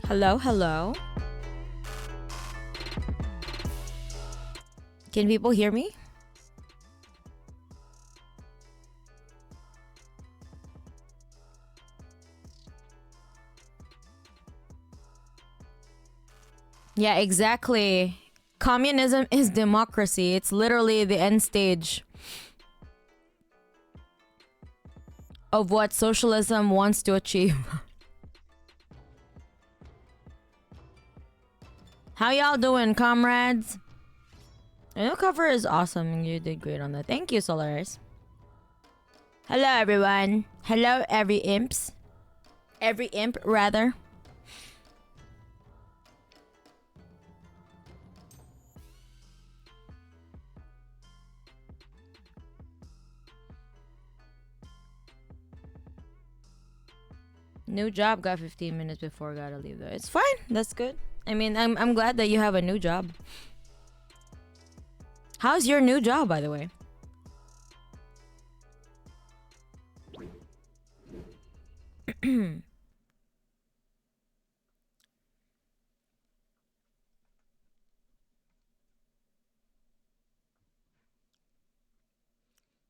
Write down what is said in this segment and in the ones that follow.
Hello, hello. Can people hear me? Yeah, exactly. Communism is democracy. It's literally the end stage of what socialism wants to achieve. How y'all doing, comrades? The new cover is awesome. You did great on that. Thank you, Solaris. Hello, everyone. Hello, every imps. Every imp, rather. New job, got 15 minutes before, gotta leave though. It's fine. That's good. I mean, I'm glad that you have a new job. How's your new job, by the way?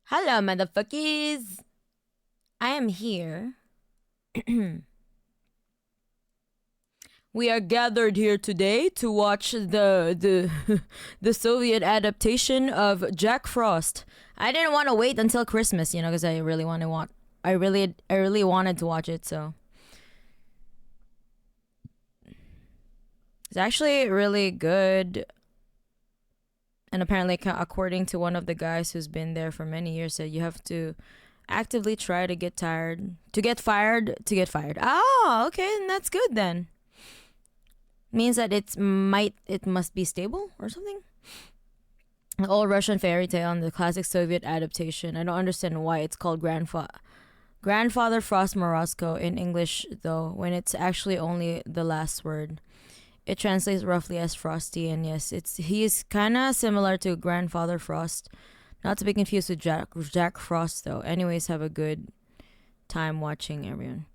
Hello, motherfuckers. I am here. We are gathered here today to watch the the Soviet adaptation of Jack Frost. I didn't want to wait until Christmas, you know, because I really wanted to watch it. So it's actually really good. And apparently, according to one of the guys who's been there for many years, said you have to actively try to get fired, to get fired. Oh, okay, and that's good then. Means that it must be stable or something. An old Russian fairy tale and the classic Soviet adaptation. I don't understand why it's called Grandfather Frost Morozko in English though, when it's actually only the last word. It translates roughly as Frosty, and yes, he is kind of similar to Grandfather Frost. Not to be confused with Jack Frost though. Anyways, have a good time watching, everyone.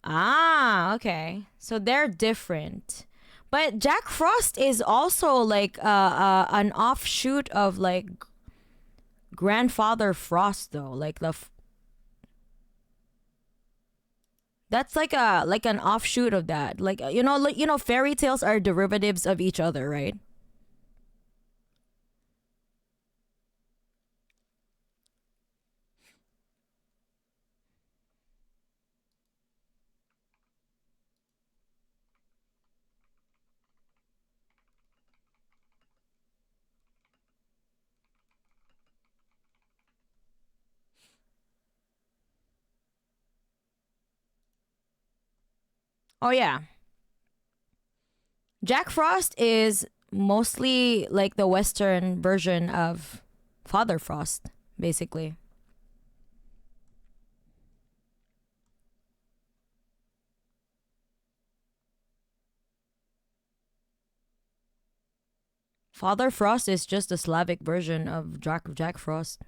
Ah, okay. So they're different. But Jack Frost is also like an offshoot of like Grandfather Frost though. Like that's like an offshoot of that. Like fairy tales are derivatives of each other, right? Oh yeah. Jack Frost is mostly like the Western version of Father Frost, basically. Father Frost is just a Slavic version of Jack Frost.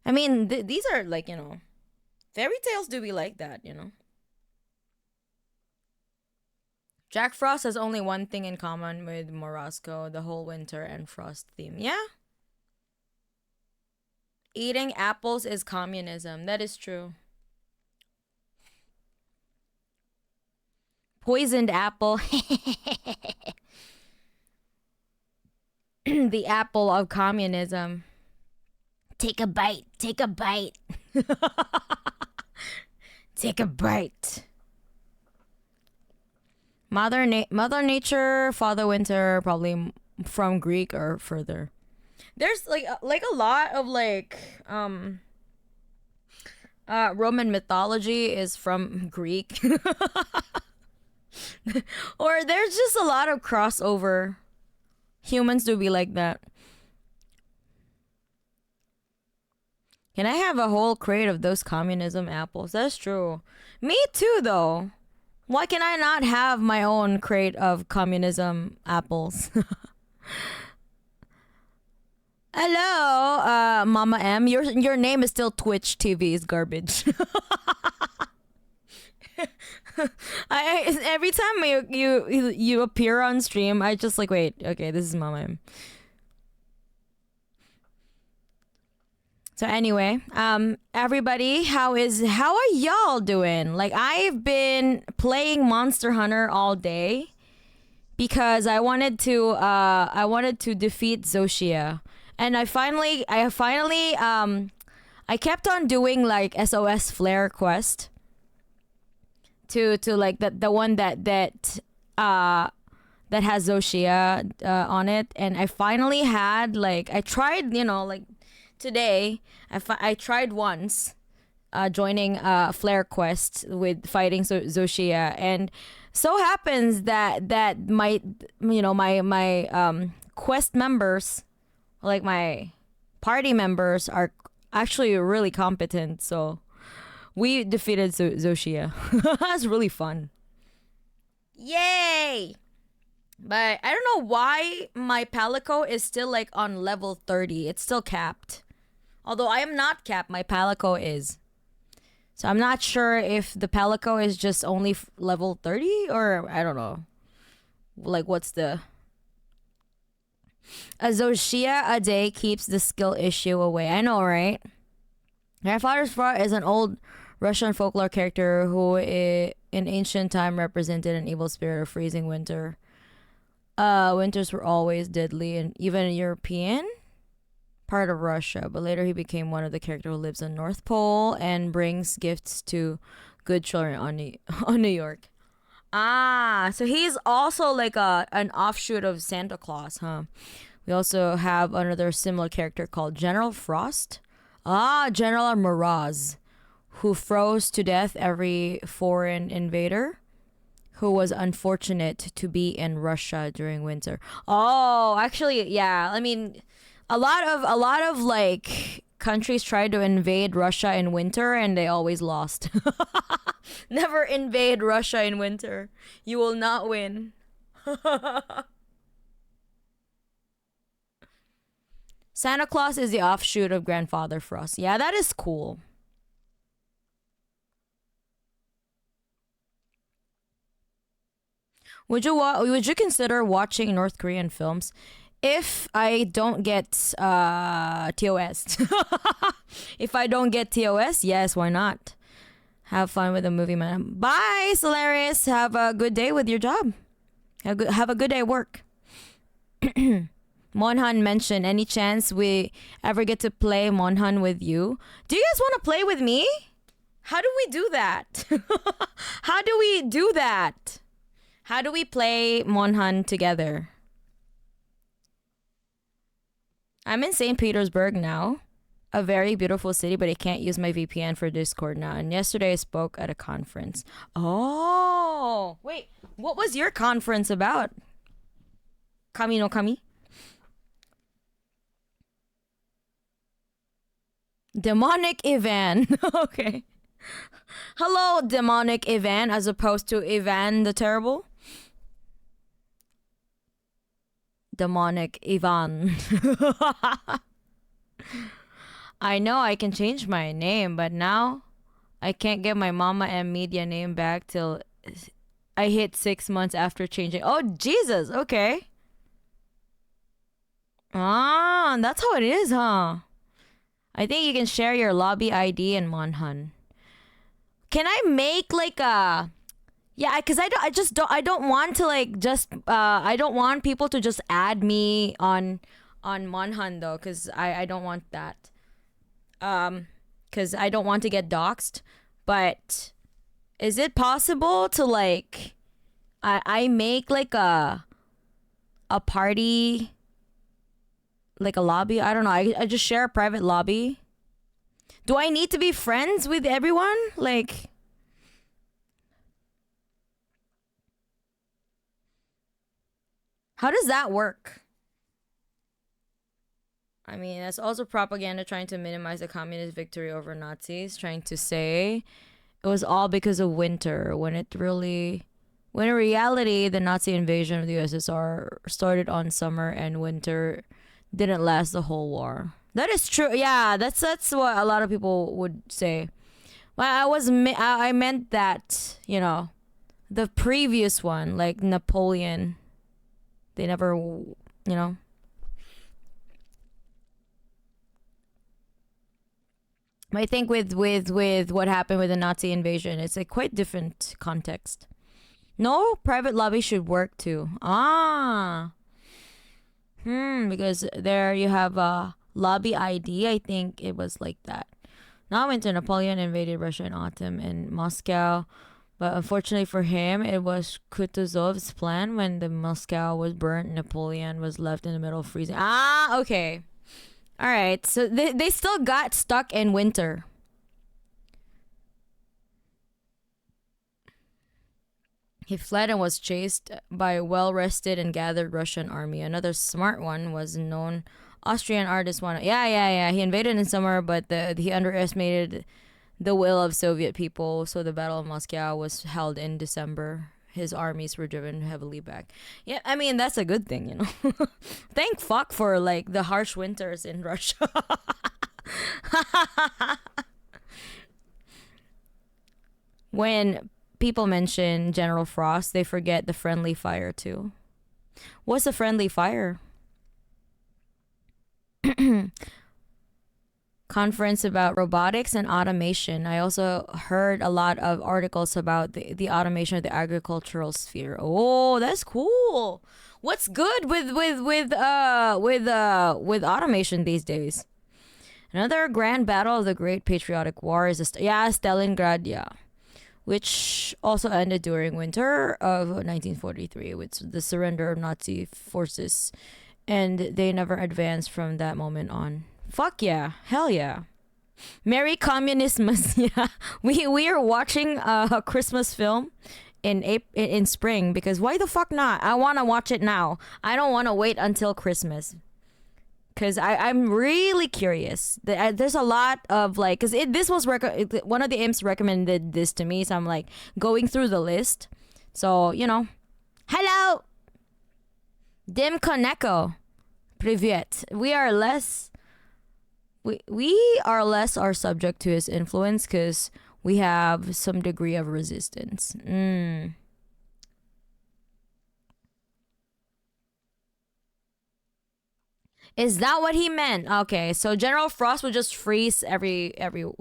I mean, these are like, fairy tales do be like that. Jack Frost has only one thing in common with Morozko, the whole winter and frost theme. Yeah? Eating apples is communism. That is true. Poisoned apple. The apple of communism. Take a bite. Take a bite. Take a bite. Mother Nature, Father Winter, probably from Greek or further. There's like a lot of like Roman mythology is from Greek. Or there's just a lot of crossover. Humans do be like that. Can I have a whole crate of those communism apples? That's true. Me too, though. Why can I not have my own crate of communism apples? Hello, Mama M. Your name is still Twitch TV's garbage. Every time you appear on stream, I just like wait. Okay, this is my mom. So anyway, everybody, how are y'all doing? Like I've been playing Monster Hunter all day because I wanted to defeat Zoshia, and I kept on doing like SOS Flare quest to like the one that has Zoshia on it, and I finally had like I tried like today I tried once joining Flare quest with fighting Zoshia, and so happens that my quest members, like my party members, are actually really competent, so we defeated Zoshia. That's really fun. Yay! But I don't know why my Palico is still like on level 30. It's still capped. Although I am not capped, my Palico is. So I'm not sure if the Palico is just only level 30 or I don't know. Like what's the... A Zoshia a day keeps the skill issue away. I know, right? Grandfather's Front is an old Russian folklore character who in ancient time represented an evil spirit of freezing winter. Winters were always deadly and even European part of Russia, but later he became one of the characters who lives on North Pole and brings gifts to good children on New York. Ah, so he's also like an offshoot of Santa Claus, huh? We also have another similar character called General Frost. Ah, General Moroz, who froze to death every foreign invader who was unfortunate to be in Russia during winter. Oh, actually, yeah. I mean, a lot of like countries tried to invade Russia in winter and they always lost. Never invade Russia in winter. You will not win. Santa Claus is the offshoot of Grandfather Frost. Yeah, that is cool. Would you consider watching North Korean films if I don't get TOS? If I don't get TOS, yes, why not? Have fun with the movie, man. Bye, Solaris. Have a good day with your job. Have a good day at work. Monhan mentioned, any chance we ever get to play Monhan with you? Do you guys want to play with me? How do we do that? How do we do that? How do we play Monhan together? I'm in St. Petersburg now. A very beautiful city, but I can't use my VPN for Discord now. And yesterday I spoke at a conference. Oh, wait. What was your conference about? Kami no Kami? Demonic Ivan. Okay. Hello, Demonic Ivan, as opposed to Ivan the Terrible. Demonic Ivan. I know I can change my name, but now I can't get my Mama and Media name back till I hit 6 months after changing. Oh, Jesus. Okay. Ah, that's how it is, huh? I think you can share your lobby ID in Monhan. Can I make like a... Yeah, because I don't want to like just I don't want people to just add me on Monhan though, because I don't want that. Because I don't want to get doxxed. But is it possible to like I make like a party, like a lobby? I don't know. I just share a private lobby. Do I need to be friends with everyone? Like, how does that work? I mean, that's also propaganda trying to minimize the communist victory over Nazis, trying to say it was all because of winter, when in reality, the Nazi invasion of the USSR started on summer and winter didn't last the whole war. That is true. Yeah, that's what a lot of people would say. Well, I meant that, the previous one, like Napoleon, they never, know. I think with what happened with the Nazi invasion, it's a quite different context. No, private lobby should work too. Because there you have a lobby ID. I think it was like that. Now winter, Napoleon invaded Russia in autumn in Moscow. But unfortunately for him, it was Kutuzov's plan. When the Moscow was burnt, Napoleon was left in the middle of freezing. Okay. All right. So they still got stuck in winter. He fled and was chased by a well-rested and gathered Russian army. Another smart one was known Austrian artist one. Yeah. He invaded in summer, but he underestimated the will of Soviet people. So the Battle of Moscow was held in December. His armies were driven heavily back. Yeah, I mean that's a good thing. Thank fuck for like the harsh winters in Russia. When people mention General Frost, they forget the friendly fire too. What's a friendly fire? Conference about robotics and automation. I also heard a lot of articles about the automation of the agricultural sphere. Oh, that's cool. What's good with automation these days? Another grand battle of the Great Patriotic War is Stalingrad, which also ended during winter of 1943 with the surrender of Nazi forces, and they never advanced from that moment on. Fuck yeah, hell yeah. Merry Communismus. Yeah, we are watching a Christmas film in spring because why the fuck not? I want to watch it now. I don't want to wait until Christmas because I'm really curious. There's a lot of like because this was one of the imps recommended this to me, so I'm like going through the list. So hello, Dim Koneko, Privyet. We are less are subject to his influence because we have some degree of resistance. Is that what he meant? Okay, so General Frost would just freeze everyone.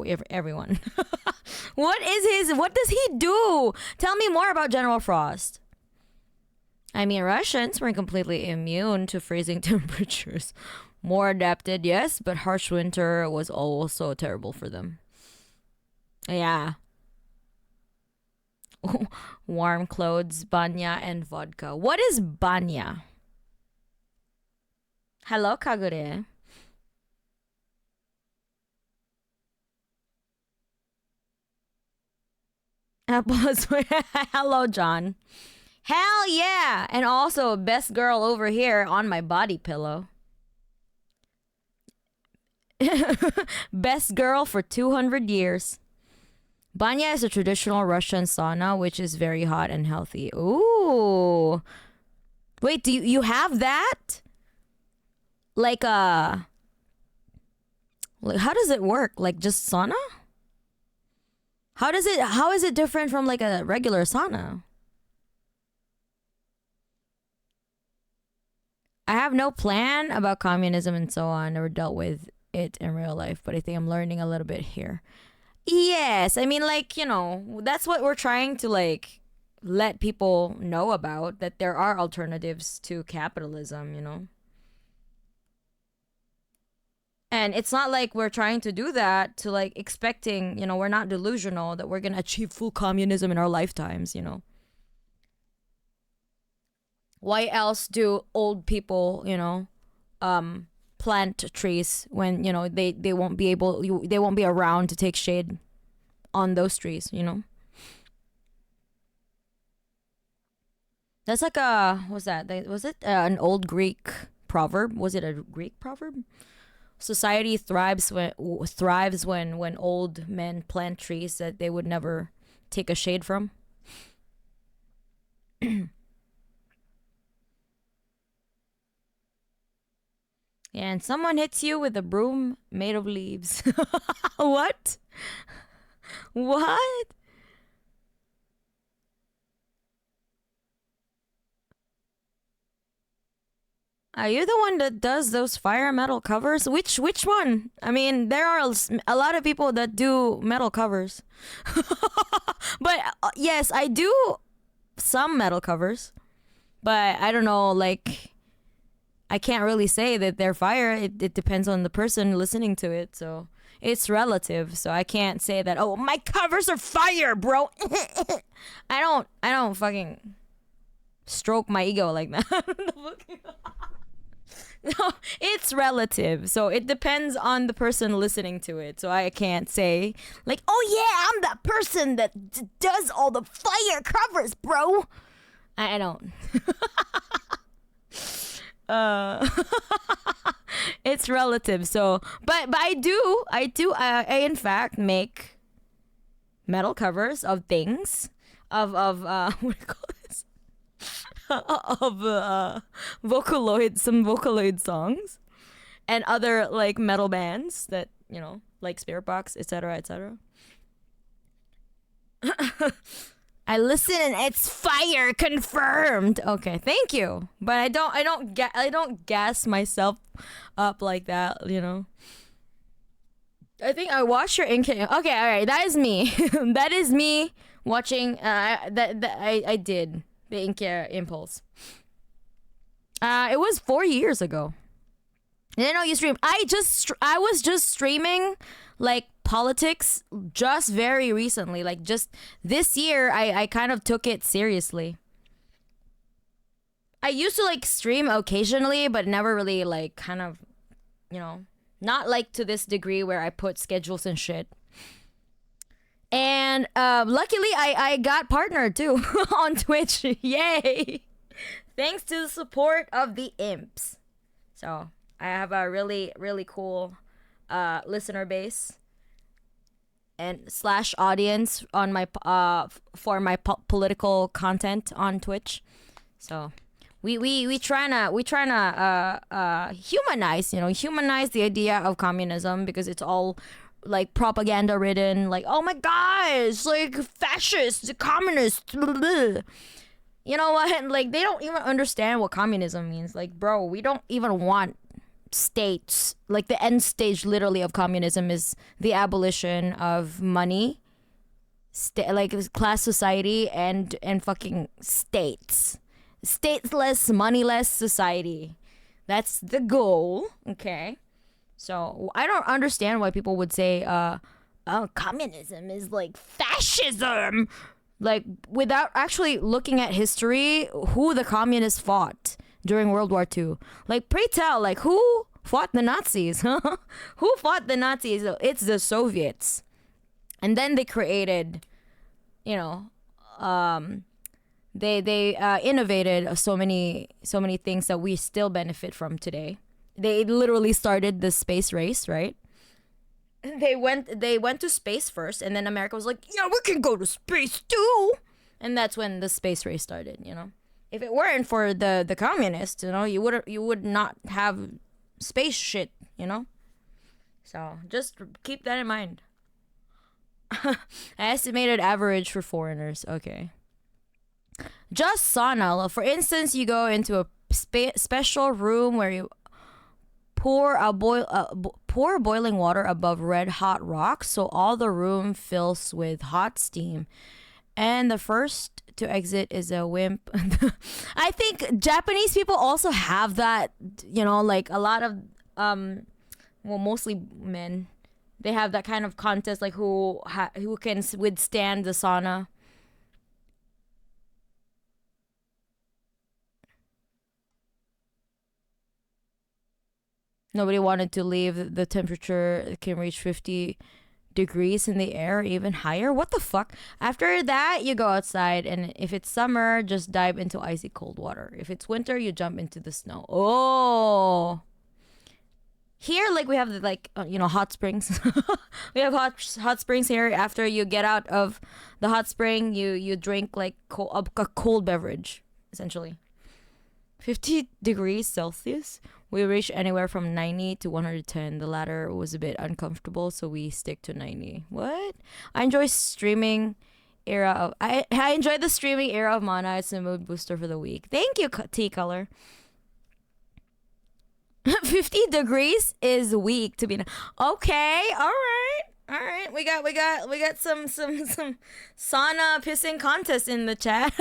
What does he do? Tell me more about General Frost. I mean, Russians weren't completely immune to freezing temperatures. More adapted, yes, but harsh winter was also terrible for them. Yeah. Warm clothes, banya, and vodka. What is banya? Hello, Kagure. Apples. Hello, John. Hell yeah! And also, best girl over here on my body pillow. Best girl for 200 years. Banya is a traditional Russian sauna, which is very hot and healthy. Ooh. Wait, do you have that? Like how does it work? Like just sauna? How is it different from like a regular sauna? I have no plan about communism and so on. Never dealt with it in real life, but I think I'm learning a little bit here. Yes, I mean like, that's what we're trying to like let people know about that there are alternatives to capitalism. And it's not like we're trying to do that to like expecting, we're not delusional that we're going to achieve full communism in our lifetimes. Why else do old people, plant trees when, they won't be they won't be around to take shade on those trees. That's like what's that? Was it an old Greek proverb? Was it a Greek proverb? Society thrives when old men plant trees that they would never take a shade from. And someone hits you with a broom made of leaves. What? What? Are you the one that does those fire metal covers? Which one? I mean, there are a lot of people that do metal covers. But yes, I do some metal covers. But I don't know, like I can't really say that they're fire. It depends on the person listening to it, so it's relative. So I can't say that, oh, my covers are fire, bro. I don't fucking stroke my ego like that. No, it's relative. So it depends on the person listening to it. So I can't say like, "Oh yeah, I'm that person that does all the fire covers, bro." I don't. uh it's relative. So but I in fact make metal covers of things of what do you call this? Of Vocaloid, some Vocaloid songs, and other like metal bands that like Spirit Box, etc., etc. I listen and it's fire, confirmed. Okay, thank you. But I don't gas myself up like that. I think I watched your ink. Okay, all right, that is me. That is me watching. I did the Inca Impulse. It was 4 years ago. I didn't know you stream. I was just streaming like politics just very recently. Like just this year, I kind of took it seriously. I used to like stream occasionally, but never really like kind of, not like to this degree where I put schedules and shit. And luckily, I got partnered too on Twitch. Yay! Thanks to the support of the imps. So I have a really, really cool listener base and slash audience on my for my political content on Twitch. So we tryna humanize the idea of communism, because it's all like propaganda ridden, like, oh my gosh, like fascists, communists, blah, blah, blah. You know what? Like, they don't even understand what communism means. Like, bro, we don't even want states. Like, the end stage, literally, of communism is the abolition of money, like class society, and fucking states. Stateless, moneyless society. That's the goal. Okay. So I don't understand why people would say, "Oh, communism is like fascism." Like, without actually looking at history, who the communists fought during World War II. Like, pray tell, like, who fought the Nazis? Who fought the Nazis? It's the Soviets. And then they created, they innovated so many things that we still benefit from today. They literally started the space race, right? They went to space first, and then America was like, yeah, we can go to space too. And that's when the space race started. If it weren't for the communists, you would not have space shit. So just keep that in mind. Estimated average for foreigners. Okay. Just sauna. For instance, you go into a special room where you pour boiling water above red hot rocks, so all the room fills with hot steam, and the first to exit is a wimp. I think Japanese people also have that, like a lot of mostly men, they have that kind of contest, like who can withstand the sauna. Nobody wanted to leave. The temperature can reach 50 degrees in the air, even higher. What the fuck? After that, you go outside, and if it's summer, just dive into icy cold water. If it's winter, you jump into the snow. Oh. Here, like, we have hot springs. We have hot springs here. After you get out of the hot spring, you drink like a cold beverage, essentially. 50 degrees Celsius? We reached anywhere from 90 to 110. The latter was a bit uncomfortable, so we stick to 90. What? I enjoy streaming era of I enjoy the streaming era of Mana. It's a mood booster for the week. Thank you, T Color. 50 degrees is weak to be. Okay, all right. All right, we got some sauna pissing contest in the chat.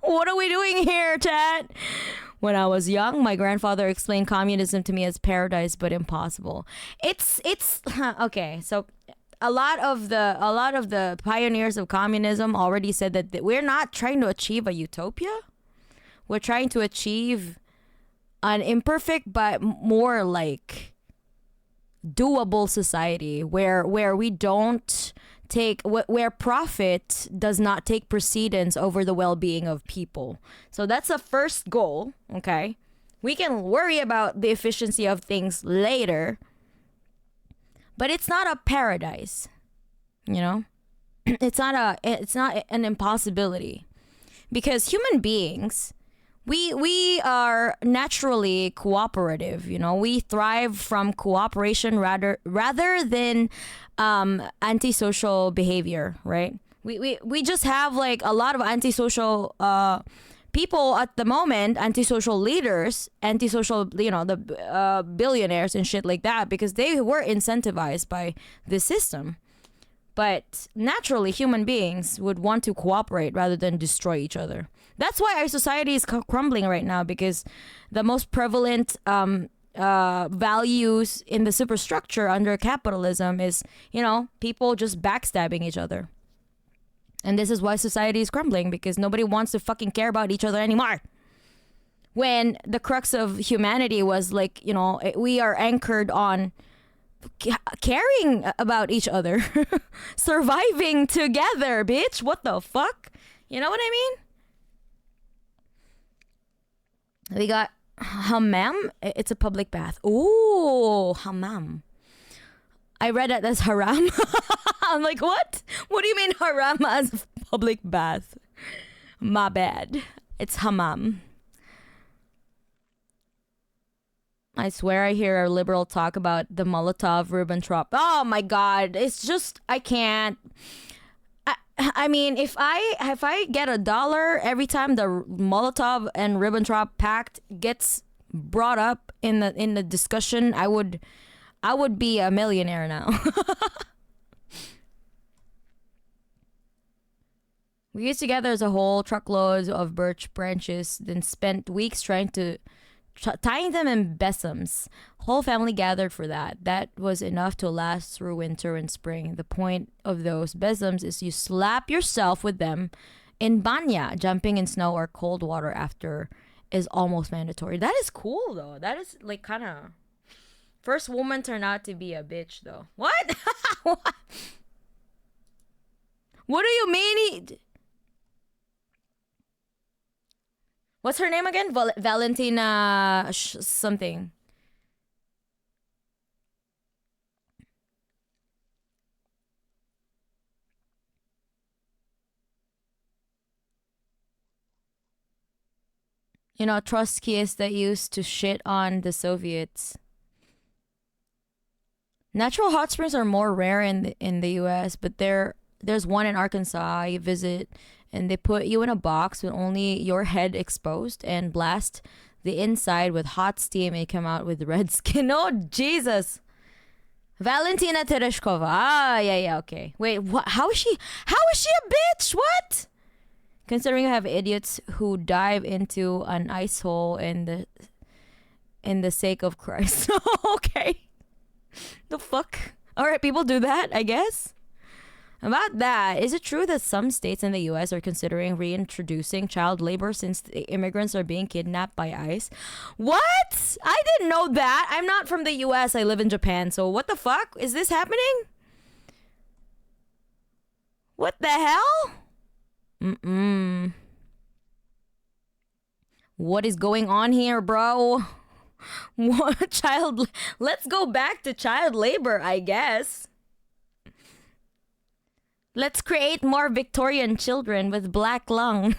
What are we doing here, chat? When I was young, my grandfather explained communism to me as paradise but impossible. It's okay. So a lot of the pioneers of communism already said that we're not trying to achieve a utopia. We're trying to achieve an imperfect but more like doable society where we don't take where profit does not take precedence over the well-being of people. So that's the first goal. Okay, we can worry about the efficiency of things later, but it's not a paradise, you know. It's not an impossibility, because human beings, we are naturally cooperative. You know, we thrive from cooperation rather than antisocial behavior, right? We just have like a lot of antisocial people at the moment, antisocial leaders, antisocial, you know, the billionaires and shit like that, because they were incentivized by this system. But naturally, human beings would want to cooperate rather than destroy each other. That's why our society is crumbling right now, because the most prevalent values in the superstructure under capitalism is, you know, people just backstabbing each other. And this is why society is crumbling, because nobody wants to fucking care about each other anymore. When the crux of humanity was like, you know, we are anchored on caring about each other. Surviving together, bitch. What the fuck? You know what I mean? We got hammam. It's a public bath. Ooh, hammam. I read it as haram. I'm like, what? What do you mean haram as public bath? My bad. It's hammam. I swear I hear a liberal talk about the Molotov-Ribbentrop. Oh my god, it's just, I can't. I mean, if I get $1 every time the Molotov and Ribbentrop Pact gets brought up in the discussion, I would be a millionaire now. We used to gather as a whole truckloads of birch branches, then spent weeks trying to tying them in besoms. Whole family gathered for that. That was enough to last through winter and spring. The point of those besoms is you slap yourself with them in banya. Jumping in snow or cold water after is almost mandatory. That is cool though. That is like kind of first woman turned out to be a bitch though. What? What do you mean? What's her name again? Valentina something. You know, Trotskyists that used to shit on the Soviets. Natural hot springs are more rare in the U.S., but there's one in Arkansas you visit, and they put you in a box with only your head exposed and blast the inside with hot steam, and you come out with red skin. Oh, Jesus. Valentina Tereshkova. Ah, yeah, okay. Wait, what? How is she a bitch? What? Considering you have idiots who dive into an ice hole in the sake of Christ. Okay. The fuck? All right, people do that, I guess. About that, is it true that some states in the U.S. are considering reintroducing child labor since the immigrants are being kidnapped by ICE? What? I didn't know that. I'm not from the U.S. I live in Japan. So what the fuck? Is this happening? What the hell? What is going on here, bro? What child? Let's go back to child labor, I guess. Let's create more Victorian children with black lung.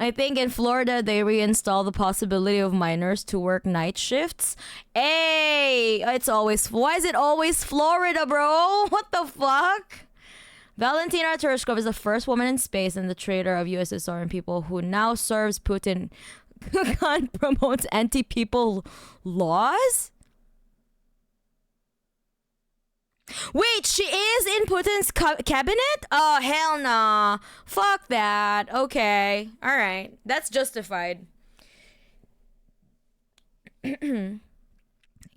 I think in Florida they reinstall the possibility of minors to work night shifts. Hey, it's always, why is it always Florida, bro? What the fuck? Valentina Tereshkova is the first woman in space and the traitor of USSR and people who now serves Putin and promotes anti-people laws. Wait, she is in Putin's cabinet? Oh, hell no. Fuck that. Okay. All right. That's justified.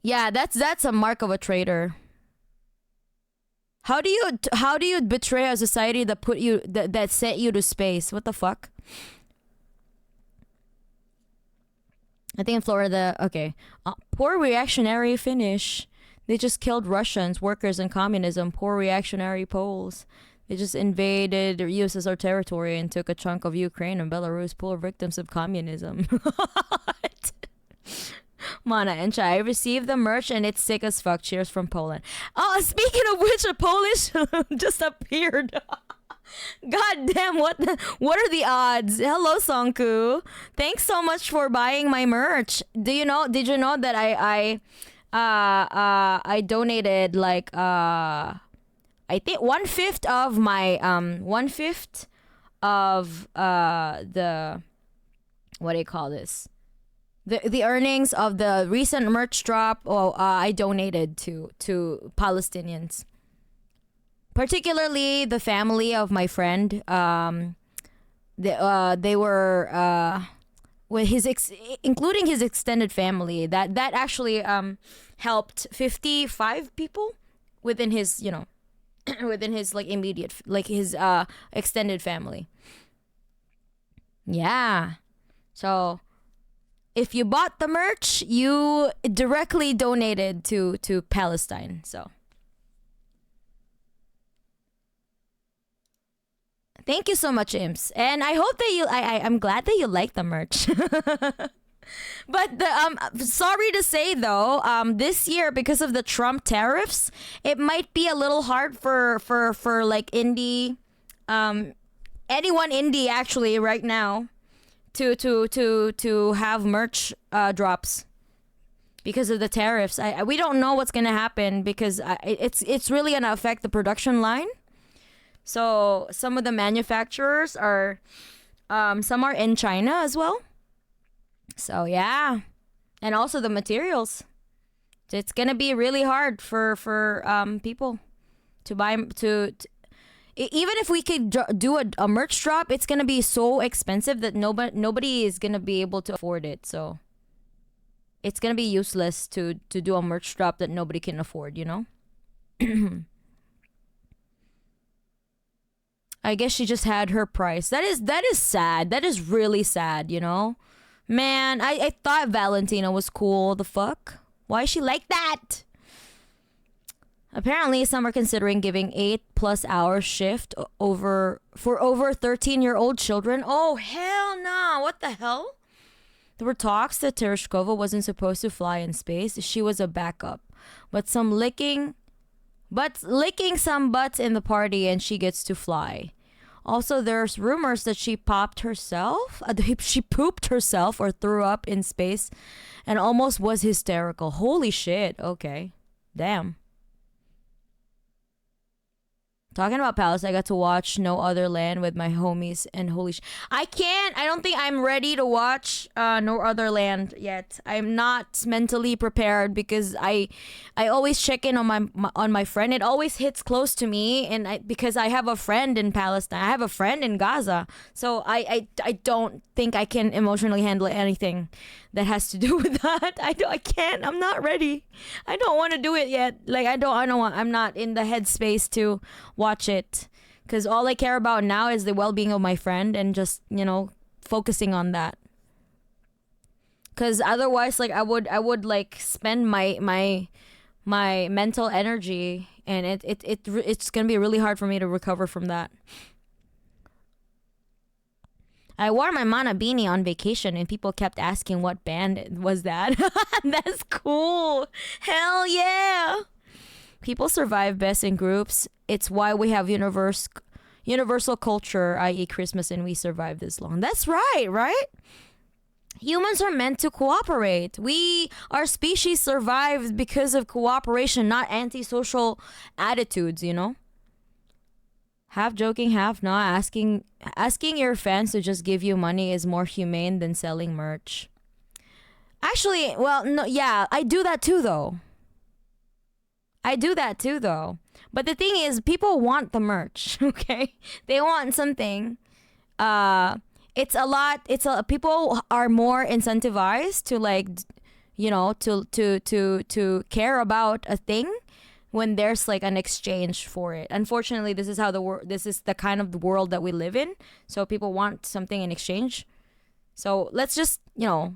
Yeah, that's a mark of a traitor. How do you betray a society that put you that sent you to space? What the fuck? I think in Florida, okay. Poor reactionary finish. They just killed Russians, workers in communism, poor reactionary Poles. They just invaded USSR territory and took a chunk of Ukraine and Belarus, poor victims of communism. What? Mana and Chai, I received the merch and it's sick as fuck. Cheers from Poland. Oh, speaking of which, a Polish just appeared. God damn, what are the odds? Hello, Songku. Thanks so much for buying my merch. Did you know that I donated like I think 1/5 of my 1/5 of the, what do you call this? The earnings of the recent merch drop. I donated to Palestinians, particularly the family of my friend. They were with including his extended family. That actually helped 55 people within his, within his like immediate, like his extended family. Yeah. So if you bought the merch, you directly donated to Palestine. So thank you so much, Imps. And I hope that I'm glad that you like the merch. But sorry to say though, this year because of the Trump tariffs, it might be a little hard for like indie, anyone indie actually right now to have merch drops because of the tariffs. We don't know what's gonna happen because it's really gonna affect the production line. So some of the manufacturers are, some are in China as well. So yeah, and also the materials. It's gonna be really hard for people to buy even if we could do a merch drop, it's gonna be so expensive that nobody is gonna be able to afford it. So it's gonna be useless to do a merch drop that nobody can afford. I guess she just had her price. That is sad. That is really sad, Man, I thought Valentina was cool. The fuck? Why is she like that? Apparently, some are considering giving 8+ hour shift for over 13-year-old children. Oh, hell no. What the hell? There were talks that Tereshkova wasn't supposed to fly in space. She was a backup. But licking some butts in the party and she gets to fly. Also, there's rumors that she popped herself. She pooped herself or threw up in space and almost was hysterical. Holy shit. Okay. Damn. Talking about Palestine, I got to watch No Other Land with my homies, and I don't think I'm ready to watch No Other Land yet. I'm not mentally prepared because I always check in on my friend. It always hits close to me, and because I have a friend in Palestine. I have a friend in Gaza. So I don't think I can emotionally handle anything that has to do with that. I can't. I'm not ready. I don't want to do it yet. Like I'm not in the headspace to watch it, because all I care about now is the well-being of my friend and just focusing on that. Because otherwise, like I would like spend my mental energy, and it's gonna be really hard for me to recover from that. I wore my Mana beanie on vacation and people kept asking what band was that. That's cool. Hell yeah. People survive best in groups. It's why we have universal culture, i.e., Christmas, and we survived this long. That's right, right? Humans are meant to cooperate. Our species survived because of cooperation, not antisocial attitudes, you know? Half joking, half not. Asking your fans to just give you money is more humane than selling merch. Actually, well, no, yeah, I do that too, though. But the thing is, people want the merch, okay? They want something. People are more incentivized to, like, you know, to care about a thing when there's like an exchange for it. Unfortunately, this is the kind of the world that we live in. So people want something in exchange. So let's just, you know,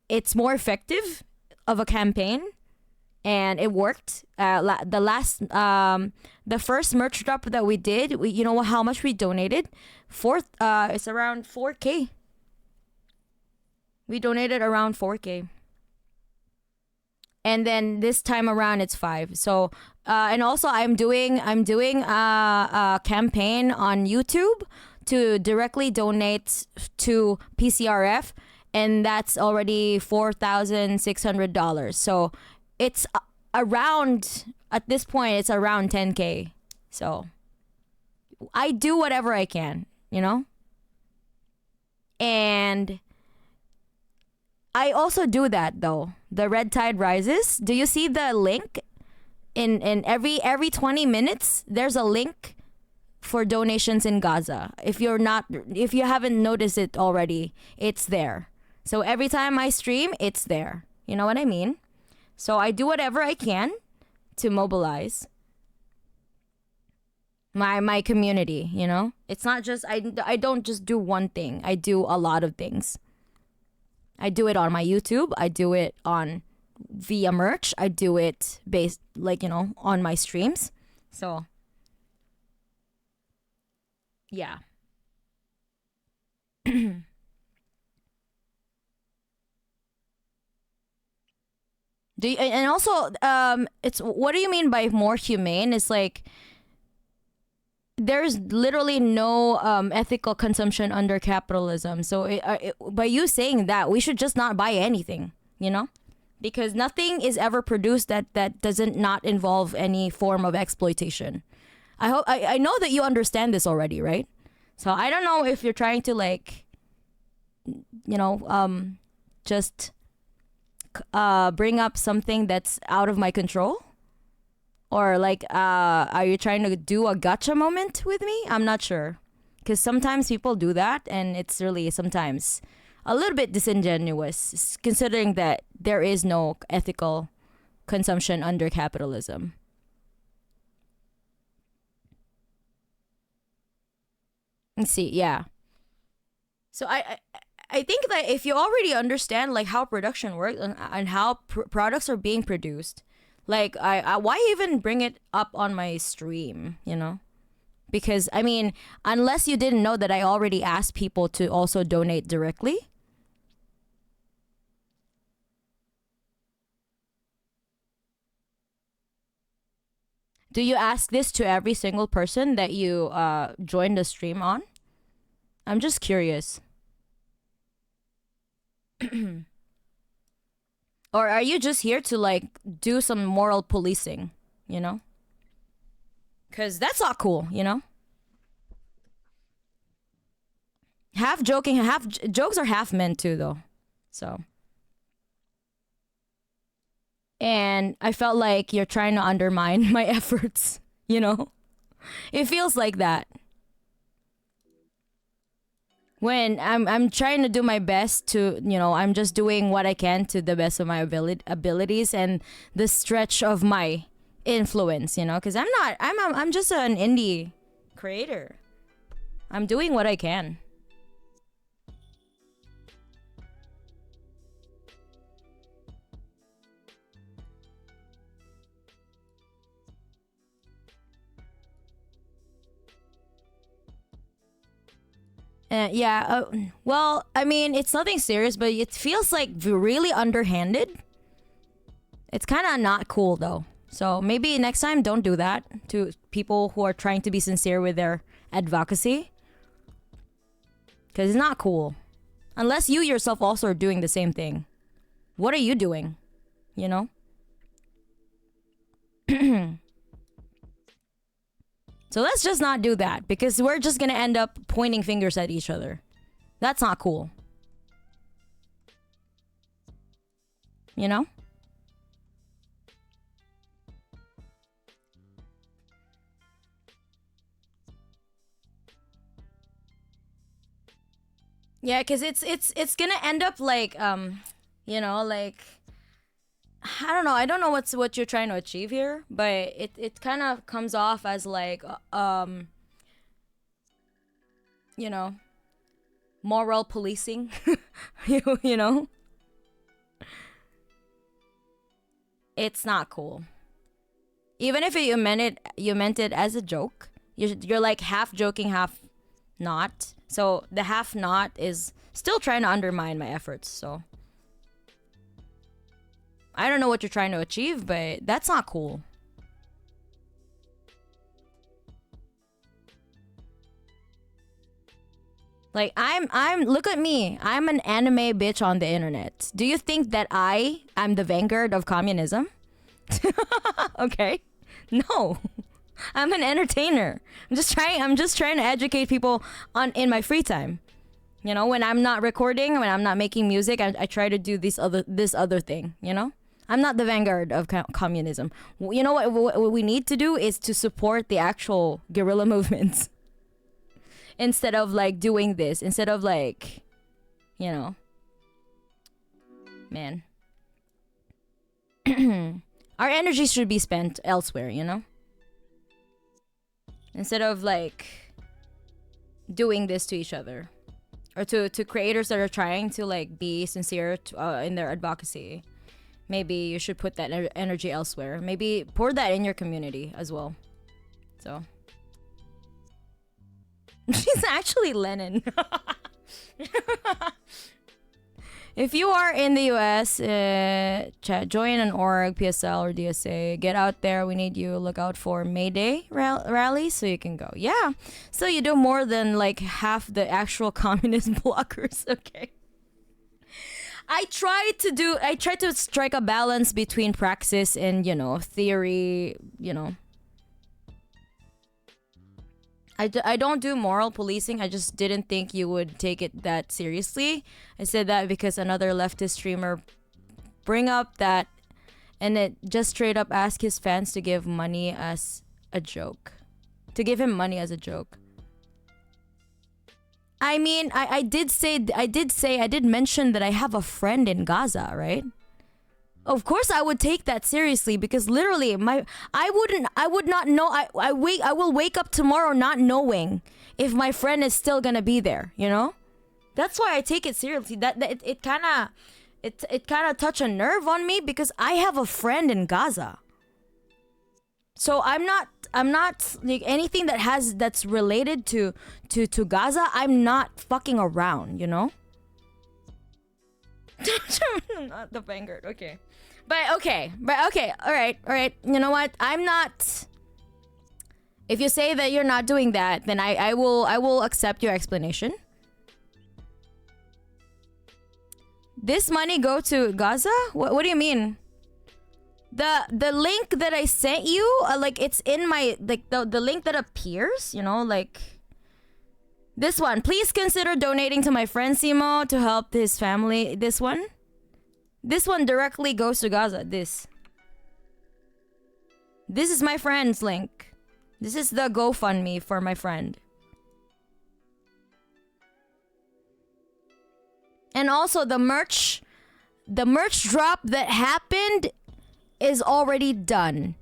it's more effective of a campaign, and it worked. The first merch drop that we did, you know how much we donated? It's around 4K. We donated around 4K. And then this time around it's 5. So and also I'm doing a campaign on YouTube to directly donate to PCRF, and that's already $4,600. So it's around, at this point it's around 10K. So I do whatever I can, you know? And I also do that though. The Red Tide Rises. Do you see the link? In every 20 minutes, there's a link for donations in Gaza. If you haven't noticed it already, it's there. So every time I stream, it's there. You know what I mean? So I do whatever I can to mobilize my community, you know? It's not just I don't just do one thing. I do a lot of things. I do it on my YouTube. I do it on via merch. I do it based, like, you know, on my streams. So, yeah. And also, it's, what do you mean by more humane? It's like, there's literally no ethical consumption under capitalism. So by you saying that, we should just not buy anything, you know? Because nothing is ever produced that doesn't not involve any form of exploitation. I know that you understand this already, right? So I don't know if you're trying to, like, you know, just bring up something that's out of my control. Or like, are you trying to do a gotcha moment with me? I'm not sure. Because sometimes people do that, and it's really sometimes a little bit disingenuous, considering that there is no ethical consumption under capitalism. Let's see, yeah. So I think that if you already understand, like, how production works and how products are being produced, like, I why even bring it up on my stream, you know? Because, I mean, unless you didn't know that I already asked people to also donate directly. Do you ask this to every single person that you join the stream on? I'm just curious. Or are you just here to, like, do some moral policing, you know? Because that's not cool, you know? Half joking, jokes are half meant too, though. So. And I felt like you're trying to undermine my efforts, you know? It feels like that. When I'm trying to do my best to, you know, I'm just doing what I can to the best of my abilities and the stretch of my influence, you know, because I'm just an indie creator. I'm doing what I can. Yeah, well, I mean, it's nothing serious, but it feels like really underhanded. It's kind of not cool, though. So maybe next time, don't do that to people who are trying to be sincere with their advocacy. Because it's not cool. Unless you yourself also are doing the same thing. What are you doing? You know? So let's just not do that, because we're just gonna end up pointing fingers at each other. That's not cool. You know? Yeah, because it's gonna end up like you know, like, I don't know. I don't know what you're trying to achieve here, but it kind of comes off as like you know, moral policing. You know, it's not cool. Even if you meant it as a joke. You're like half joking, half not. So the half not is still trying to undermine my efforts. So I don't know what you're trying to achieve, but that's not cool. Like, I'm look at me. I'm an anime bitch on the internet. Do you think that I'm the vanguard of communism? Okay. No. I'm an entertainer. I'm just trying to educate people in my free time. You know, when I'm not recording, when I'm not making music, I try to do this other thing, you know? I'm not the vanguard of communism. You know what we need to do is to support the actual guerrilla movements. Instead of like doing this, instead of like, you know, man. Our energy should be spent elsewhere, you know? Instead of like doing this to each other. Or to creators that are trying to like be sincere in their advocacy. Maybe you should put that energy elsewhere. Maybe pour that in your community as well. So. She's actually Lenin. If you are in the US, join an org, PSL, or DSA. Get out there. We need you. Look out for May Day rallies so you can go. Yeah. So you do more than like half the actual communist blockers. Okay. I try to strike a balance between praxis and, you know, theory, you know. I don't do moral policing. I just didn't think you would take it that seriously. I said that because another leftist streamer bring up that, and it just straight up asked his fans to give money as a joke. To give him money as a joke. I mean, I did mention that I have a friend in Gaza, right? Of course I would take that seriously, because literally I would not know. I will wake up tomorrow not knowing if my friend is still gonna be there, you know? That's why I take it seriously. That it kind of touched a nerve on me, because I have a friend in Gaza. So I'm not like anything that's related to Gaza, I'm not fucking around, you know? Not the vanguard, okay. But okay, all right. You know what? I'm not. If you say that you're not doing that, then I will accept your explanation. This money go to Gaza? What do you mean? The link that I sent you, like it's in my like the link that appears, you know, like this one. Please consider donating to my friend Simo to help his family. This one directly goes to Gaza. This is my friend's link. This is the GoFundMe for my friend. And also the merch drop that happened is already done.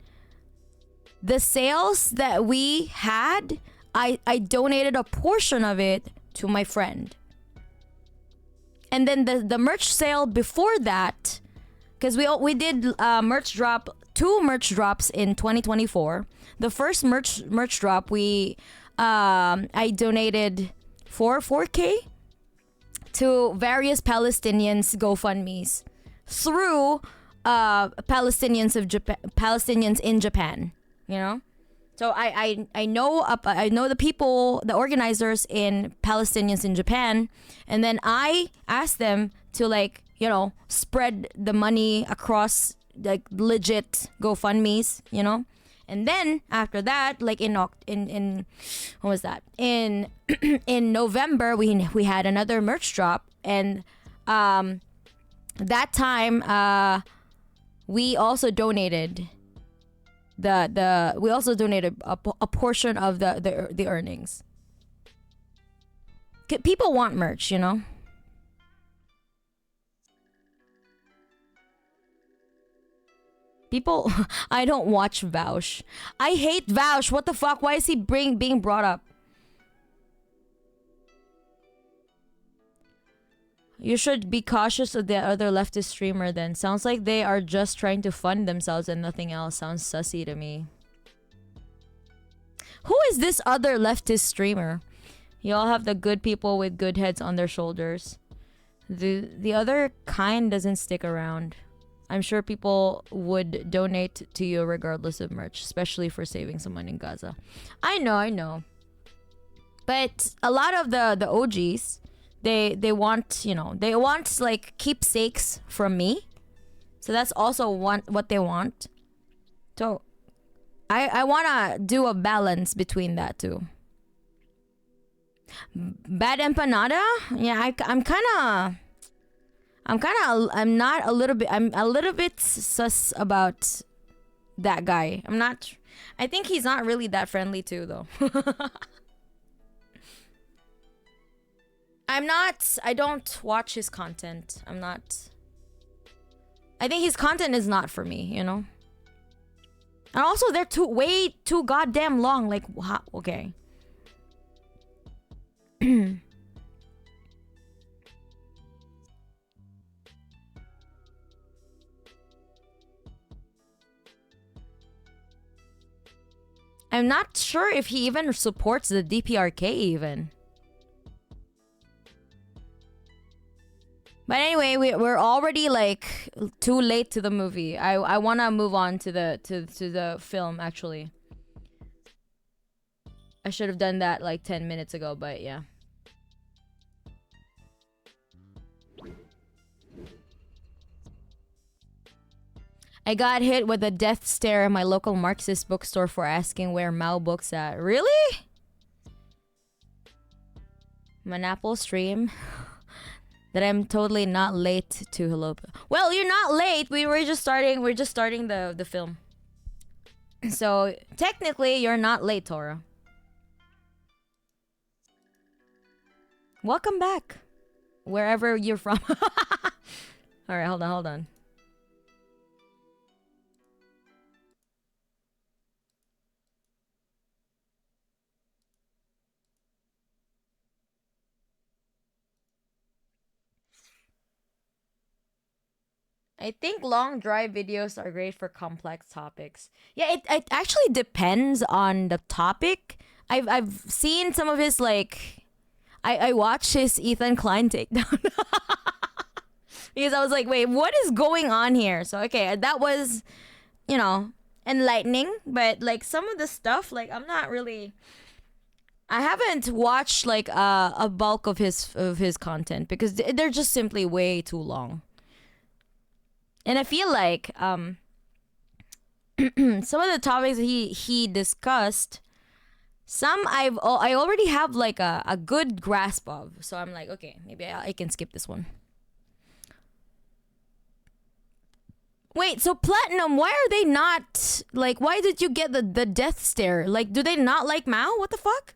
The sales that we had, I donated a portion of it to my friend. And then the merch sale before that, because we did two merch drops in 2024. The first merch drop, I donated 4K to various Palestinians GoFundMes through Palestinians in Japan, you know. So I know the people, the organizers in Palestinians in Japan, and then I asked them to, like, spread the money across, like, legit GoFundMe's, and then after that, like, in what was that, in in November, we had another merch drop, and that time we also donated a portion of the earnings. People want merch. People, I don't watch Vaush. I hate Vaush. What the fuck? Why is he being brought up? You should be cautious of the other leftist streamer then. Sounds like they are just trying to fund themselves and nothing else. Sounds sussy to me. Who is this other leftist streamer? You all have the good people with good heads on their shoulders. The other kind doesn't stick around. I'm sure people would donate to you regardless of merch, especially for saving someone in Gaza. I know. But a lot of the OGs, they want, they want, like, keepsakes from me. So that's also what they want. So I want to do a balance between that too. Bad empanada? Yeah, I'm a little bit sus about that guy. I think he's not really that friendly too, though. I don't watch his content. I think his content is not for me, And also, they're way too goddamn long. Like, okay. I'm not sure if he even supports the DPRK even. But anyway, we're already, like, too late to the movie. I want to move on to the film, actually. I should have done that like 10 minutes ago, but yeah. I got hit with a death stare at my local Marxist bookstore for asking where Mao books at. Really? Manapple stream. That I'm totally not late to hello. Well, you're not late. We're just starting the film. So technically you're not late, Tora. Welcome back. Wherever you're from. Alright, hold on. I think long drive videos are great for complex topics. Yeah, it actually depends on the topic. I've seen some of his, like, I watched his Ethan Klein takedown. Because I was like, wait, what is going on here? So okay, that was, enlightening, but, like, some of the stuff, like, I haven't watched, like, a bulk of his content because they're just simply way too long. And I feel like some of the topics he discussed, some I already have, like, a good grasp of. So I'm like, okay, maybe I can skip this one. Wait, so Platinum, why are they not, like, why did you get the death stare? Like, do they not like Mao? What the fuck?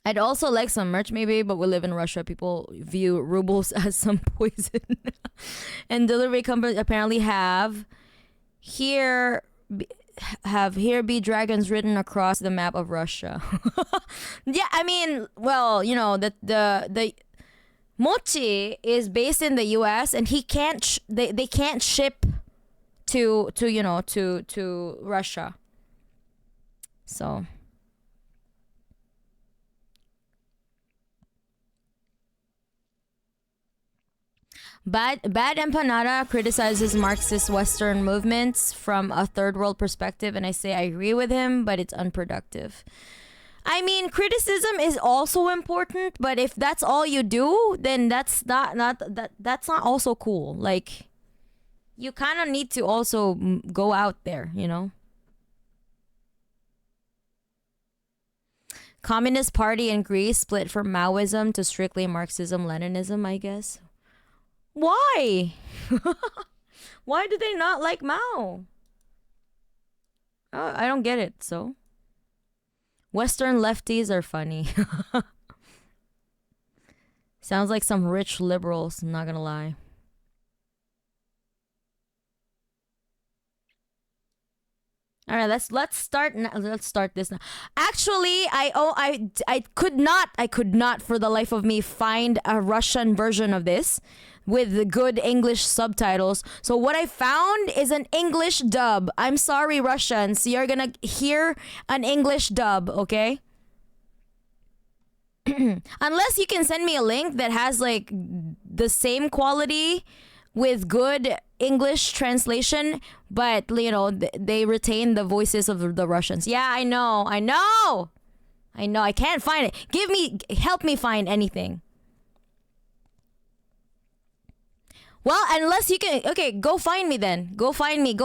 I'd also like some merch maybe, but we live in Russia. People view rubles as some poison. And delivery companies apparently have here be dragons written across the map of Russia. Yeah, I mean, well, the Mochi is based in the US and he can't they can't ship to Russia. So Bad Empanada criticizes Marxist Western movements from a third world perspective, and I say I agree with him, but it's unproductive. I mean, criticism is also important, but if that's all you do, then that's not also cool. Like, you kind of need to also go out there, you know? Communist Party in Greece split from Maoism to strictly Marxism Leninism, I guess. Why? Why do they not like Mao? Oh, I don't get it. So, Western lefties are funny. Sounds like some rich liberals, I'm not gonna lie. All right, let's start. Let's start this now. Actually, I could not for the life of me find a Russian version of this with the good English subtitles. So what I found is an English dub. I'm sorry, Russians. You're gonna hear an English dub, okay? Unless you can send me a link that has like the same quality with good English translation, but you know they retain the voices of the Russians. Yeah, I know. I can't find it. Help me find anything. Well, unless you can, okay, go find me then. Go find me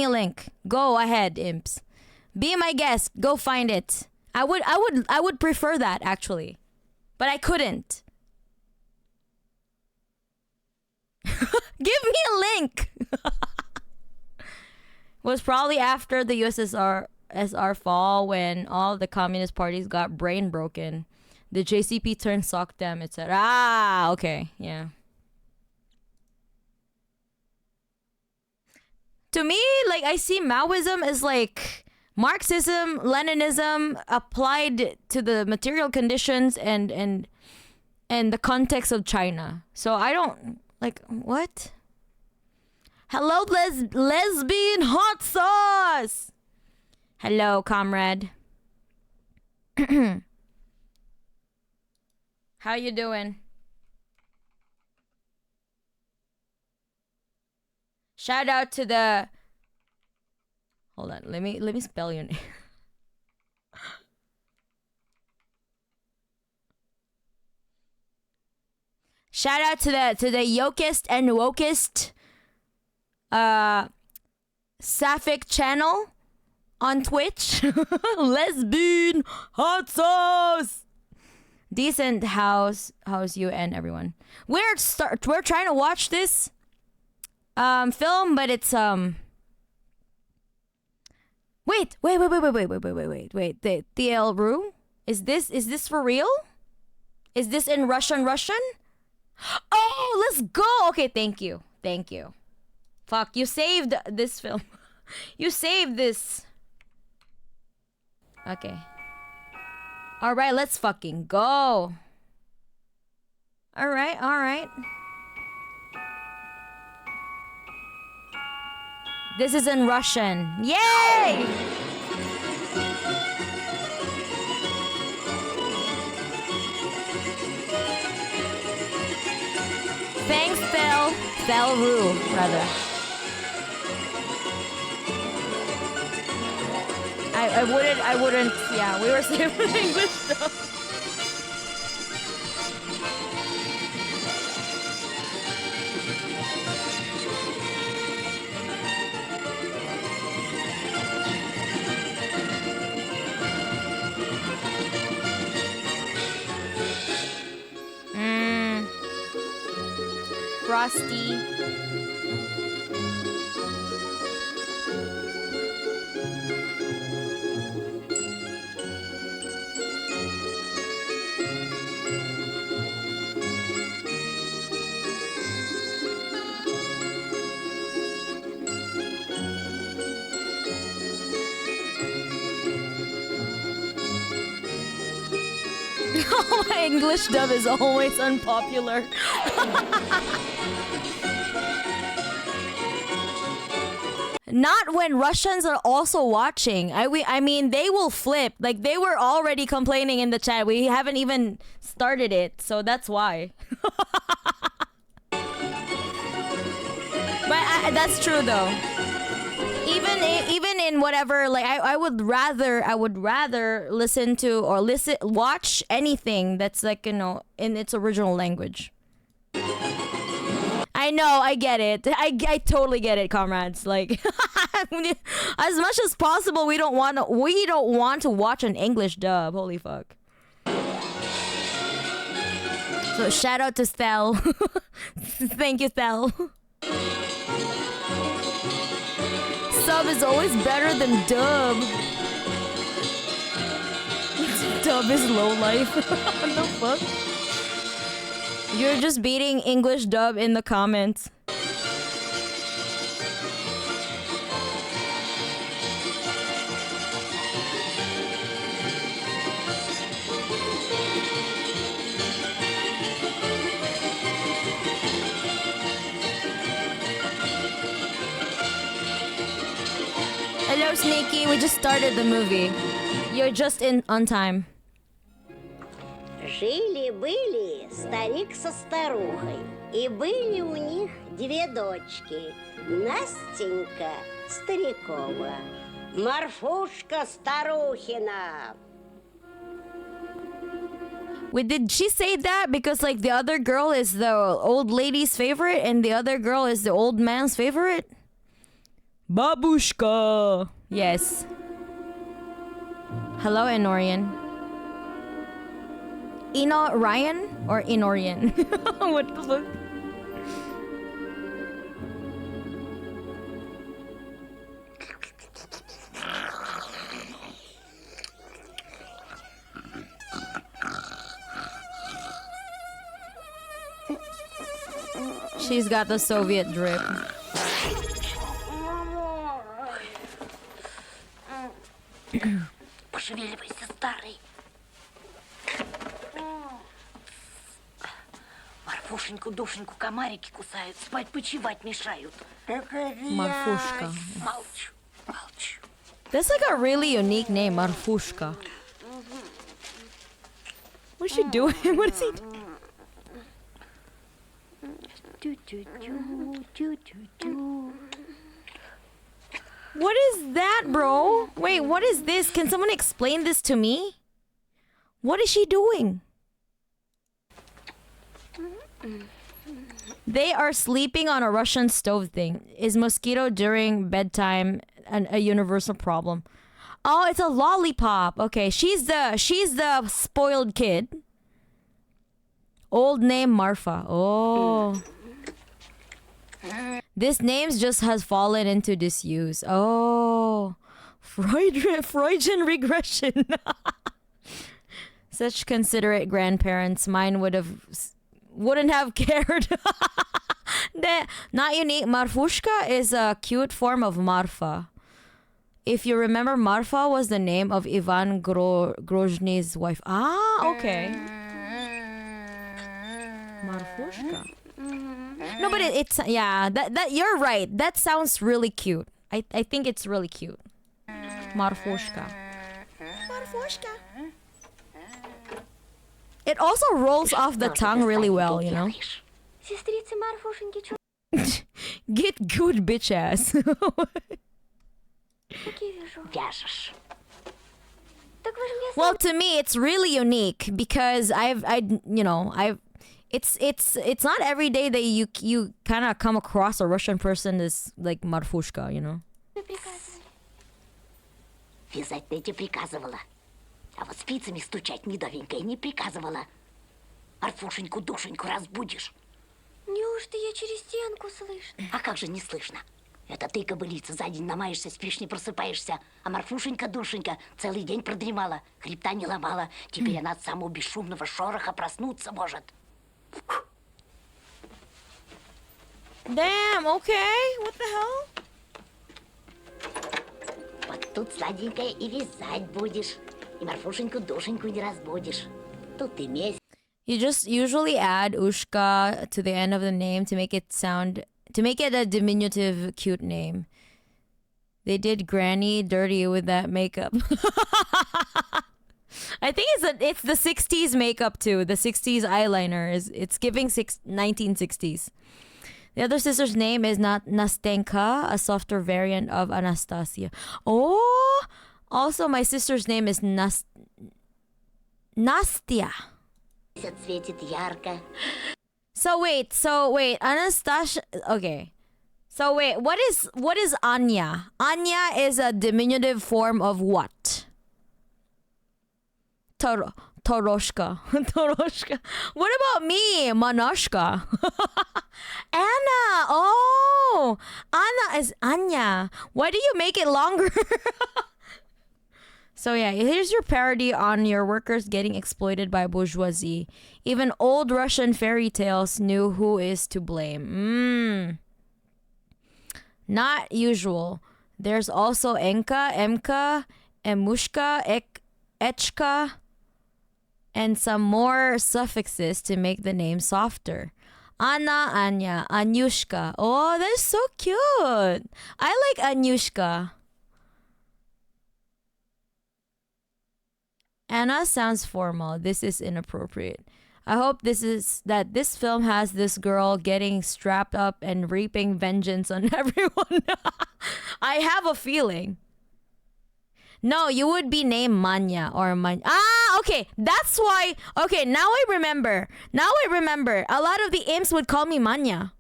a link. Go ahead, imps. Be my guest. Go find it. I would prefer that actually, but I couldn't. Give me a link. Was probably after the USSR fall when all the communist parties got brain broken. The JCP turned sock them, etc. Ah, okay, yeah. To me, like I see Maoism as like Marxism, Leninism applied to the material conditions and the context of China. So I don't like what? Hello, lesbian hot sauce. Hello, comrade. How you doing? Shout out to the. Hold on, let me spell your name. Shout out to the yokest and wokest sapphic channel on Twitch. Lesbian hot sauce. Decent house you and everyone. We're trying to watch this film, but it's wait. The TL Ru? Is this for real? Is this in Russian? Oh, let's go. Okay, thank you. Fuck, you saved this film. You saved this. Okay. All right, let's fucking go. All right. This is in Russian. Yay! Thanks, Ru, rather. I wouldn't, yeah, we were saving English stuff. Frosty. My English dub is always unpopular. Not when Russians are also watching. I mean, they will flip. Like, they were already complaining in the chat. We haven't even started it, so that's why. that's true though. Even in whatever, like I would rather listen to or watch anything that's like, in its original language. I know, I get it. I totally get it, comrades. Like, as much as possible, we don't want to watch an English dub. Holy fuck. So shout out to Stel. Thank you, Stel. Sub is always better than dub. Dub is low life. What the fuck? You're just beating English dub in the comments. Hello, Sneaky. We just started the movie. You're just on time. Жили-были старик со старухой, и были у них две дочки. Настенька Старикова, Марфушка Старухина. Wait, did she say that because like the other girl is the old lady's favorite and the other girl is the old man's favorite? Babushka. Yes. Hello, Enorian. Ryan or Inorian? What the fuck? She's got the Soviet drip. Пошевеливайся, старый. Марфушеньку, душеньку комарики кусают, спать, почивать мешают. Marfushka. Молчу, молчу. That's like a really unique name, Marfushka. What's she doing? What is he doing? What is that, bro? Wait, what is this? Can someone explain this to me? What is she doing? They are sleeping on a Russian stove thing. Is mosquito during bedtime a universal problem? Oh, it's a lollipop. Okay, she's the spoiled kid. Old name Marfa. Oh. This name just has fallen into disuse. Oh. Freudian regression. Such considerate grandparents. Mine wouldn't have cared. Not unique. Marfushka is a cute form of Marfa. If you remember, Marfa was the name of Ivan Grozny's wife. Ah, okay. Marfushka. No, but it's yeah. That you're right. That sounds really cute. I think it's really cute. Marfushka. Marfushka. It also rolls off the tongue really well, you know. Get good, bitch ass. Well, to me, it's really unique because it's not every day that you kind of come across a Russian person that's like Marfushka, you know. Вязать я тебе приказывала, а вот спицами стучать медовенькой не приказывала. Марфушеньку, душеньку разбудишь. Неужто я через стенку слышно? А как же не слышно? Это ты, кобылица, за день намаешься, спишь, не просыпаешься. А Марфушенька, душенька, целый день продремала, хребта не ломала. Теперь она от самого бесшумного шороха проснуться может. Damn, okay. What the hell? Вот тут сладенькое и вязать будешь. И Марфушеньку, душеньку не разбудишь. Тут и месяц. You just usually add ushka to the end of the name to make it a diminutive, cute name. They did Granny dirty with that makeup. I think it's the 60s makeup too. The 60s eyeliner it's giving 1960s. The other sister's name is not Nastenka, a softer variant of Anastasia. Oh, also my sister's name is Nastia. Светит ярко. So wait, Anastasia. Okay. So wait, what is Anya? Anya is a diminutive form of what? Toroshka. Toroshka. What about me? Manoshka. Anna. Oh, Anna is Anya. Why do you make it longer? So yeah, here's your parody on your workers getting exploited by bourgeoisie. Even old Russian fairy tales knew who is to blame. Not usual. There's also Enka, Emka, Emushka, Echka, and some more suffixes to make the name softer. Anna, Anya, Anyushka. Oh, that's so cute. I like Anyushka. Anna sounds formal. This is inappropriate. I hope this film has this girl getting strapped up and reaping vengeance on everyone. I have a feeling. No, you would be named Manya or Man. Ah, okay. That's why. Okay, now I remember. A lot of the imps would call me Manya.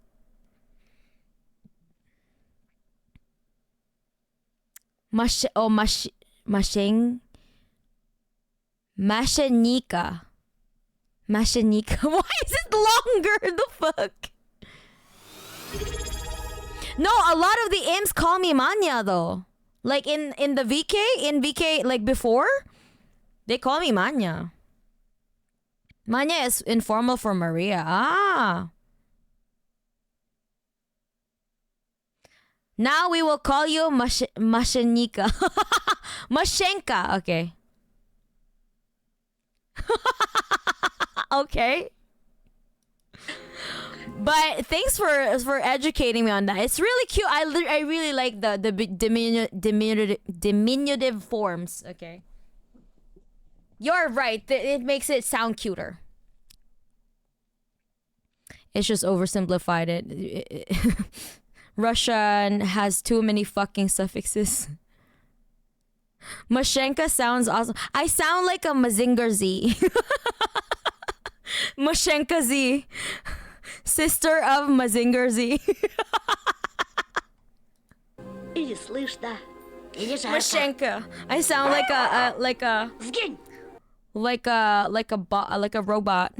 Masheng. Mashenika. Why is it longer? The fuck? No, a lot of the imps call me Manya though. Like in the VK, like before, they call me Manya. Manya is informal for Maria. Ah. Now we will call you Mashenika. Mashenka. Okay. Okay. But thanks for educating me on that. It's really cute. I really like the diminutive forms. Okay. You're right. It makes it sound cuter. It's just oversimplified it. Russian has too many fucking suffixes. Mashenka sounds awesome. I sound like a Mazinger Z. Mashenka Z. Sister of Mazinger Z. И слышно, или жарко. Mashenka. I sound like a Сгинь! like a robot.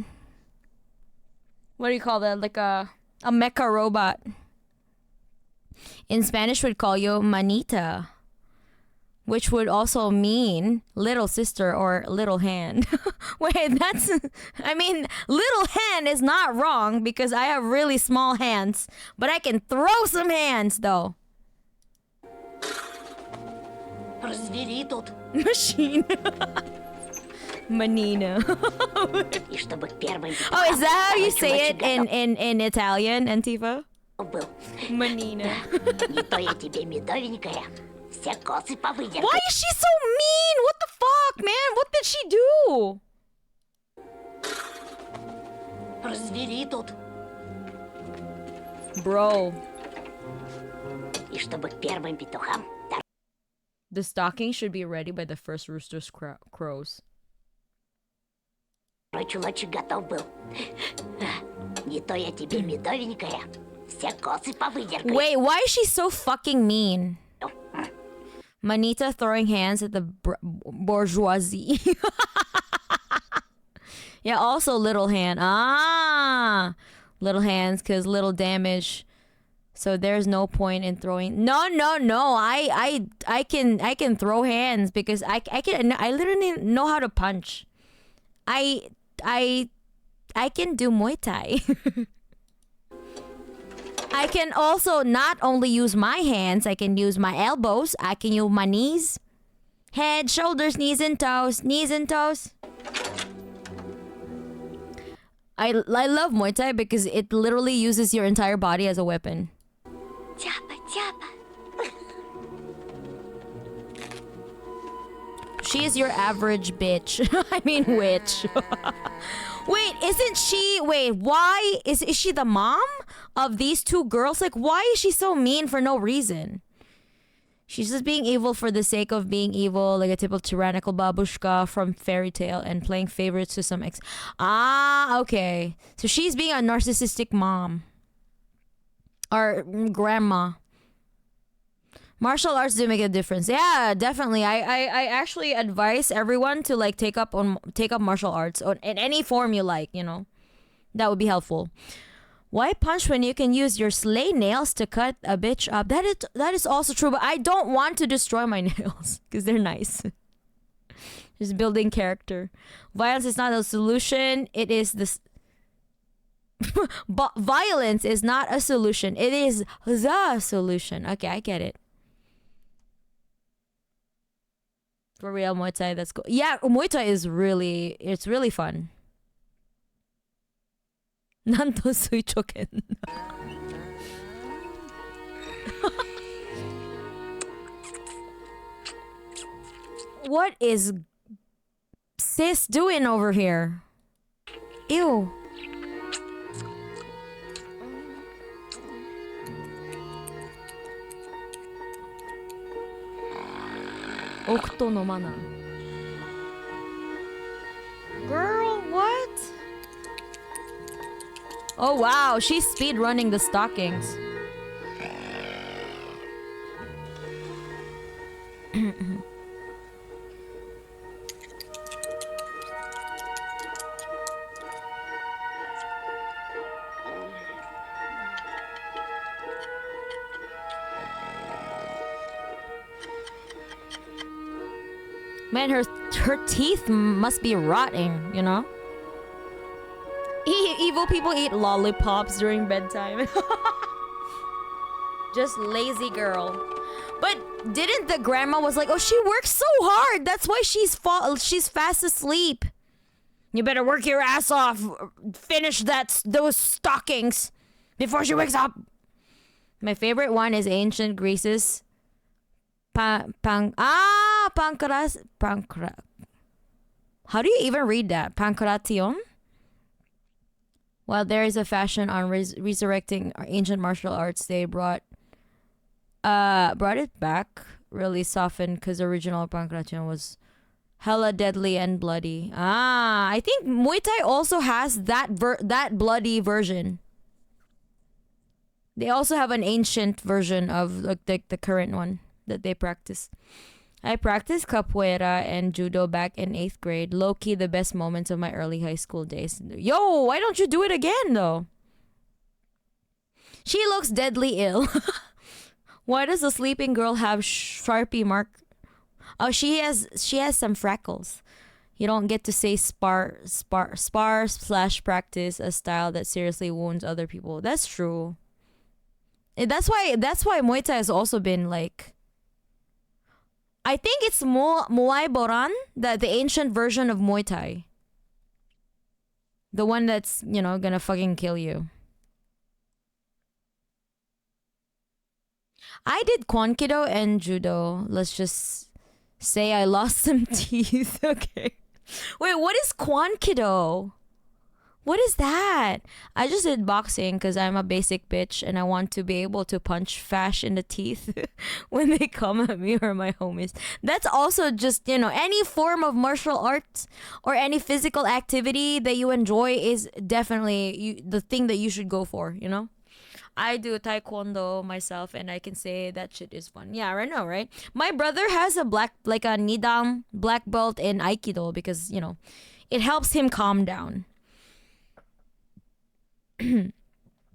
What do you call that? Like a mecha robot. In Spanish, we'd call you manita, which would also mean little sister or little hand. Wait, little hand is not wrong because I have really small hands, but I can throw some hands though. Раздели тут. Machine. Manina. И чтобы первым... Oh, is that how you say it in Italian, Antifa? Был. Manina. Не то я тебе медовенькая. Все косы повыдеркой. Why is she so mean? What the fuck, man? What did she do? Раздели тут. Bro. И чтобы первым петухам... The stocking should be ready by the first rooster's crows. Чулочек готов был. Не то я тебе медовенькая. Все косы повыдеркой. Wait, why is she so fucking mean? Manita throwing hands at the bourgeoisie. Yeah, also little hand. Ah, little hands, because little damage. So there's no point in throwing. No. I can throw hands because I literally know how to punch. I can do Muay Thai. I can also not only use my hands, I can use my elbows, I can use my knees. Head, shoulders, knees and toes. I love Muay Thai because it literally uses your entire body as a weapon. Тяпа. She is your average bitch. I mean witch. Wait, isn't she? Wait, why is she the mom of these two girls? Like, why is she so mean for no reason? She's just being evil for the sake of being evil, like a typical tyrannical babushka from fairy tale and playing favorites to some ex. Ah, okay. So she's being a narcissistic mom or grandma. Martial arts do make a difference. Yeah, definitely. I actually advise everyone to like take up martial arts or in any form you like. You know, that would be helpful. Why punch when you can use your sleigh nails to cut a bitch up? That is also true, but I don't want to destroy my nails because they're nice. Just building character. Violence is not a solution. It is this. But violence is not a solution. It is the solution. Okay, I get it. For real, Muay Thai, that's cool. Yeah, Muay Thai is it's really fun. Nanto suichoken. What is sis doing over here? Ew. Okuto no mana. Girl, what? Oh wow, she's speed running the stockings. Man, her teeth must be rotting, you know? Evil people eat lollipops during bedtime. Just lazy girl. But didn't the grandma was like, oh, she works so hard. That's why she's fast asleep. You better work your ass off. Finish those stockings before she wakes up. My favorite one is ancient Greece's pancras. How do you even read that? Pancration? While there is a fashion on resurrecting ancient martial arts, they brought it back, really softened, because the original pancration was hella deadly and bloody. I think Muay Thai also has that bloody version. They also have an ancient version of the current one that they practice. I practiced capoeira and judo back in 8th grade. Low-key the best moments of my early high school days. Yo, why don't you do it again though? She looks deadly ill. Why does the sleeping girl have Sharpie mark? Oh, she has some freckles. You don't get to say spar / practice a style that seriously wounds other people. That's true. That's why Muay Thai has also been like, I think it's Muay Boran, the ancient version of Muay Thai. The one that's, gonna fucking kill you. I did Kwankido and Judo. Let's just say I lost some teeth. Okay. Wait, what is Kwankido? What is that? I just did boxing because I'm a basic bitch and I want to be able to punch Fash in the teeth when they come at me or my homies. That's also just, any form of martial arts or any physical activity that you enjoy is definitely the thing that you should go for, I do taekwondo myself and I can say that shit is fun. Yeah, I know, right? My brother has a nidam black belt in Aikido because, it helps him calm down.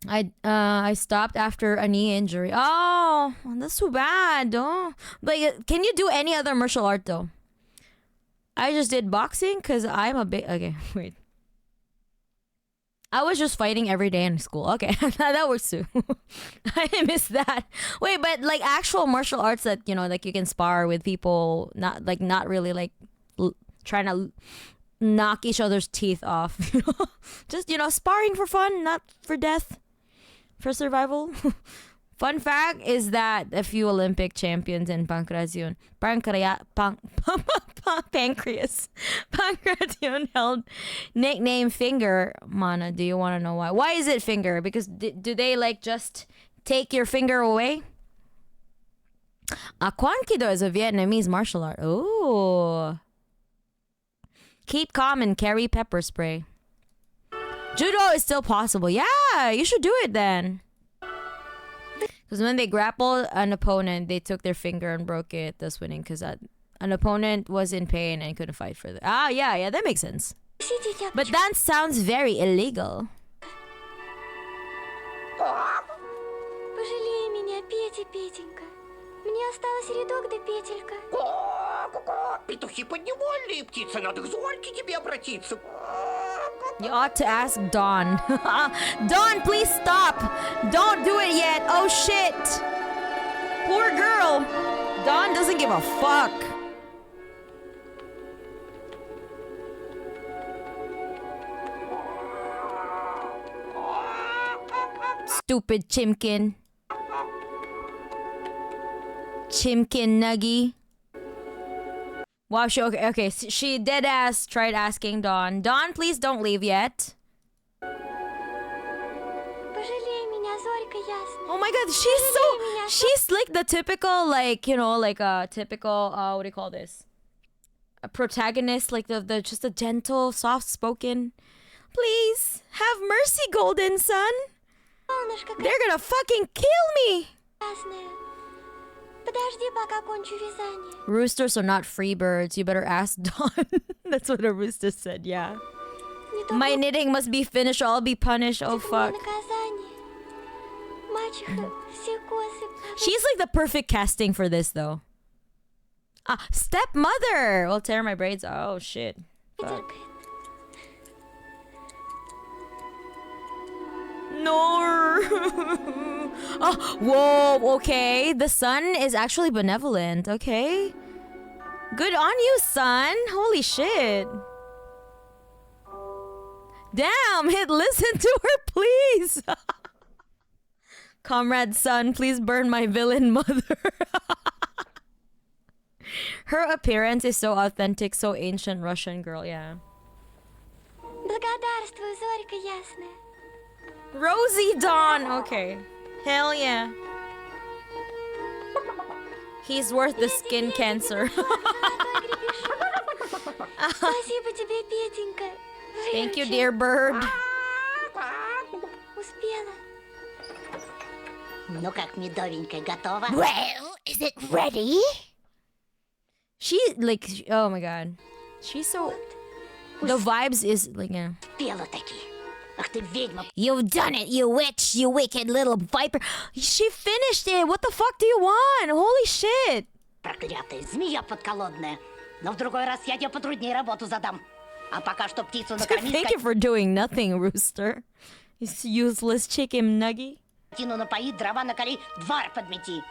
I stopped after a knee injury. Oh, that's too bad. Oh, but can you do any other martial art though? I just did boxing because I'm a bit. Okay, wait. I was just fighting every day in school. Okay, that works too. I missed that. Wait, but like actual martial arts that like you can spar with people, not really trying to knock each other's teeth off. Just sparring for fun, not for death, for survival. Fun fact is that a few Olympic champions in Pancratium held nickname Finger. Mana, do you want to know why? Why is it Finger? Because do they like just take your finger away? Kwan Kido is a Vietnamese martial art. Ooh. Keep calm and carry pepper spray. Judo is still possible. Yeah, you should do it then. Because when they grappled an opponent, they took their finger and broke it, thus winning. Because an opponent was in pain and couldn't fight further. Yeah, that makes sense. But that sounds very illegal. Пожалей меня, Петя, Петенька. Мне осталось рядок да петелька. Петухи подневольные птицы, надо к Зольке тебе обратиться. You ought to ask Dawn. Dawn, please stop. Don't do it yet. Oh shit. Poor girl. Dawn doesn't give a fuck. Stupid chimkin. Chimkin nuggy. Wow, okay. She dead ass tried asking Dawn. Dawn, please don't leave yet. Пожалей меня, зорька ясная. Oh my god, she's like the typical, like, you know, like a typical, what do you call this? A protagonist, like the just a gentle, soft-spoken. Please, have mercy, golden sun. Солнышко They're gonna fucking kill me. красное. Подожди, пока кончу вязание. Roosters are not free birds. You better ask Dawn. That's what a rooster said, yeah. Не то My knitting must be finished or I'll be punished. Oh, будет fuck. мне наказание. Мачеха все косы. She's like the perfect casting for this, though. Stepmother! Will tear my braids. Oh, shit. Fuck. Дергает. No. Oh, whoa, okay. The sun is actually benevolent, okay? Good on you, son. Holy shit. Damn, listen to her, please. Comrade son, please burn my villain mother. Her appearance is so authentic, so ancient Russian girl, yeah. Благодарствую, зорька ясная. Rosie Dawn, okay. Hell yeah. He's worth the skin cancer. Спасибо тебе, Петенька. Thank you, dear bird. Успела. Ну как, медовенькая, готова? Well, is it ready? She, like, oh my god. She's so... The vibes is, like, yeah. Пела таки. Ах ты ведьма. You've done it, you witch, you wicked little viper. She finished it. What the fuck do you want? Holy shit. Проклятая змея подколодная. Но в другой раз я тебе потруднее работу задам. А пока что птицу накормить, Thank you for doing nothing, rooster. You useless chicken nuggy. скотину напоить, дрова накали, двор подмети.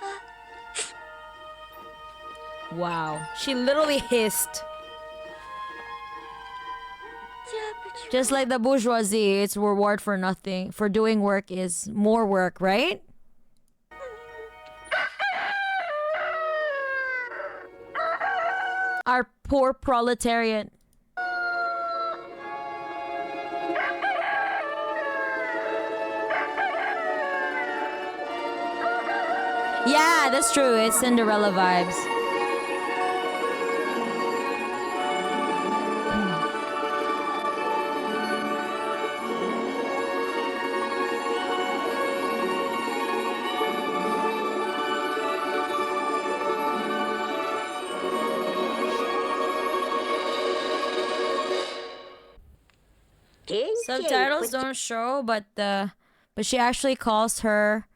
Wow. She literally hissed. Тяпочка. Just like the bourgeoisie, its reward for nothing, for doing work is more work, right? Our poor proletariat. Yeah, that's true. It's Cinderella vibes. Subtitles don't show, but she actually calls her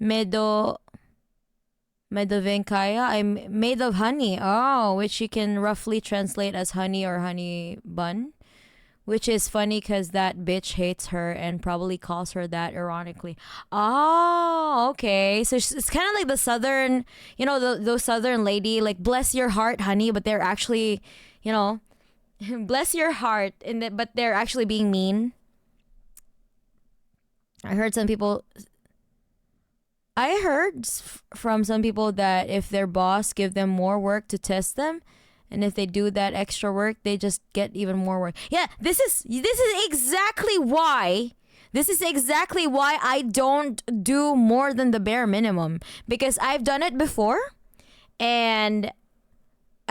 Medovenkaya. I'm made of honey. Oh, which you can roughly translate as honey or honey bun. Which is funny because that bitch hates her and probably calls her that ironically. Oh, okay. So it's kind of like the southern, you know, those southern lady, like, bless your heart, honey, but they're actually, you know, bless your heart, but they're actually being mean. I heard some people I heard from some people that if their boss give them more work to test them, and if they do that extra work, they just get even more work. Yeah, this is exactly why. This is exactly why I don't do more than the bare minimum, because I've done it before, and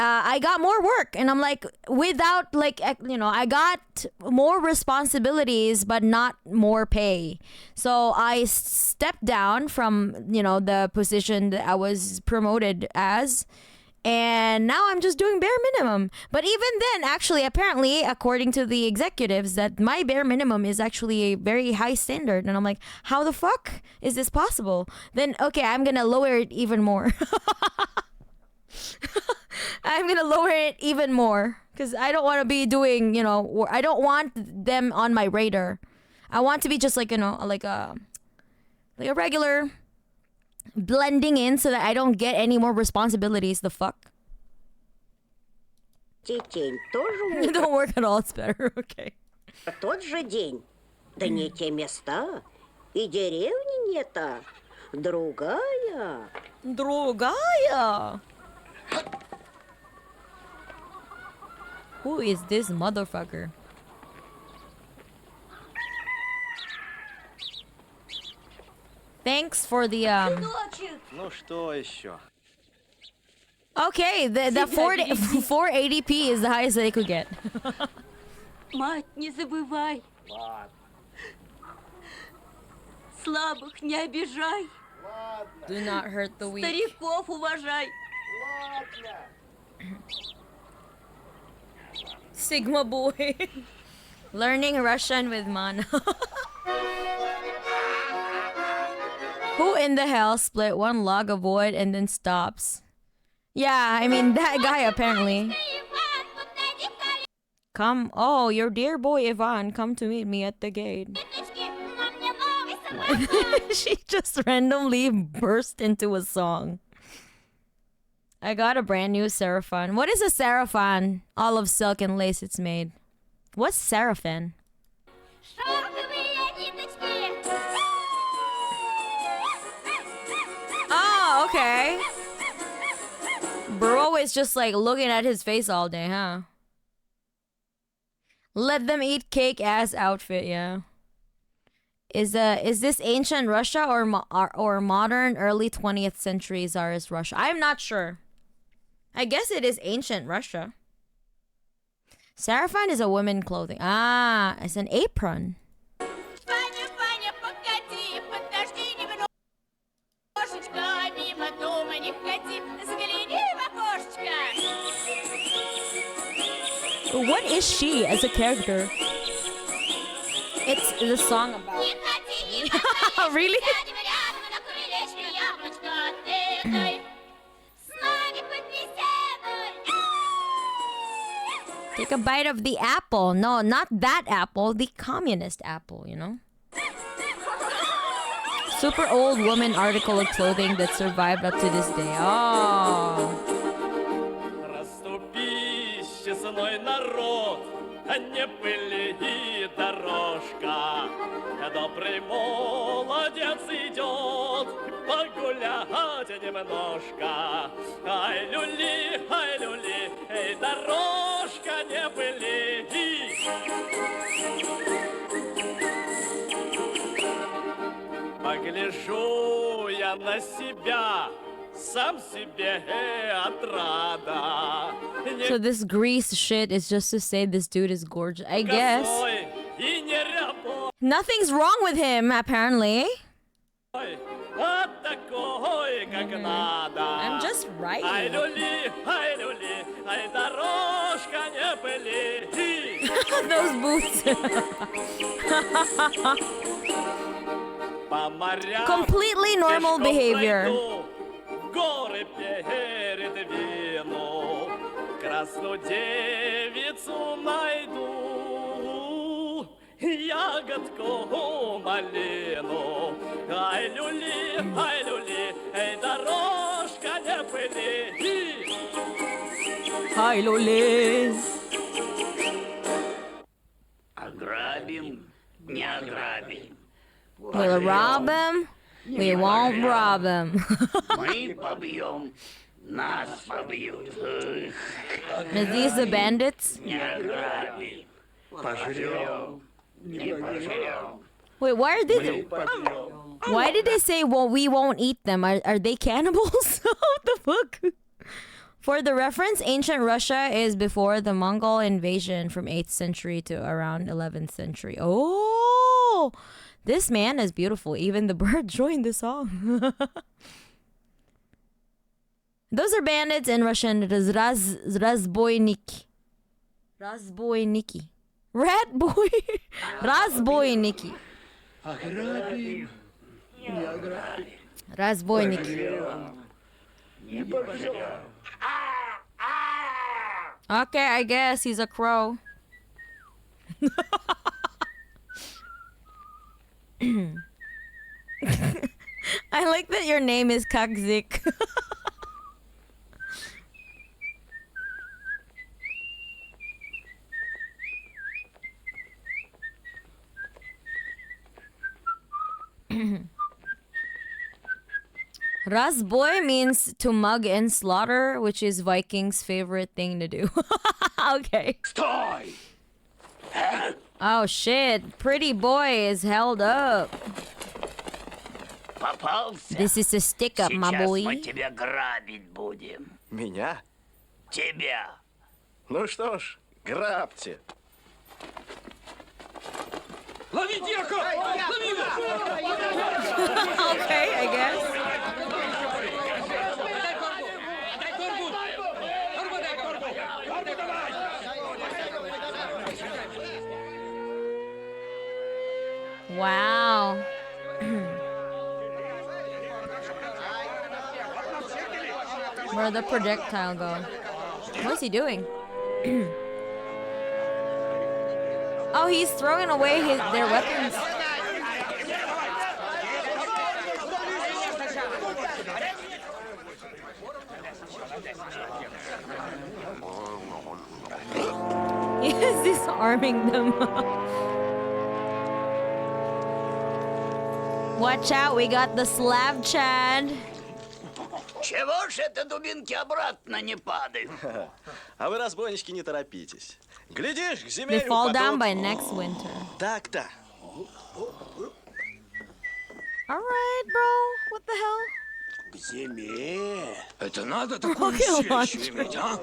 I got more work, and I'm like, without like, I got more responsibilities but not more pay. So I stepped down from the position that I was promoted as, and now I'm just doing bare minimum. But even then, actually, apparently, according to the executives, that my bare minimum is actually a very high standard, and I'm like, how the fuck is this possible? Then okay, I'm gonna lower it even more. I'm gonna lower it even more because I don't want to be doing, I don't want them on my radar. I want to be just like, like a regular blending in so that I don't get any more responsibilities. The fuck? День тоже Don't work at all. It's better. Okay. тот же день. Да не те места. И деревни нет-то. Другая. Другая. Who is this motherfucker? Thanks for the Ну что еще? Okay, the 480p is the highest they could get. Мать, не забывай. Ладно, Слабых не обижай. ладно, Do not hurt the weak. Стариков уважай. ладно. Sigma boy. Learning Russian with Mana. Who in the hell split one log of wood and then stops? Yeah, I mean that guy apparently. Come, oh, your dear boy Ivan, come to meet me at the gate. She just randomly burst into a song. I got a brand new sarafan. What is a sarafan? All of silk and lace it's made. What's sarafan? Oh, okay. Bro is just like looking at his face all day, huh? Let them eat cake ass outfit, yeah. Is this ancient Russia or modern early 20th century Tsarist Russia? I'm not sure. I guess it is ancient Russia. Sarafan is a women clothing. Ah, it's an apron. What is she as a character? It's the song about. Really? Take a bite of the apple. No, not that apple. The communist apple, Super old woman article of clothing that survived up to this day. Oh. Расступись, честной народ, не пыли и дорожка. Добрый молодец идет погулять немножко. Ай, люли, эй, дорожка, не пыли. Погляжу я на себя, сам себе отрада. So this grease shit is just to say this dude is gorgeous. I guess. И не рябой, Nothing's wrong with him, apparently. а такой, как надо. I'm just right. Ай, люли, ай, дорожка, не пыли. Those boots. По морям Completely normal пешком behavior. пройду, горы передвину, красную девицу найду, ягодку малину. Ай, люли, эй, дорожка, не пыли. Hi, Loli. Ограбим, не ограбим. We'll rob him. We won't rob him. Мы побьем, нас побьют. Are these the bandits? Не ограбим, пожрем, не пожрем. Wait, why did they say, well, we won't eat them? Are they cannibals? What the fuck? For the reference, ancient Russia is before the Mongol invasion from 8th century to around 11th century. Oh, this man is beautiful. Even the bird joined the song. Those are bandits in Russian. It is razboyniki. Razboyniki. Rat boy. Razboyniki. Ограбим, не ограбим, Разбойники. не пожрем. Okay, I guess he's a crow. I like that your name is Kagzik. Razboy means to mug and slaughter, which is Vikings' favorite thing to do. Okay. Стой! Oh shit, pretty boy is held up. Попался? This is a stick up, my Сейчас boy. мы тебя грабить будем. Меня? Тебя. Ну что ж, грабьте. Ловите яко! Лови его! Okay, I guess. Wow. Where'd the projectile go? What's he doing? Oh, he's throwing away their weapons. He is disarming them. Watch out, we got the Slav Chad. Чего ж это дубинки обратно не падают? А вы, разбойнички, не торопитесь. Глядишь, к They зиме fall down упадут. by next winter. Так-то. Alright, bro. What the hell? К зиме. Это надо такую Okay, сечь иметь, а?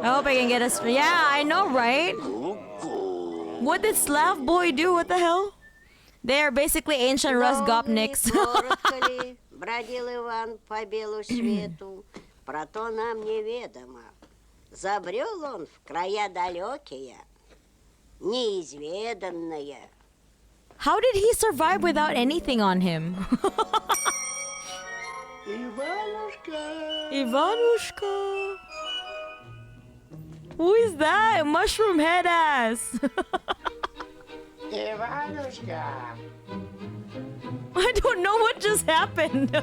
I hope I can get a. Yeah, I know, right? What did Slav boy do? What the hell? They are basically ancient Rus gopniks. Коротко ли бродил Иван по белу свету, про то нам неведомо. Забрел он в края далекие, неизведанные. How did he survive without anything on him? Иванушка. Ivanushka. Who is that? Mushroom head ass. Иванушка. I don't know what just happened.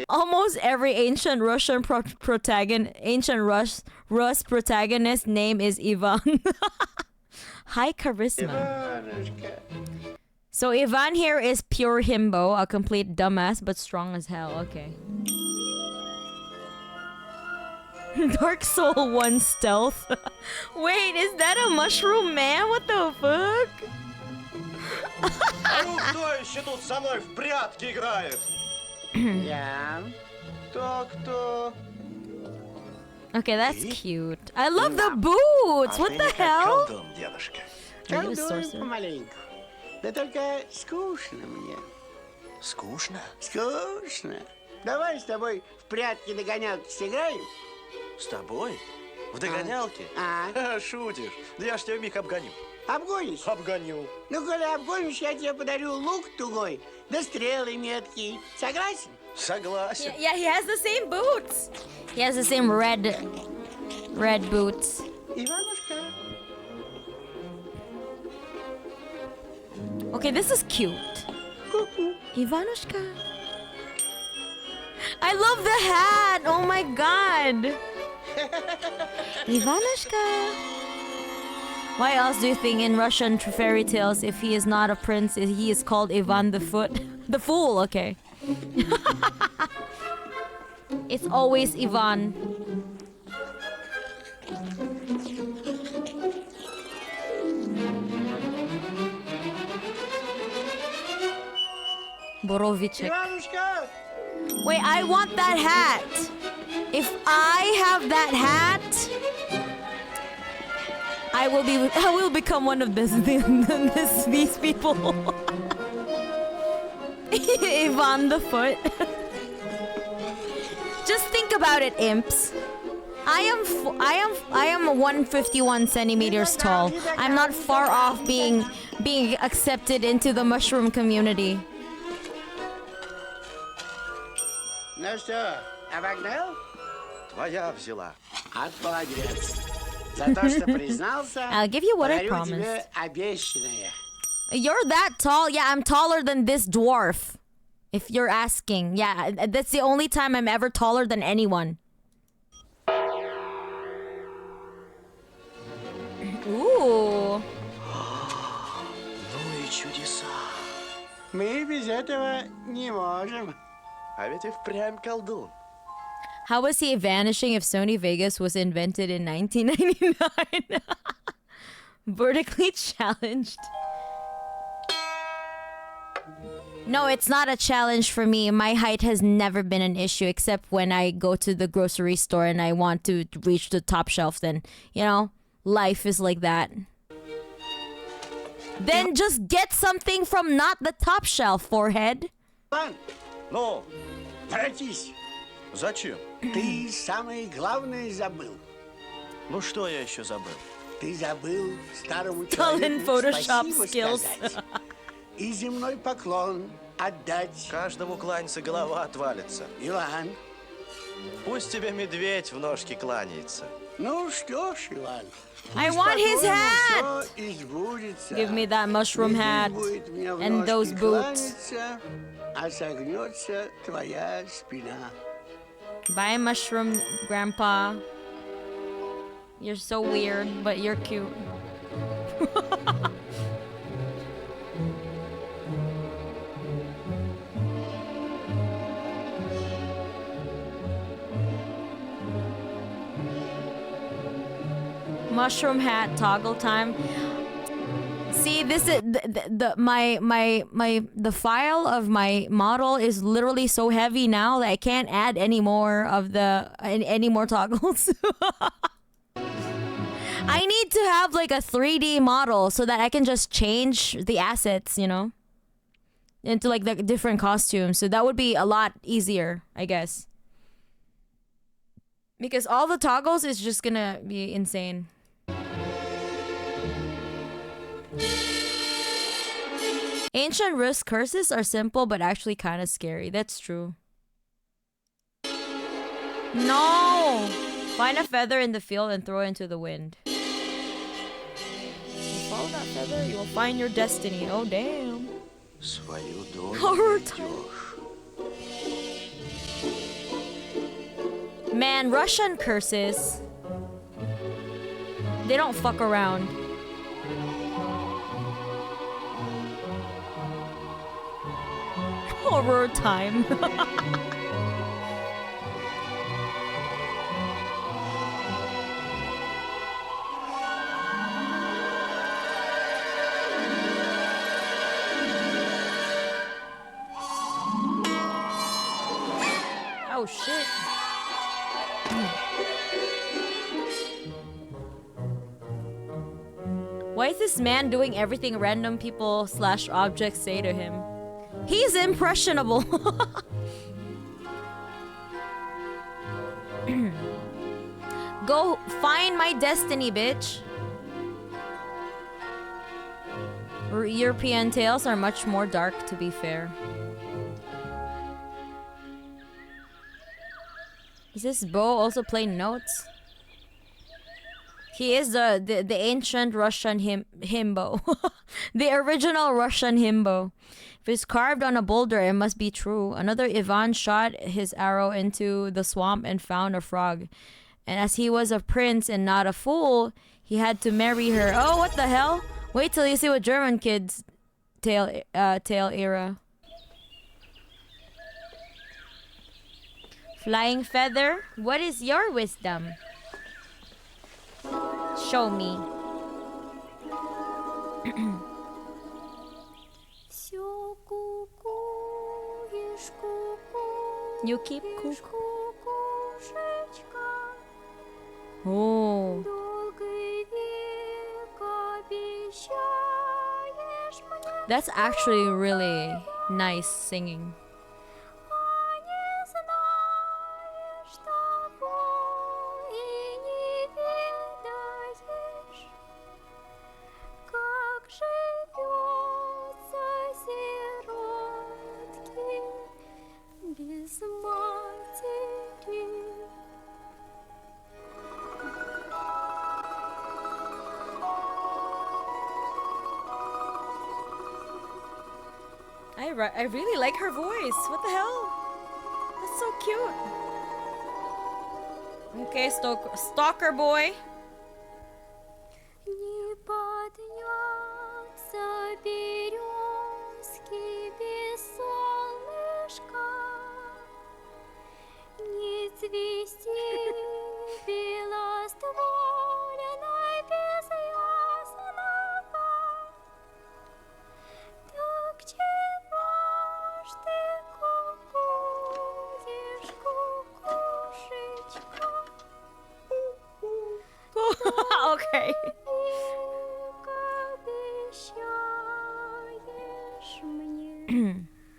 Almost every ancient Russian Rus protagonist name is Ivan. High charisma. Иванушка. So Ivan here is pure himbo, a complete dumbass, but strong as hell. Okay. Dark Soul 1 stealth. Wait, is that a mushroom man? What the fuck? А ну кто еще тут со мной в прятки играет? Я. Кто? Okay, that's cute. I love the boots. What the hell? Колдун, дедушка. Are you a Колдую sorcerer? помаленьку. Да только скучно мне. Скучно? Скучно. Давай с тобой в прятки-догонялки сыграем. С тобой? В догонялке? А? Шутишь? Да я ж тебя вмиг обгоню. Обгонишь? Обгоню. Ну, коли обгонишь, я тебе подарю лук тугой, да стрелы меткие. Согласен? Согласен. Yeah, he has the same boots. He has the same red boots. Иванушка. Okay, this is cute. Ivanushka. I love the hat. Oh my god. Ivanushka. Why else do you think in Russian fairy tales, if he is not a prince, he is called Ivan the Foot? The Fool, okay. It's always Ivan. Borovichek. Иванушка! Wait, I want that hat. If I have that hat, I will become one of these people. Ivan the Foot. Just think about it, imps. I am 151 centimeters tall. I'm not far off being accepted into the mushroom community. Ну что, обогнал? Твоя взяла. Молодец. За то, что признался, I'll give you what I подарю promised. тебе обещанное. You're that tall? Yeah, I'm taller than this dwarf. If you're asking. Yeah, that's the only time I'm ever taller than anyone. Ooh. Ну и чудеса. Мы без этого не можем. А ведь и впрямь колдун. How was he vanishing if Sony Vegas was invented in 1999? Vertically challenged. No, it's not a challenge for me. My height has never been an issue except when I go to the grocery store and I want to reach the top shelf. Then, you know, life is like that. Then just get something from not the top shelf, forehead. Иван, Ну, воротись. зачем? Ты самое главное забыл. Ну что я еще забыл? Ты забыл старому Talent человеку Photoshop спасибо skills. сказать. И земной поклон отдать. Каждому кланяться, голова отвалится. Иван, Пусть тебе медведь в ножки кланяется. ну что ж, Иван. I want his hat. Всё избудется. Give me that mushroom hat Медведь будет мне в and ножки those boots. кланяться, а согнется твоя спина. Bye, mushroom grandpa. You're so weird, but you're cute. Mushroom hat toggle time. See, this is the file of my model is literally so heavy now that I can't add any more of any more toggles. I need to have like a 3D model so that I can just change the assets, you know, into like the different costumes. So that would be a lot easier, I guess. Because all the toggles is just gonna be insane. Ancient risk curses are simple but actually kind of scary. That's true. No! Find a feather in the field and throw it into the wind. You follow that feather, you will find your destiny. Oh, damn. Свою долю Horror найдешь. Man, Russian curses. They don't fuck around. Horror time. Oh shit. Why is this man doing everything random people / objects say to him? He's impressionable. Go find my destiny, bitch. European tales are much more dark, to be fair. Is this Bo also playing notes? He is the ancient Russian himbo. The original Russian himbo. If it's carved on a boulder, it must be true. Another Ivan shot his arrow into the swamp and found a frog. And as he was a prince and not a fool, he had to marry her. Oh, what the hell? Wait till you see what German kids tale era. Flying feather, what is your wisdom? Show me. You keep cook. Oh. That's actually really nice singing. I really like her voice. What the hell? That's so cute. Okay, stalker boy. Okay.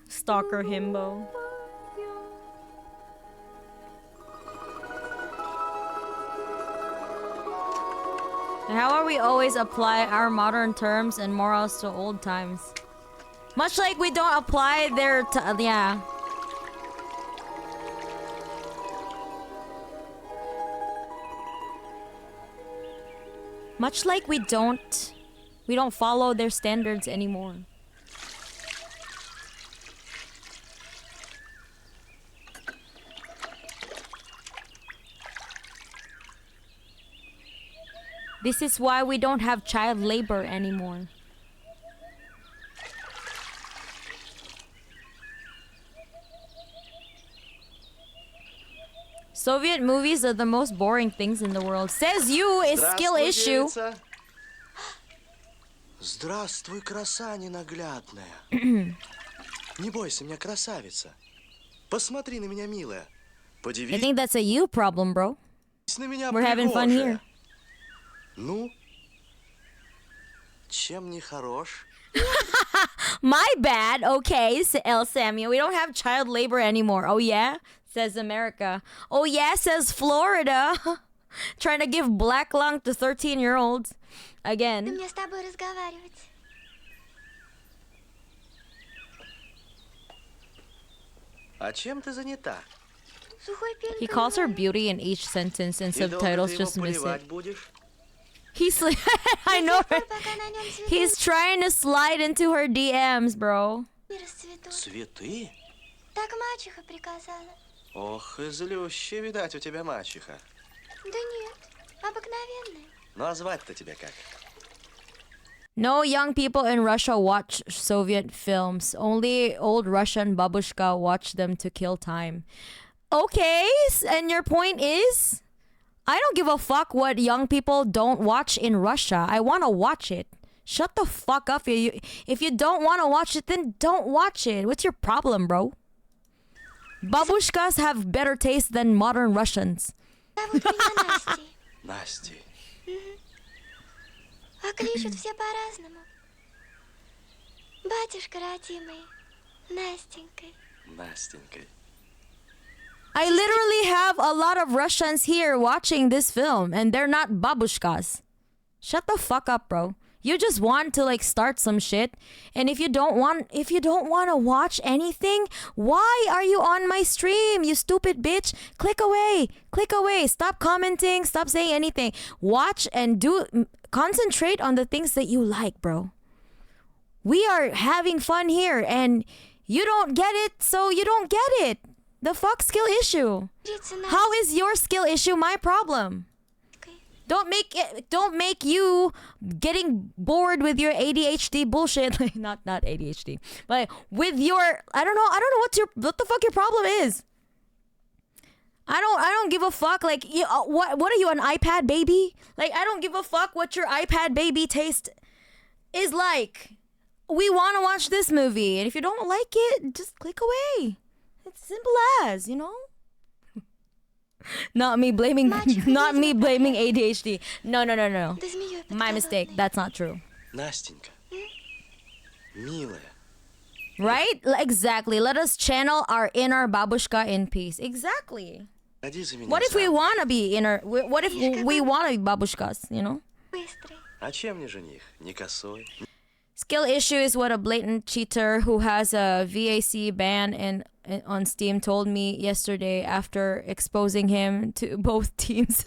Stalker himbo. How are we always apply our modern terms and morals to old times? Much like we don't apply their yeah. Much like we don't follow their standards anymore. This is why we don't have child labor anymore. Soviet movies are the most boring things in the world. Says you, is skill issue. Здравствуй, краса ненаглядная. Не бойся меня, красавица. Посмотри на меня, милая. I Подивись think that's a you problem, bro. на меня, We're having fun пригожая. here. Ну, чем не хорош? My bad. Okay, El Samuel. We don't have child labor anymore. Oh yeah, says America. Oh yeah, says Florida. Trying to give black lung to 13-year-olds. Again. Мне с тобой разговаривать. А чем ты занята? Сухой пень. He calls her beauty in each sentence and И долго subtitles ты его just miss поливать it. будешь? He's like, I know. Пока на нем цветы He's trying to slide into her DMs, bro. не расцветут. Цветы? Так мачеха приказала. Ох, и злющая, видать, у тебя мачеха. Да нет, обыкновенная. Ну, а звать-то тебя как? No young people in Russia watch Soviet films. Only old Russian babushka watch them to kill time. Okay, and your point is? I don't give a fuck what young people don't watch in Russia. I want to watch it. Shut the fuck up. If you don't want to watch it, then don't watch it. What's your problem, bro? Babushkas have better taste than modern Russians. Зовут меня Настей. Настя. А кличут все по-разному. Батюшка родимый, Настенькой. Настенькой. I literally have a lot of Russians here watching this film, and they're not babushkas. Shut the fuck up, bro. You just want to like start some shit, and if you don't want to watch anything, why are you on my stream, you stupid bitch? Click away. Stop commenting. Stop saying anything. Watch and concentrate on the things that you like, bro. We are having fun here, and you don't get it, so you don't get it. The fuck skill issue? How is your skill issue my problem? Don't make you getting bored with your ADHD bullshit. Like not ADHD, but with your I don't know what the fuck your problem is. I don't give a fuck. Like what are you, an iPad baby? Like I don't give a fuck what your iPad baby taste is like. We want to watch this movie, and if you don't like it, just click away. It's simple as, you know. Not me blaming ADHD. No. Ты змеёй My mistake. подколодной. That's not true. Настенька, милая, Right? Exactly. Let us channel our inner babushka in peace. Exactly. ходи за меня What if we замуж. want to be inner? What if we want to be babushkas? You know. Быстрый. А чем мне жених? Не косой. Skill issue is what a blatant cheater who has a VAC ban on Steam told me yesterday after exposing him to both teams.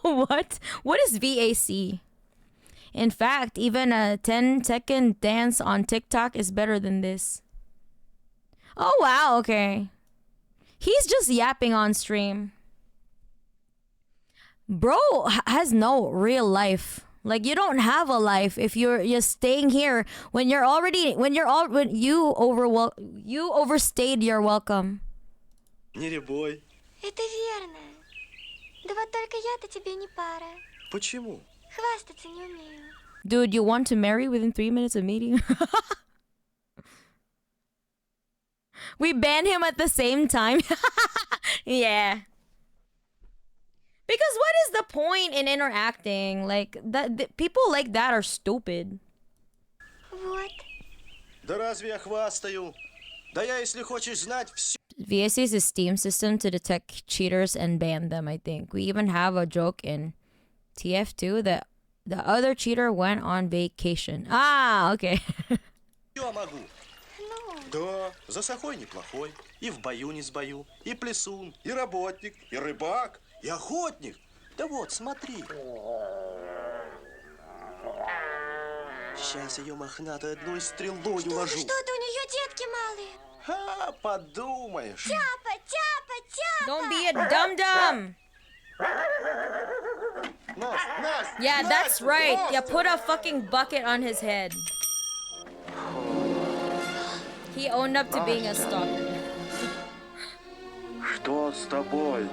What? What is VAC? In fact, even a 10-second dance on TikTok is better than this. Oh wow, okay. He's just yapping on stream. Bro has no real life. Like you don't have a life if you're just staying here when you overstayed your welcome. Не рябой. Это верно. Да вот только я-то тебе не пара. Почему? Хвастаться не умею. Dude, you want to marry within 3 minutes of meeting? We banned him at the same time. Yeah. Because what is the point in interacting? Like that people like that are stupid. Вот. Да разве я хвастаю? Да я, если хочешь знать, все. VSC is a Steam system to detect cheaters and ban them, I think. We even have a joke in TF2 that the other cheater went on vacation. Ah, okay. Я могу. Ну, Да, за сахой неплохой. И в бою не сбою. И плесун, и работник, и рыбак, и охотник. Да вот, смотри. Сейчас ее мохнатой одной стрелой уложу. что-то у нее детки малые. Ха, подумаешь. Тяпа, тяпа, тяпа. Don't be a dum-dum. Настя, Yeah, that's right. Yeah, put a fucking bucket on his head. He owned up to being a stalker. Что с тобой?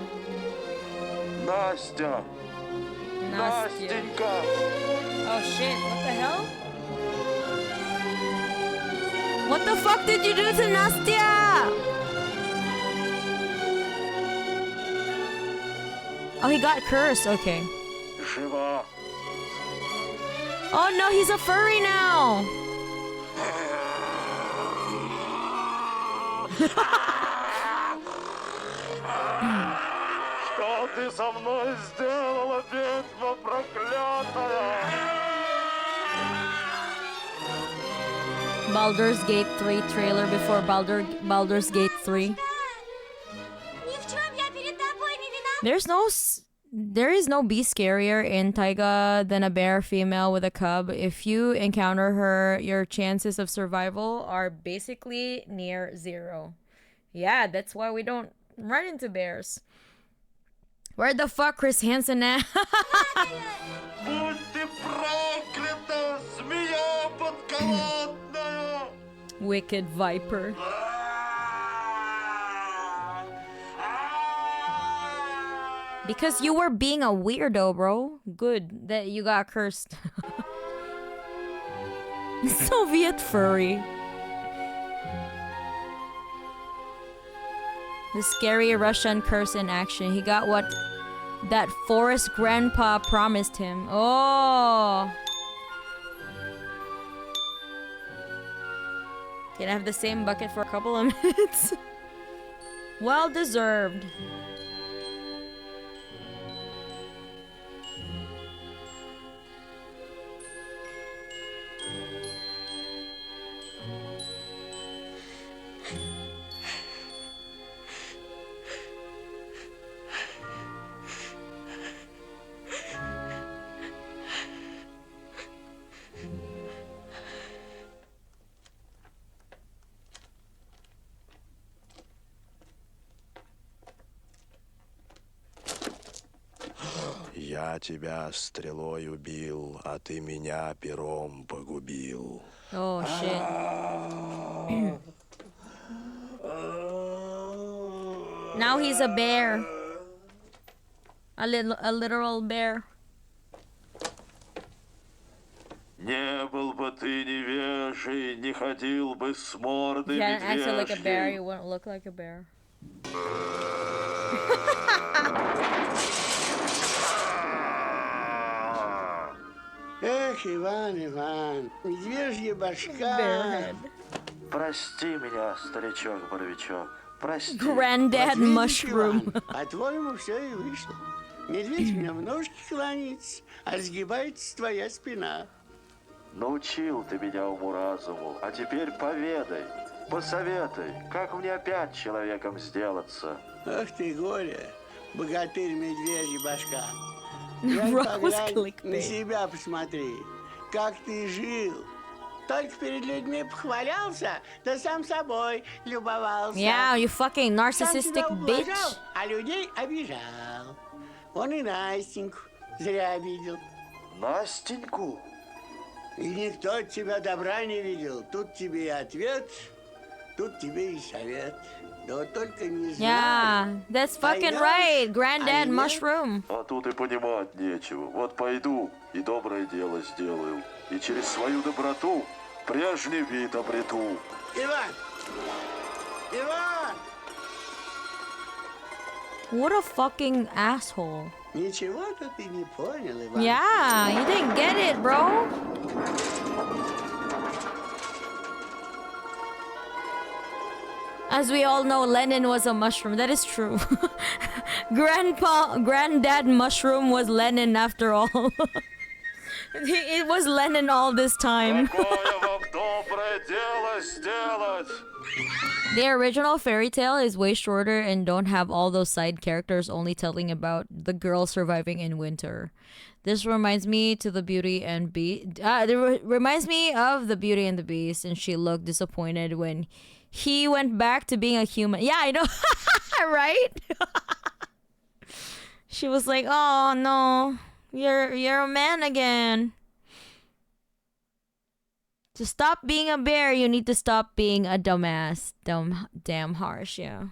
Настя! Настя. Oh shit, what the hell? What the fuck did you do to Nastya? Oh, he got cursed. Okay. Жива! Oh no, he's a furry now. Что ты со мной сделала, ведьма проклятая? Baldur's Gate 3 trailer before Baldur's Gate 3. Ни в чем я перед тобой не виновата. There is no beast scarier in taiga than a bear female with a cub. If you encounter her, your chances of survival are basically near zero. Yeah, that's why we don't run into bears. Where the fuck Chris Hansen at? Будь ты проклята, змея подколодная! Wicked viper. Because you were being a weirdo, bro. Good that you got cursed. Soviet furry. The scary Russian curse in action. He got what that forest grandpa promised him. Oh. Can I have the same bucket for a couple of minutes? Well deserved. Я тебя стрелой убил, а ты меня пером погубил. Oh shit. Now he's a bear. A literal bear. Не был бы ты невежей, не ходил бы с мордой If you hadn't acted like a bear, медвежьей. you wouldn't look like a bear. Эх, Иван, Иван, медвежья башка. Bearhead. Прости меня, старичок-боровичок, прости. Granddad Вот видишь, mushroom. Иван, по-твоему, все и вышло. Медведь мне в ножки кланяется, а сгибается твоя спина. Научил ты меня уму-разуму, а теперь поведай, посоветуй, как мне опять человеком сделаться. Ах ты, горе, богатырь медвежья башка. Глянь, Rock was поглянь, на clickbait. себя посмотри, как ты жил. Только перед людьми похвалялся, да сам собой любовался. Yeah, you fucking Сам narcissistic себя ублажал, bitch. а людей обижал. Он и Настеньку зря обидел. Настеньку? И никто от тебя добра не видел. Тут тебе и ответ, тут тебе и совет. Да вот только не знаю. Yeah, that's fucking right. Granddad mushroom. А тут и понимать нечего. Вот пойду и доброе дело сделаю. И через свою доброту прежний вид обрету. Иван! Иван! What a fucking asshole. Ничего-то ты не понял, Иван. Yeah, you didn't get it, bro. As we all know, Lenin was a mushroom. That is true. Granddad mushroom was Lenin after all. It was Lenin all this time. Какое вам доброе дело сделать? The original fairy tale is way shorter and don't have all those side characters only telling about the girl surviving in winter. This reminds me to the Beauty and Beast. Reminds me of the Beauty and the Beast, and she looked disappointed when he went back to being a human. Yeah, I know, right? She was like, "Oh no, you're a man again." To stop being a bear, you need to stop being a dumbass. Damn harsh, yeah.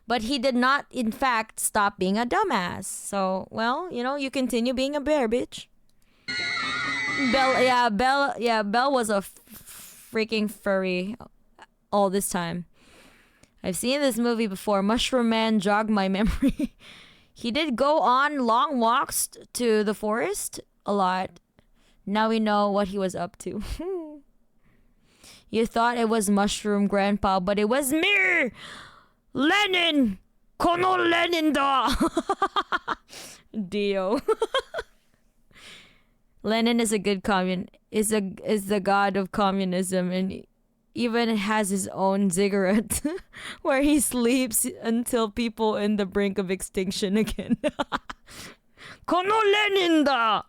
But he did not, in fact, stop being a dumbass. So, well, you continue being a bear, bitch. Belle was a freaking furry all this time. I've seen this movie before. Mushroom Man jogged my memory. He did go on long walks to the forest a lot. Now we know what he was up to. You thought it was Mushroom Grandpa, but it was me! Lenin! Kono Lenin da! Dio. Lenin is a good is the god of communism, and even has his own ziggurat where he sleeps until people in the brink of extinction again. Kono Lenin da!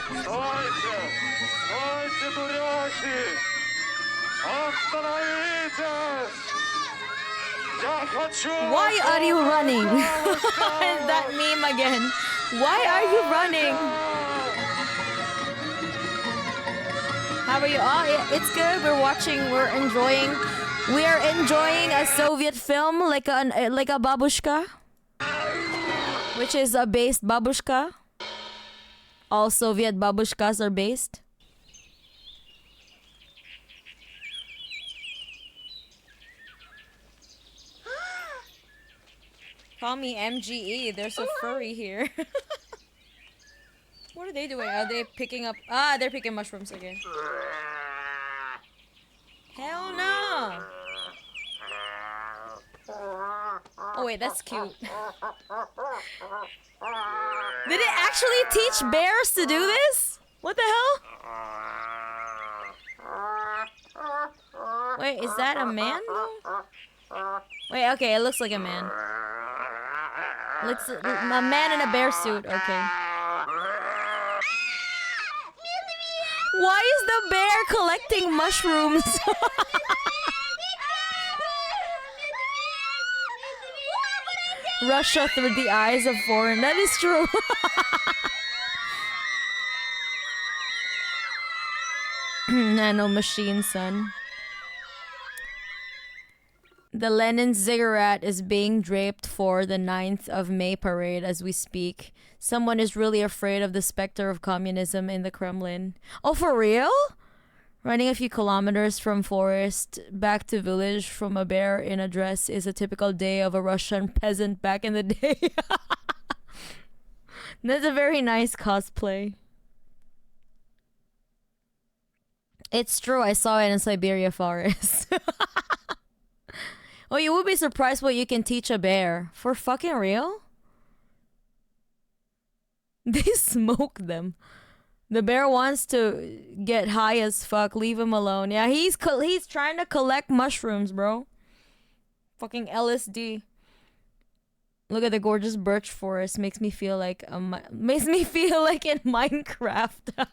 Стойте! Стойте, дурехи! Остановитесь! Я хочу... Why are you running? That meme again. Why are you running? How are you? Oh, yeah, it's good. We are enjoying a Soviet film like a babushka, which is a based babushka. All Soviet babushkas are based. Call me MGE. There's a furry here. What are they doing? Are they picking up? They're picking mushrooms again. Hell no! Oh wait, that's cute. Did it actually teach bears to do this? What the hell? Wait, is that a man? Wait, okay, it looks like a man. Looks a man in a bear suit. Okay. Why is the bear collecting mushrooms? Russia through the eyes of foreign. That is true. Nano machine, son. The Lenin ziggurat is being draped for the 9th of May parade as we speak. Someone is really afraid of the specter of communism in the Kremlin. Oh, for real? Running a few kilometers from forest back to village from a bear in a dress is a typical day of a Russian peasant back in the day. That's a very nice cosplay. It's true, I saw it in Siberia forest. Oh, you would be surprised what you can teach a bear. For fucking real? They smoke them. The bear wants to get high as fuck. Leave him alone. Yeah, he's trying to collect mushrooms, bro. Fucking LSD. Look at the gorgeous birch forest. Makes me feel like in Minecraft.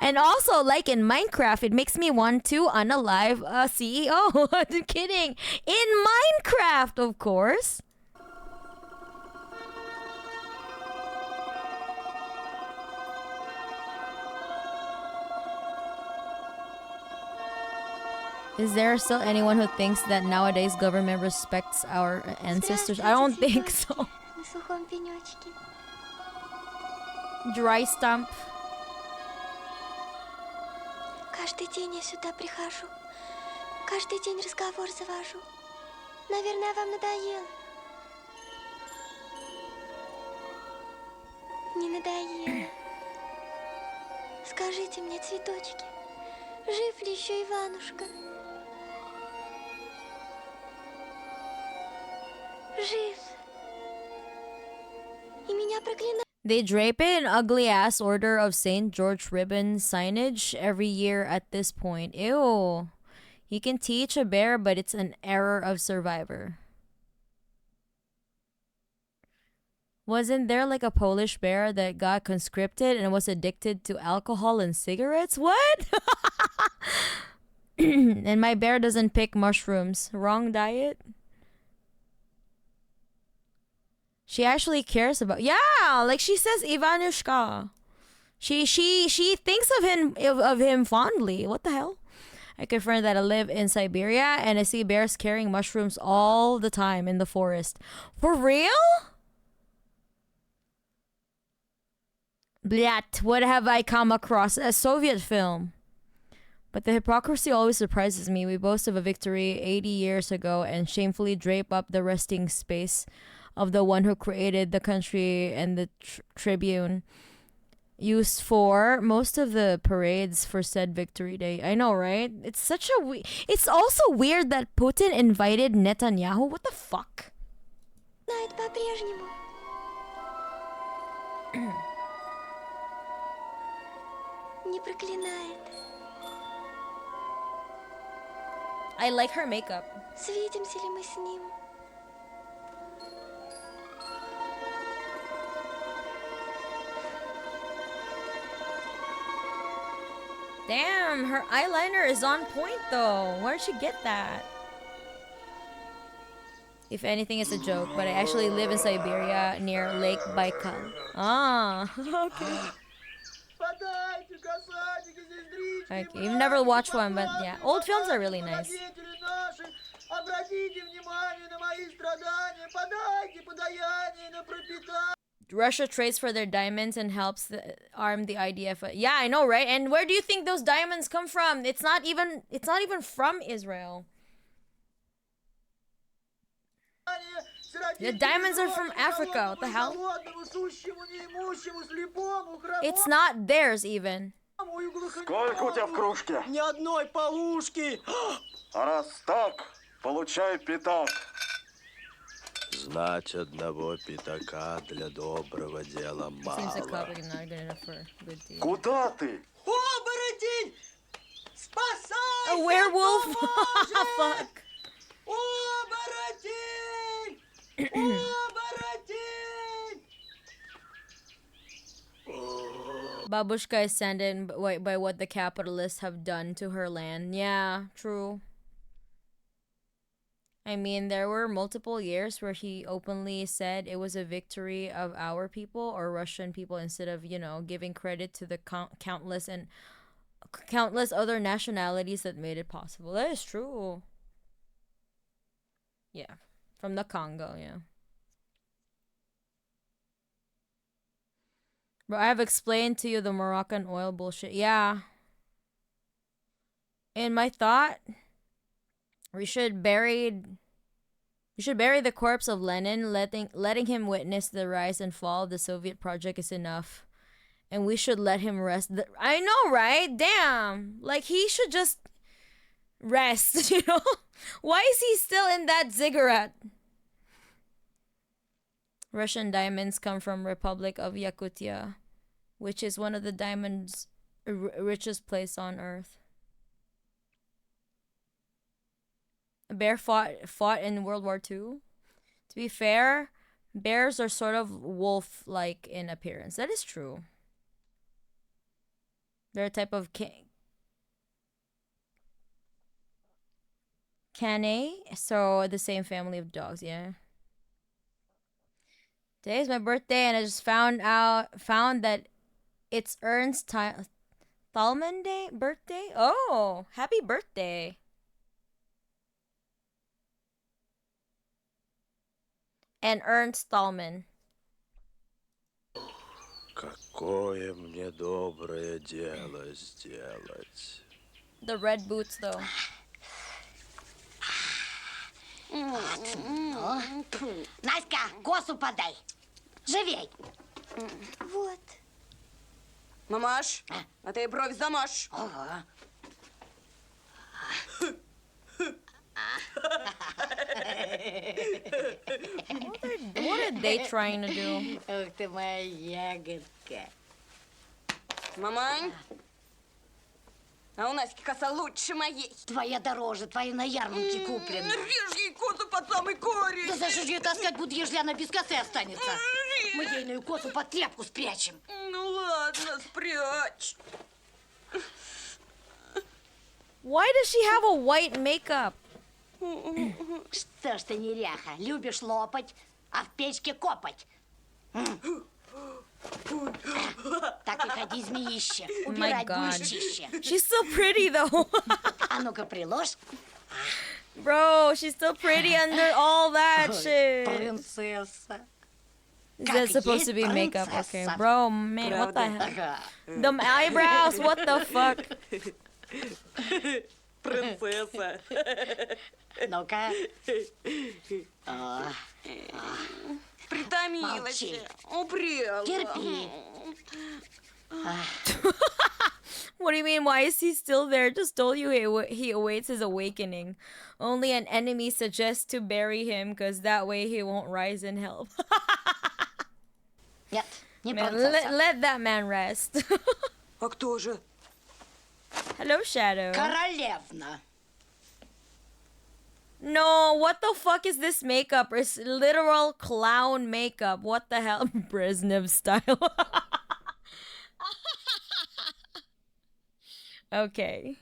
And also, like in Minecraft, it makes me want to unalive a CEO. I'm kidding. In Minecraft, of course. Is there still anyone who thinks that nowadays government respects our ancestors? I don't think so. Dry stump. Каждый день я сюда прихожу. Каждый день разговор завожу. Наверное, вам надоело. Не надоело. Скажите мне, цветочки, жив ли еще Иванушка? Жив. И меня проклинают. They drape it in ugly ass Order of St. George ribbon signage every year at this point. Ew. You can teach a bear, but it's an error of survivor. Wasn't there like a Polish bear that got conscripted and was addicted to alcohol and cigarettes? What? And my bear doesn't pick mushrooms. Wrong diet? She actually cares about, yeah, like she says Ivanushka. She thinks of him fondly. What the hell? I confirm that I live in Siberia and I see bears carrying mushrooms all the time in the forest. For real? Blyat, what have I come across? A Soviet film. But the hypocrisy always surprises me. We boast of a victory 80 years ago and shamefully drape up the resting space of the one who created the country and the tribune used for most of the parades for said victory day. I know, right? It's such a it's also weird that Putin invited Netanyahu. What the fuck? По-прежнему. Не проклинает. I like her makeup. Свидимся ли мы с ним? Damn, her eyeliner is on point though. Where did she get that? If anything, it's a joke, but I actually live in Siberia near Lake Baikal. Ah, okay. Okay, you've never watched one, but yeah, old films are really nice. Russia trades for their diamonds and helps arm the IDF. Yeah, I know, right? And where do you think those diamonds come from? It's not even from Israel. The diamonds are from Africa. What the hell? It's not theirs even. Сколько у тебя в кружке? Ни одной полушки. А раз так, получай пятак. Знать одного пятака для доброго дела мало. Seems like probably not good enough for a good deed. Куда ты? Оборотень! Спасай! A werewolf? Fuck. Оборотень! Оборотень! Babushka is saddened by what the capitalists have done to her land. Yeah, true. I mean, there were multiple years where he openly said it was a victory of our people or Russian people instead of, giving credit to the countless other nationalities that made it possible. That is true. Yeah. From the Congo, yeah. Bro, I have explained to you the Moroccan oil bullshit. Yeah. In my thought, we should bury the corpse of Lenin. Letting him witness the rise and fall of the Soviet project is enough. And we should let him rest. I know, right? Damn. Like, he should just rest, Why is he still in that ziggurat? Russian diamonds come from Republic of Yakutia, which is one of the diamonds richest place on earth. A bear fought in World War II. To be fair, bears are sort of wolf-like in appearance. That is true. They're a type of Canay, so the same family of dogs, yeah. Today's my birthday, and I just found that it's Ernst Thalmann Day birthday. Oh, happy birthday! And Ernst Thalmann. Какое мне доброе дело сделать. The red boots, though. Наська, косу подай. Живей. Вот. Мамаш, а ты бровь замажь. Ага. What are they trying to do? Ух ты моя ягодка. Мамань, а у Наськи коса лучше моей. Твоя дороже, твоя на ярмарке куплена. Режь ей косу под самый корень. Да зачем же ее таскать буду, ежели она без косы останется? Мы ейную косу под тряпку спрячем. Ну ладно, спрячь. Why does she have a white makeup? Что ж ты, неряха, любишь лопать, а в печке копать? Так и ходи, змеище, убирать будешь чище. She's so pretty, though. А ну-ка, приложь. Bro, she's still pretty under all that shit. Принцесса. Is that supposed to be makeup? Okay, bro, man, what the hell? Ага. Them eyebrows, what the fuck? Принцесса. Ну-ка. Притомилась. Молчи. Упрела. Терпи. What do you mean? Why is he still there? Just told you he awaits his awakening. Only an enemy suggests to bury him, because that way he won't rise in hell. Нет, не Man, принцесса. let that man rest. А кто же? Hello, Shadow. Королевна. No, what the fuck is this makeup? It's literal clown makeup. What the hell? Brezhnev style. Okay.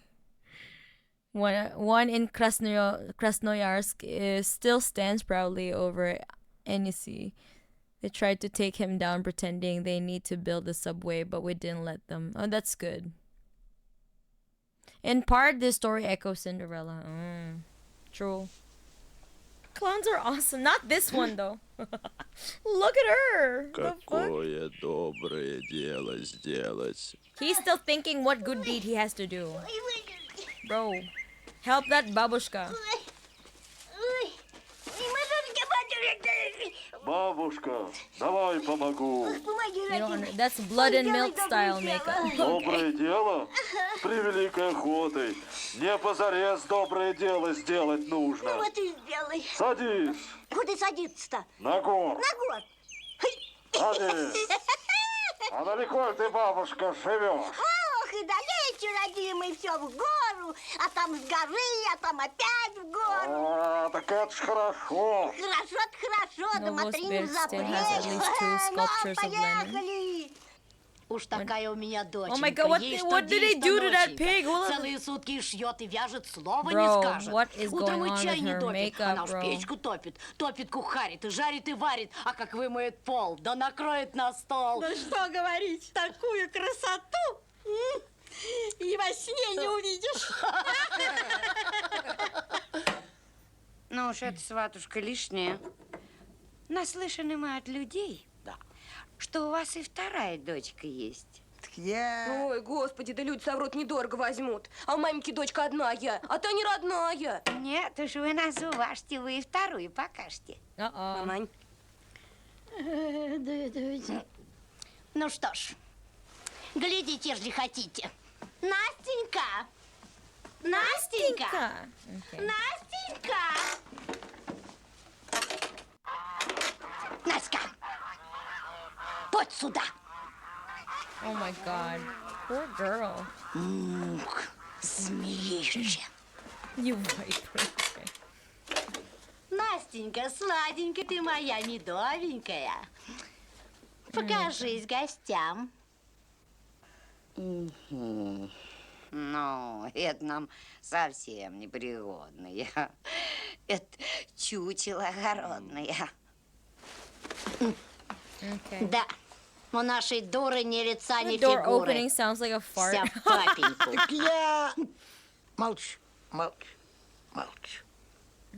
One in Krasnoyarsk still stands proudly over Annecy. They tried to take him down pretending they need to build a subway, but we didn't let them. Oh, that's good. In part, this story echoes Cinderella. True. Clowns are awesome. Not this one, though. Look at her. The fuck? Какое доброе дело сделать. He's still thinking what good deed he has to do. Bro, help that babushka. Бабушка, давай помогу. You don't that's blood and milk style makeup. Доброе дело? С превеликой охотой. Не позарез доброе дело сделать нужно. Вот и сделай. Садись. Куда садиться-то? На гор. На год. Садись. А далеко ты, бабушка, живешь? Ох, и далече, родимый, все в гору, а там с горы, а там опять в гору. А, так это ж хорошо. Хорошо-то хорошо, да Новосибирск Матрин still has at least two запрет. sculptures of Lenin. Поехали. Уж такая у меня доченька. Oh my God, Ей что what did they день, do что to that ноченька. pig? What- Целые сутки шьет и вяжет, слова не Bro, скажет. what is Утром going и on чай with не her допит, makeup, она уж bro? печку топит, топит, кухарит, и жарит, и варит, а как вымоет пол, да накроет на стол. Ну что говорить, такую красоту и во сне не увидишь. Ну уж это, сватушка, лишнее. Наслышаны мы от людей, что у вас и вторая дочка есть. Ой, господи, да люди соврут, недорого возьмут. А у маменьки дочка одна я, а та не родная. Нет уж, вы нас уважьте, вы и вторую покажете. Мамань. Ну что ж, глядите, если хотите. Настенька! Настенька! Okay. Настенька! Настя! Подь сюда! Oh my God. Poor girl. Змеище! You viper. Okay. Настенька, сладенькая ты моя, медовенькая. Покажись гостям. Ну, это нам совсем непригодное. Это чучело огородное. Okay. Да, у нашей дуры ни лица, ни The door фигуры. opening sounds like a fart. Вся в папеньку. Я... Молчь, молчь, молчь.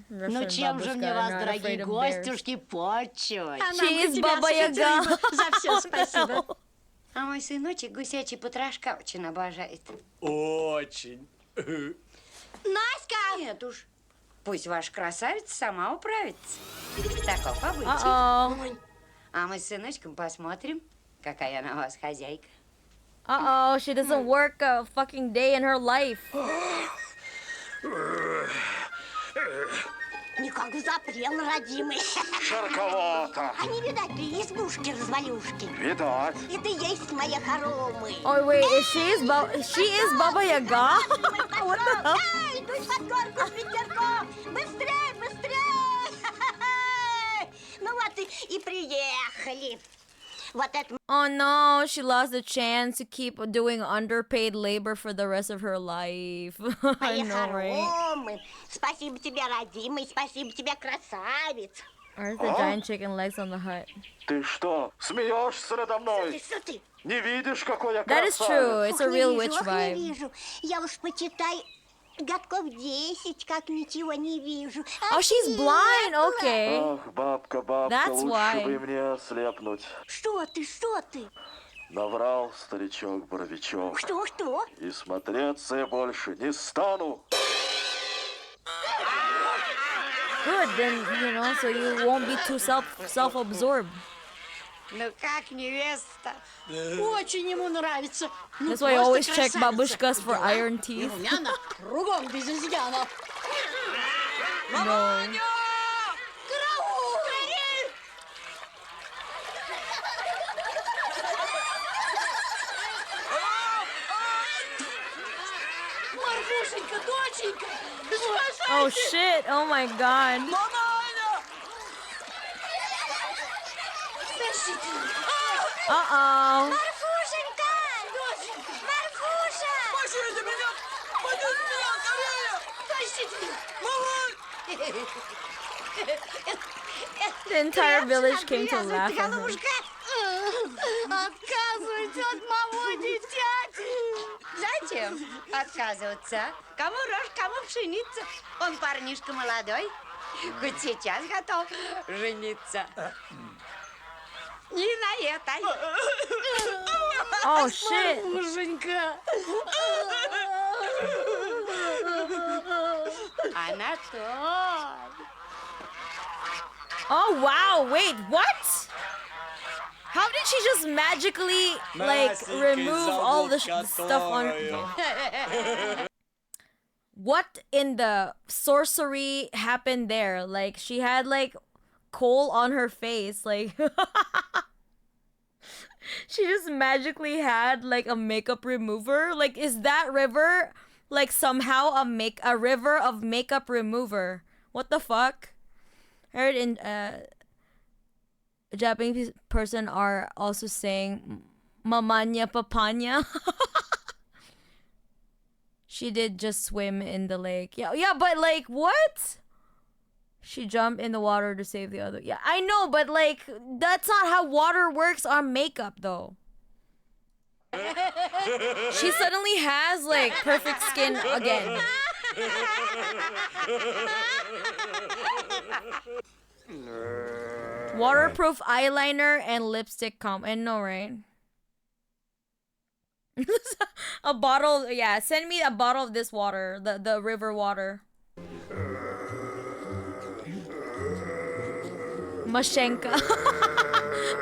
Ну Russian чем же babushka мне are вас, not дорогие afraid of bears. гостюшки, почивать? She is Baba Yaga. За все спасибо. А мой сыночек гусячий потрошка очень обожает. Очень. Наська! Нет уж, пусть ваша красавица сама управится. Таков обычай. Uh-oh. А мы с сыночком посмотрим, какая она у вас хозяйка. Uh-oh. She doesn't work a fucking day in her life. Никак запрел, родимый. Жарковато. А не видать ли избушки-развалюшки? Видать. Это есть моя хоромы. Oh wait, she is Baba Yaga? What the hell? Эй, дуй под горку, Питерко! Быстрей, быстрей! Ну вот и приехали. Вот это Oh no, she lost the chance to keep doing underpaid labor for the rest of her life. I мои know, right? хоромы. Спасибо тебе, родимый, спасибо тебе, красавец. Where's the giant chicken legs on the hut? Ты что, смеешься надо мной? Что ты? Не видишь, какой я That is true. красавец? It's a real не witch вижу, не vibe. вижу. Я уж почитай годков 10, как ничего не вижу. Oh, she's blind. Okay. Ах, бабка, бабка, That's лучше why. бы мне ослепнуть. Что ты, что ты? Наврал старичок-боровичок. Что? И смотреться я больше не стану. Good, then, so you won't be too self-absorbed. Ну как невеста? Очень ему нравится. Ну, That's why I просто always check красавица. babushkas for Дела iron и teeth. румяна, кругом без изъяна. No. Марфушенька, доченька, Oh shit! Oh my god! Uh-oh! Марфушенька! Марфуша! Машина меня! Пойдет меня, скорее! Тащите! The entire village came to laugh at her. Голубушка! Отказывайте от моего дитяти! Зачем отказываться? Кому рожь, кому пшеница. Он парнишка молодой, хоть сейчас готов жениться. Не на этой. Oh shit! Марфушенька! А на той. Oh wow! Wait, what? How did she just magically remove all the stuff on? What in the sorcery happened there? Like she had coal on her face, like she just magically had a makeup remover. Like, is that river somehow a river of makeup remover? What the fuck? I heard in a Japanese person are also saying Mamanya Papanya. She did just swim in the lake. Yeah, but like what? She jumped in the water to save the other. Yeah, I know, but like that's not how water works on makeup though. She suddenly has like perfect skin again. Waterproof eyeliner and lipstick comp. I know, right? A bottle, yeah. Send me a bottle of this water, the river water. Mashenka.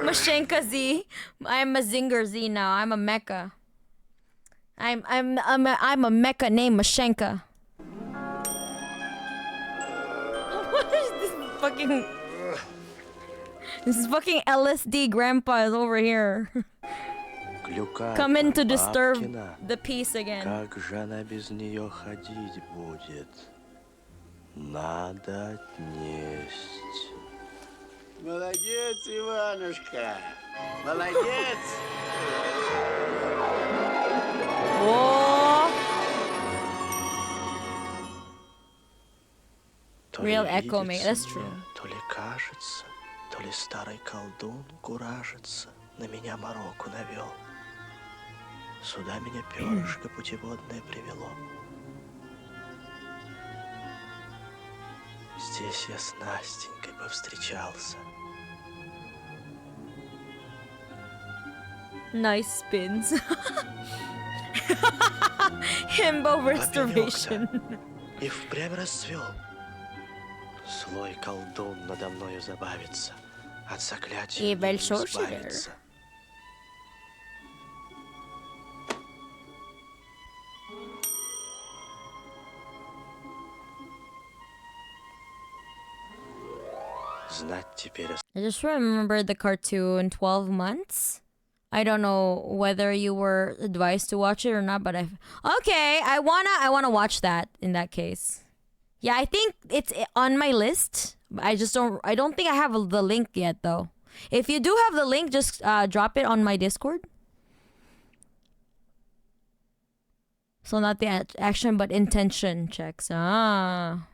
Mashenka Z. I'm a Zinger Z now. I'm a Mecca. I'm a Mecca named Mashenka. What is this fucking? This is fucking LSD grandpa is over here. Coming to disturb the peace again. Как же она без нее ходить будет? Надо отнесть. Молодец, Иванушка. Молодец. Oh. Реal echo, mate. That's true. То ли кажется, то ли старый колдун куражится, на меня мороку навел. Сюда меня перышко путеводное привело. Здесь я с Настенькой повстречался. Nice spins. Himbo restoration. И впрямь расцвел. Злой колдун надо мною забавится, от заклятия не избавится. I just remembered the cartoon 12 Months. I don't know whether you were advised to watch it or not, but I wanna watch that in that case. Yeah, I think it's on my list. I don't think I have the link yet though. If you do have the link, just drop it on my Discord. So not the action, but intention checks. Ah.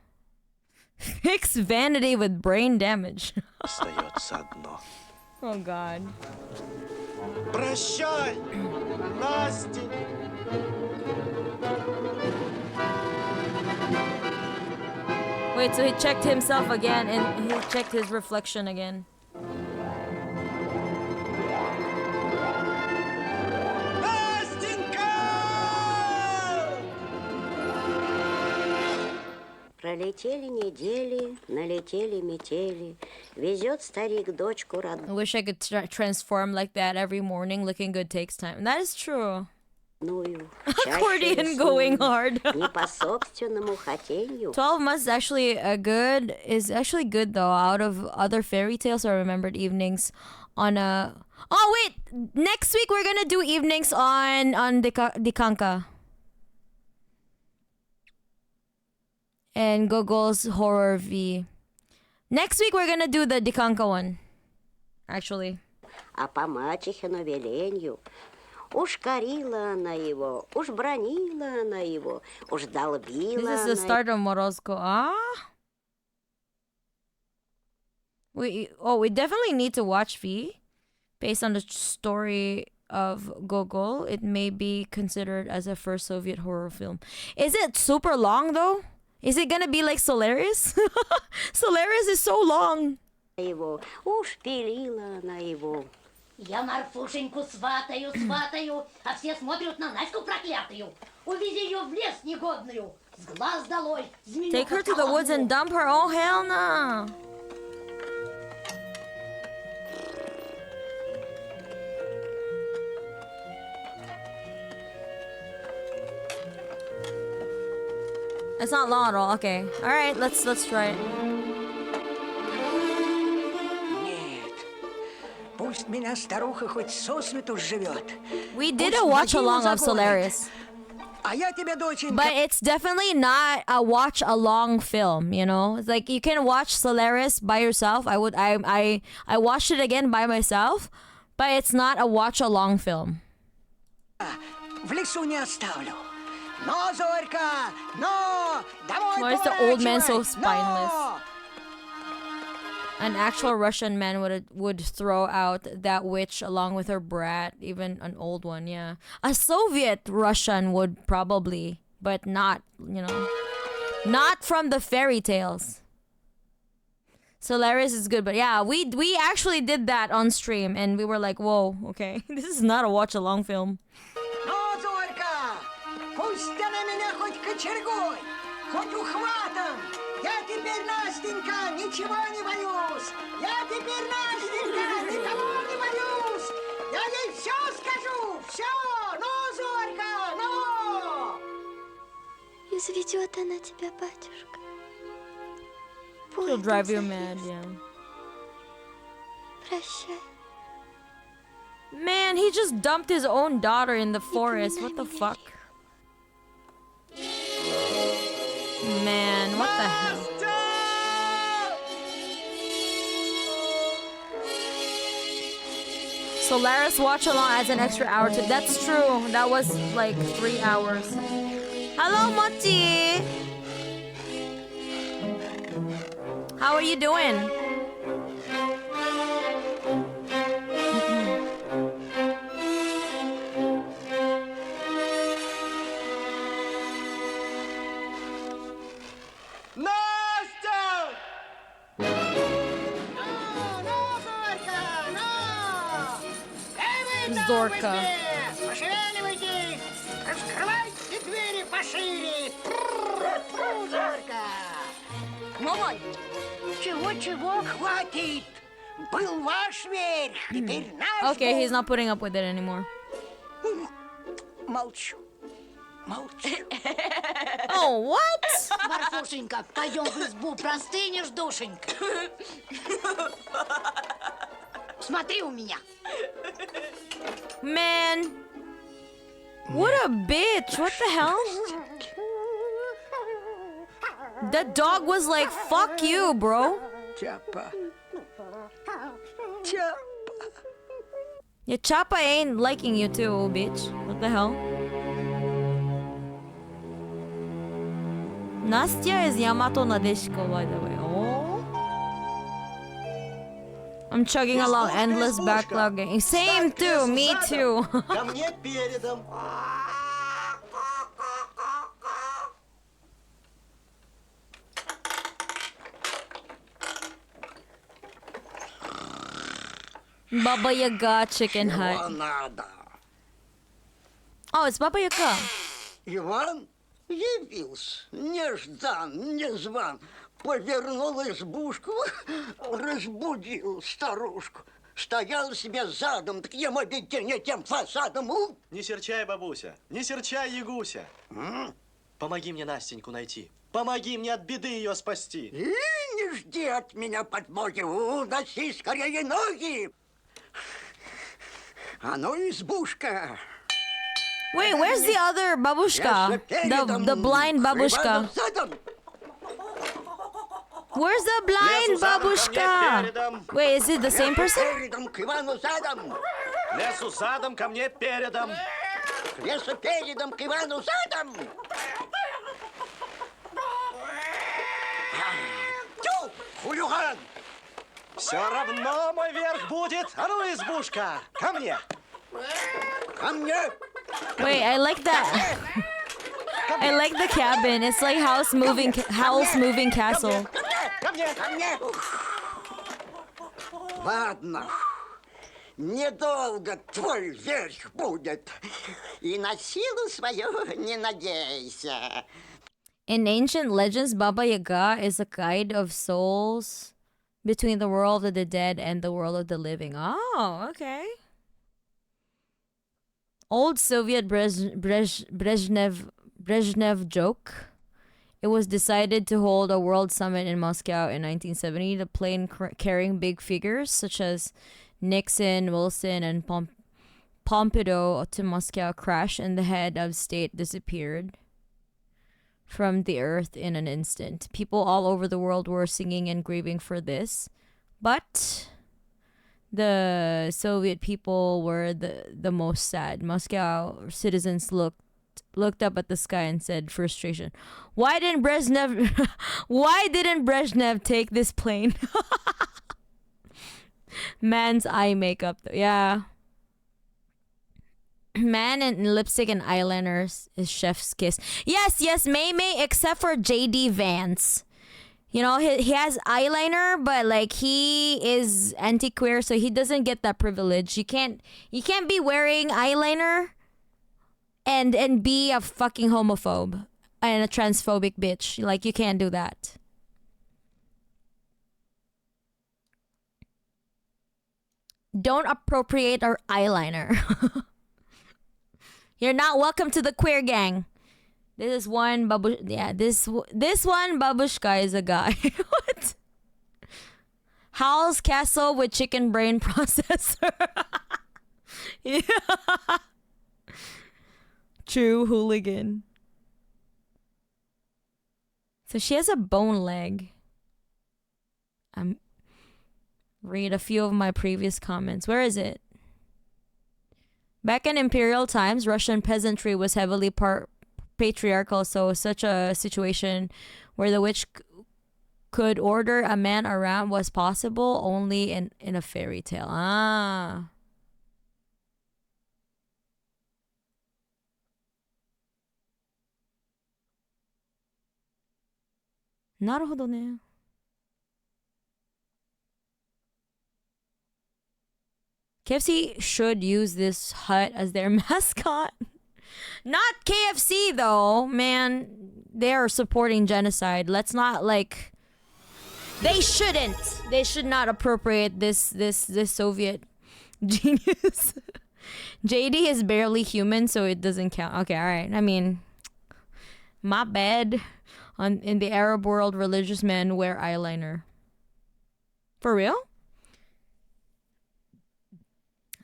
Fix vanity with brain damage. Oh God. Прощай, Настя. Wait, so he checked himself again and he checked his reflection again. Пролетели недели, налетели метели, везет старик дочку I wish I could transform like that every morning. Looking good takes time. That is true. родную. Accordion going hard. Не по собственному хотению. 12 Months is actually good though. Out of other fairy tales or remembered evenings on a. Oh wait, next week we're gonna do evenings on Dikanka. And Gogol's Horror V. Next week we're gonna do the Dikanka one. Actually. А по мачехину веленью уж корила она его, уж бронила она его, уж долбила This is the start of Morozko. Ah? We definitely need to watch V. Based on the story of Gogol, it may be considered as a first Soviet horror film. Is it super long though? Is it gonna be like Solaris? Solaris is so long. Его, уж пилила она его. Я Марфушеньку сватаю, а все смотрят на Наську проклятую. Увези ее в лес негодную, с глаз долой, змею. Take her to the woods and dump her. Oh hell no. It's not long at all. Okay. All right. Let's try it. Нет. Пусть меня старуха хоть сосвету живет. We did a watch along of Solaris. А я тебя, доченька. But it's definitely not a watch along film, you know? It's like you can watch Solaris by yourself. I watched it again by myself, But it's not a watch-along film. В лесу не оставлю. Но, Зорька, но! Домой Why is the old man so поворачивай, spineless? но! An actual Russian man would throw out that witch along with her brat, even an old one, yeah. A Soviet Russian would probably, but not, not from the fairy tales. Solaris is good, but yeah, we actually did that on stream, and we were like, whoa, okay, this is not a watch-along film. Ну, Зорька, пусть она меня хоть кочергой, хоть ухватом. Я теперь, Настенька, ничего не боюсь. Я теперь, Настенька, никого не боюсь. Я ей все скажу, все. Ну, Зорька, ну! Изведет она тебя, батюшка. She'll drive you mad, yeah. Прощай. Man, he just dumped his own daughter in the forest. What the fuck? Man, what the hell? Solaris Watchalong adds an extra hour to. That's true. That was like 3 hours. Hello, Mochi. How are you doing? Настя! Зорка. Пошевеливайтесь! Раскрывайте двери пошире! Зорка! Мамой, чего? Хватит! Был ваш верх, теперь наш Okay, he's Бог. not putting up with it anymore. Молчу. Молчу. Oh, what? Марфушенька, пойдем в избу, простынешь, душенька. Смотри у меня. Man. What a bitch. What the hell? The dog was like, fuck you, bro. Чапа. Yeah, Chapa ain't liking you too, bitch. What the hell? Nastya is Yamato Nadeshiko, by the way. Oh. I'm chugging along endless backlog game. Same too, me too. Ко мне передом. Baba Yaga Chicken Чего Hut. надо? Oh, it's Baba Yaga. Иван явился, неждан, незван. Повернул избушку, разбудил старушку. Стоял себе задом, так ему видение тем фасадом. Не серчай, бабуся, не серчай, Ягуся. Помоги мне Настеньку найти. Помоги мне от беды ее спасти. И не жди от меня подмоги, уноси скорее ноги. А ну, избушка. Wait, where's the other babushka? The blind babushka. Where's the blind babushka? Wait, is it the same person? Передом к Ивану задом. Лесу задом, ко мне передом. Лесу передом к Ивану задом. Тю, хулиган. Все равно мой верх будет. А ну, избушка, ко мне. Ко мне. Wait, I like that. I like the cabin. It's like House Moving Castle. Ко мне, ко мне. Ладно. Недолго твой верх будет. И на силу свою не надейся. In ancient legends, Baba Yaga is a guide of souls between the world of the dead and the world of the living. Oh, okay. Old Soviet Brezhnev joke. It was decided to hold a world summit in Moscow in 1970. The plane carrying big figures such as Nixon, Wilson, and Pompidou to Moscow crashed, and the head of state disappeared from the earth in an instant. People all over the world were singing and grieving for this. But the Soviet people were the most sad. Moscow citizens looked up at the sky and said frustration. Why didn't Brezhnev take this plane? Man's eye makeup though. Yeah. Man in lipstick and eyeliners is chef's kiss. Yes, May, except for JD Vance. You know, he has eyeliner, but like he is anti-queer, so he doesn't get that privilege. You can't be wearing eyeliner and be a fucking homophobe and a transphobic bitch. Like, you can't do that. Don't appropriate our eyeliner. You're not welcome to the queer gang. This is one this one babushka is a guy. What? Howl's Castle with chicken brain processor. Yeah. True hooligan. So she has a bone leg. Read a few of my previous comments. Where is it? Back in imperial times, Russian peasantry was heavily patriarchal, so such a situation where the witch could order a man around was possible only in a fairy tale. Ah. Naruhodo ne. KFC should use this hut as their mascot. Not KFC though, man. They are supporting genocide. Let's not like. They shouldn't. They should not appropriate this Soviet genius. JD is barely human, so it doesn't count. Okay, all right. I mean, my bad. In the Arab world, religious men wear eyeliner. For real?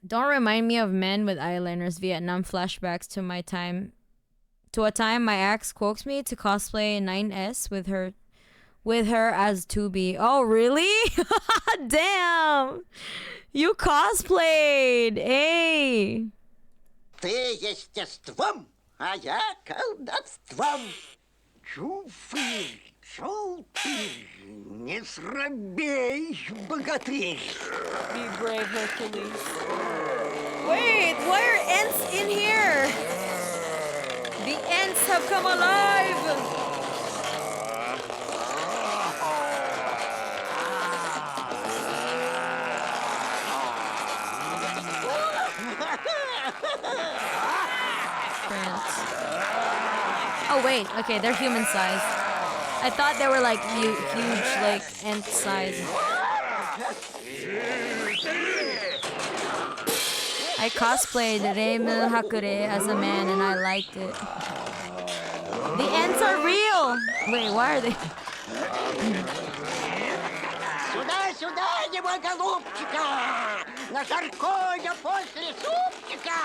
Don't remind me of men with eyeliners. Vietnam flashbacks to a time my ex coaxed me to cosplay 9S with her as 2B. Oh, really? Damn. You cosplayed. Hey. Ты естеством, а я колдовством. Чуфырь, желтый, не срабей, богатырь. Be brave, Hercules. Wait, why are ants in here? The ants have come alive. Oh wait, okay, they're human size. I thought they were like huge, like ant size. I cosplayed Reimil Hakure as a man and I liked it. The ants are real! Wait, why are they? Сюда, его голубчика! На жаркое после супчика!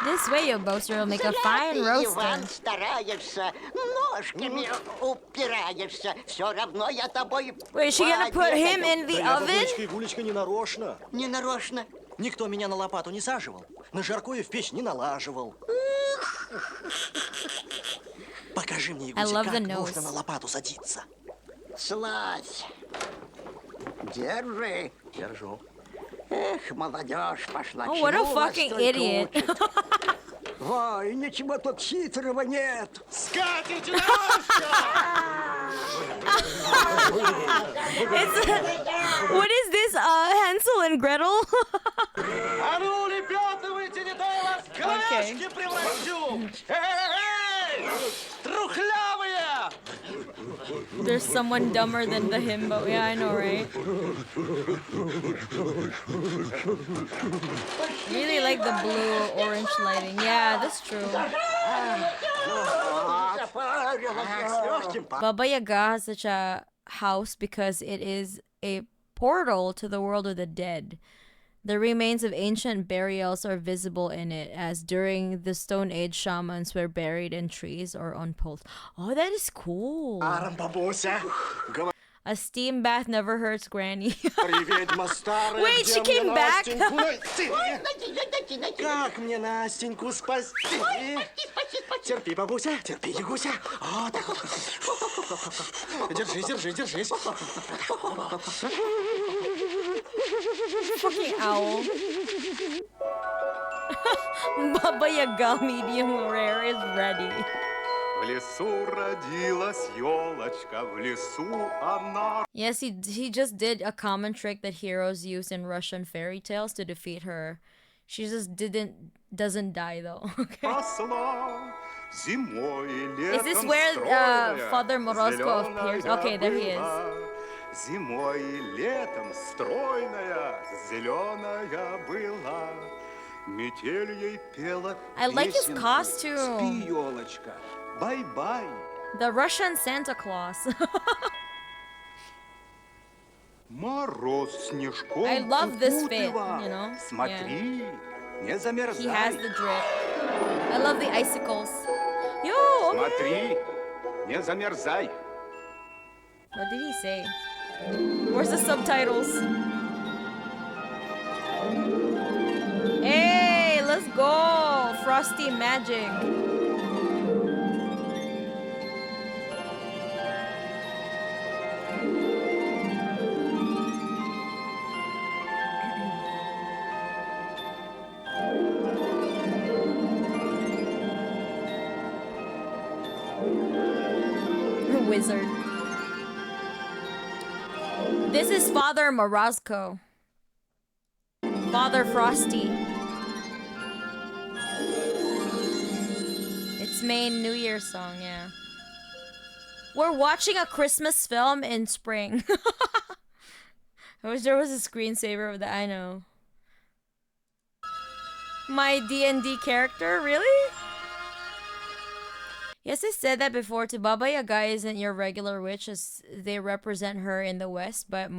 This way, you boaster will make a fine roaster. Иван, стараешься, ножками упираешься, все равно я тобой... Wait, is she gonna put him in the oven? Гулечка, не нарочно. Не нарочно. Никто меня на лопату не саживал. На жаркое в печь не налаживал. Покажи мне, Игуся, как можно на лопату садиться. Слазь. Держи. Держу. Эх, молодежь пошла. Oh, what a fucking idiot. Ой, ничего тут хитрого нет. Скатерть наша! What is this, Hansel and Gretel? А ну, лепетывайте, не дай вас коляшки превращу! Эй, трухлявые! There's someone dumber than the himbo. Yeah, I know, right? Really like the blue-orange lighting. Yeah, that's true. Baba Yaga has such a house because it is a portal to the world of the dead. The remains of ancient burials are visible in it, as during the Stone Age, shamans were buried in trees or on poles. Oh, that is cool. A steam bath never hurts Granny. Ведьма старая, Wait, she где мне came back? Настеньку найти? Как мне Настеньку спасти? Терпи, бабуся, терпи, Ягуся. А, так вот. Держись, держись, держись. Fucking owl. Baba Yaga medium rare is ready. В лесу родилась елочка, в лесу она... Yes, he just did a common trick that heroes use in Russian fairy tales to defeat her. She just doesn't die though. Okay. Is this where Father Morozko appears? Okay, there he is. Зимой и летом стройная, зеленая была. Метель ей пела. I like his costume. Спи, елочка. Бай-бай. The Russian Santa Claus. Мороз снежком I love this fit, укутывал. you know? Смотри, не замерзай. He has the drip. I love the icicles. Yo! Смотри, не замерзай. What did he say? Where's the subtitles? Hey, let's go! Frosty magic. Wizard. This is Father Morozko. Father Frosty. It's main New Year's song, yeah. We're watching a Christmas film in spring. I wish there was a screensaver of that. I know. My D&D character? Really? Yes, I said that before too. Baba Yaga isn't your regular witch as they represent her in the West, but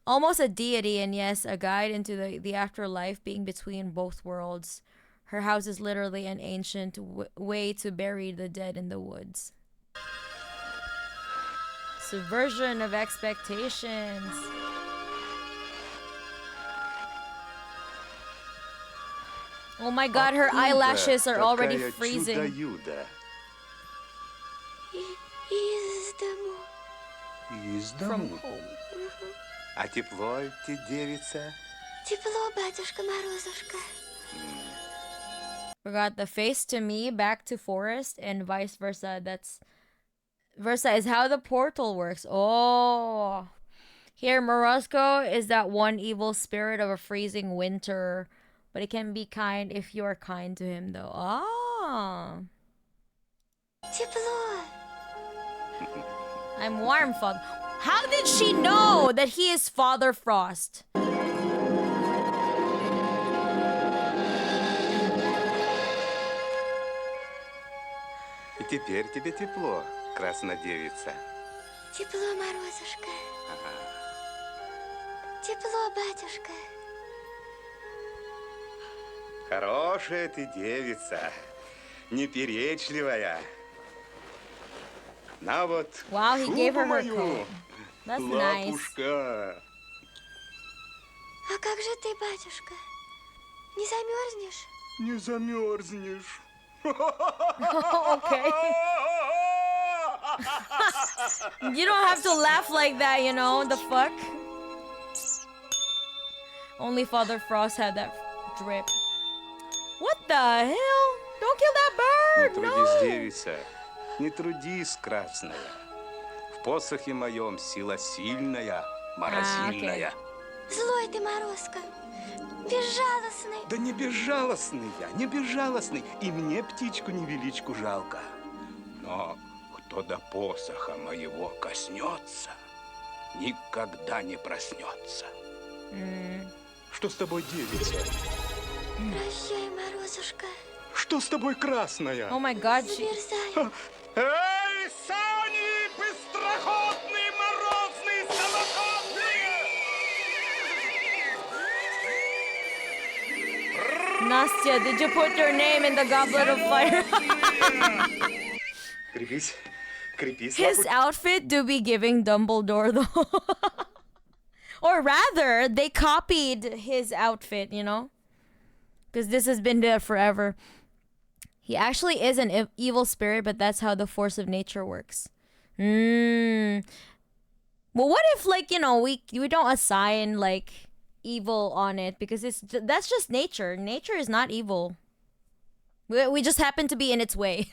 almost a deity, and yes, a guide into the afterlife, being between both worlds. Her house is literally an ancient way to bury the dead in the woods. Subversion of expectations. Oh my god, her eyelashes are already freezing. Из дому. Из дому. А тепло ты, девица? Тепло, батюшка Морозушка. Forgot the face to me, back to forest, and vice versa. Versa is how the portal works. Oh. Here, Morozko is that one evil spirit of a freezing winter, but it can be kind if you are kind to him, though. Ah. Тепло. I'm warm, Father. How did she know that he is Father Frost? И теперь тебе тепло, краснодевица. Тепло, Морозушка. Тепло, батюшка. Хорошая ты девица, неперечливая. На вот, wow, he gave her мою, coat. That's nice. Лапушка. А как же ты, батюшка? Не замерзнешь? Не замерзнешь. Okay. You don't have to laugh like that, you know? The fuck? Only Father Frost had that drip. What the hell? Don't kill that bird! Не трудись, девица. Не трудись, красная. В посохе моем сила сильная, морозильная. Злой ты, Морозко. Безжалостный. Да не безжалостный я, не безжалостный. И мне птичку-невеличку жалко. Но кто до посоха моего коснется, никогда не проснется. Что с тобой, девица? Прощай, Морозушка. Что с тобой, красная? Oh my god, Замерзаю. Эй, сани быстроходные, морозные, самоходные! Nastya, did you put your name in the goblet of fire? Крепись, Крепись, His лапушка. outfit do be giving Dumbledore though. Or rather, they copied his outfit, you know? Because this has been there forever. He actually is an evil spirit, but that's how the force of nature works. Well, what if, like, you know, we don't assign, like, evil on it, because that's just nature. Nature is not evil. We just happen to be in its way.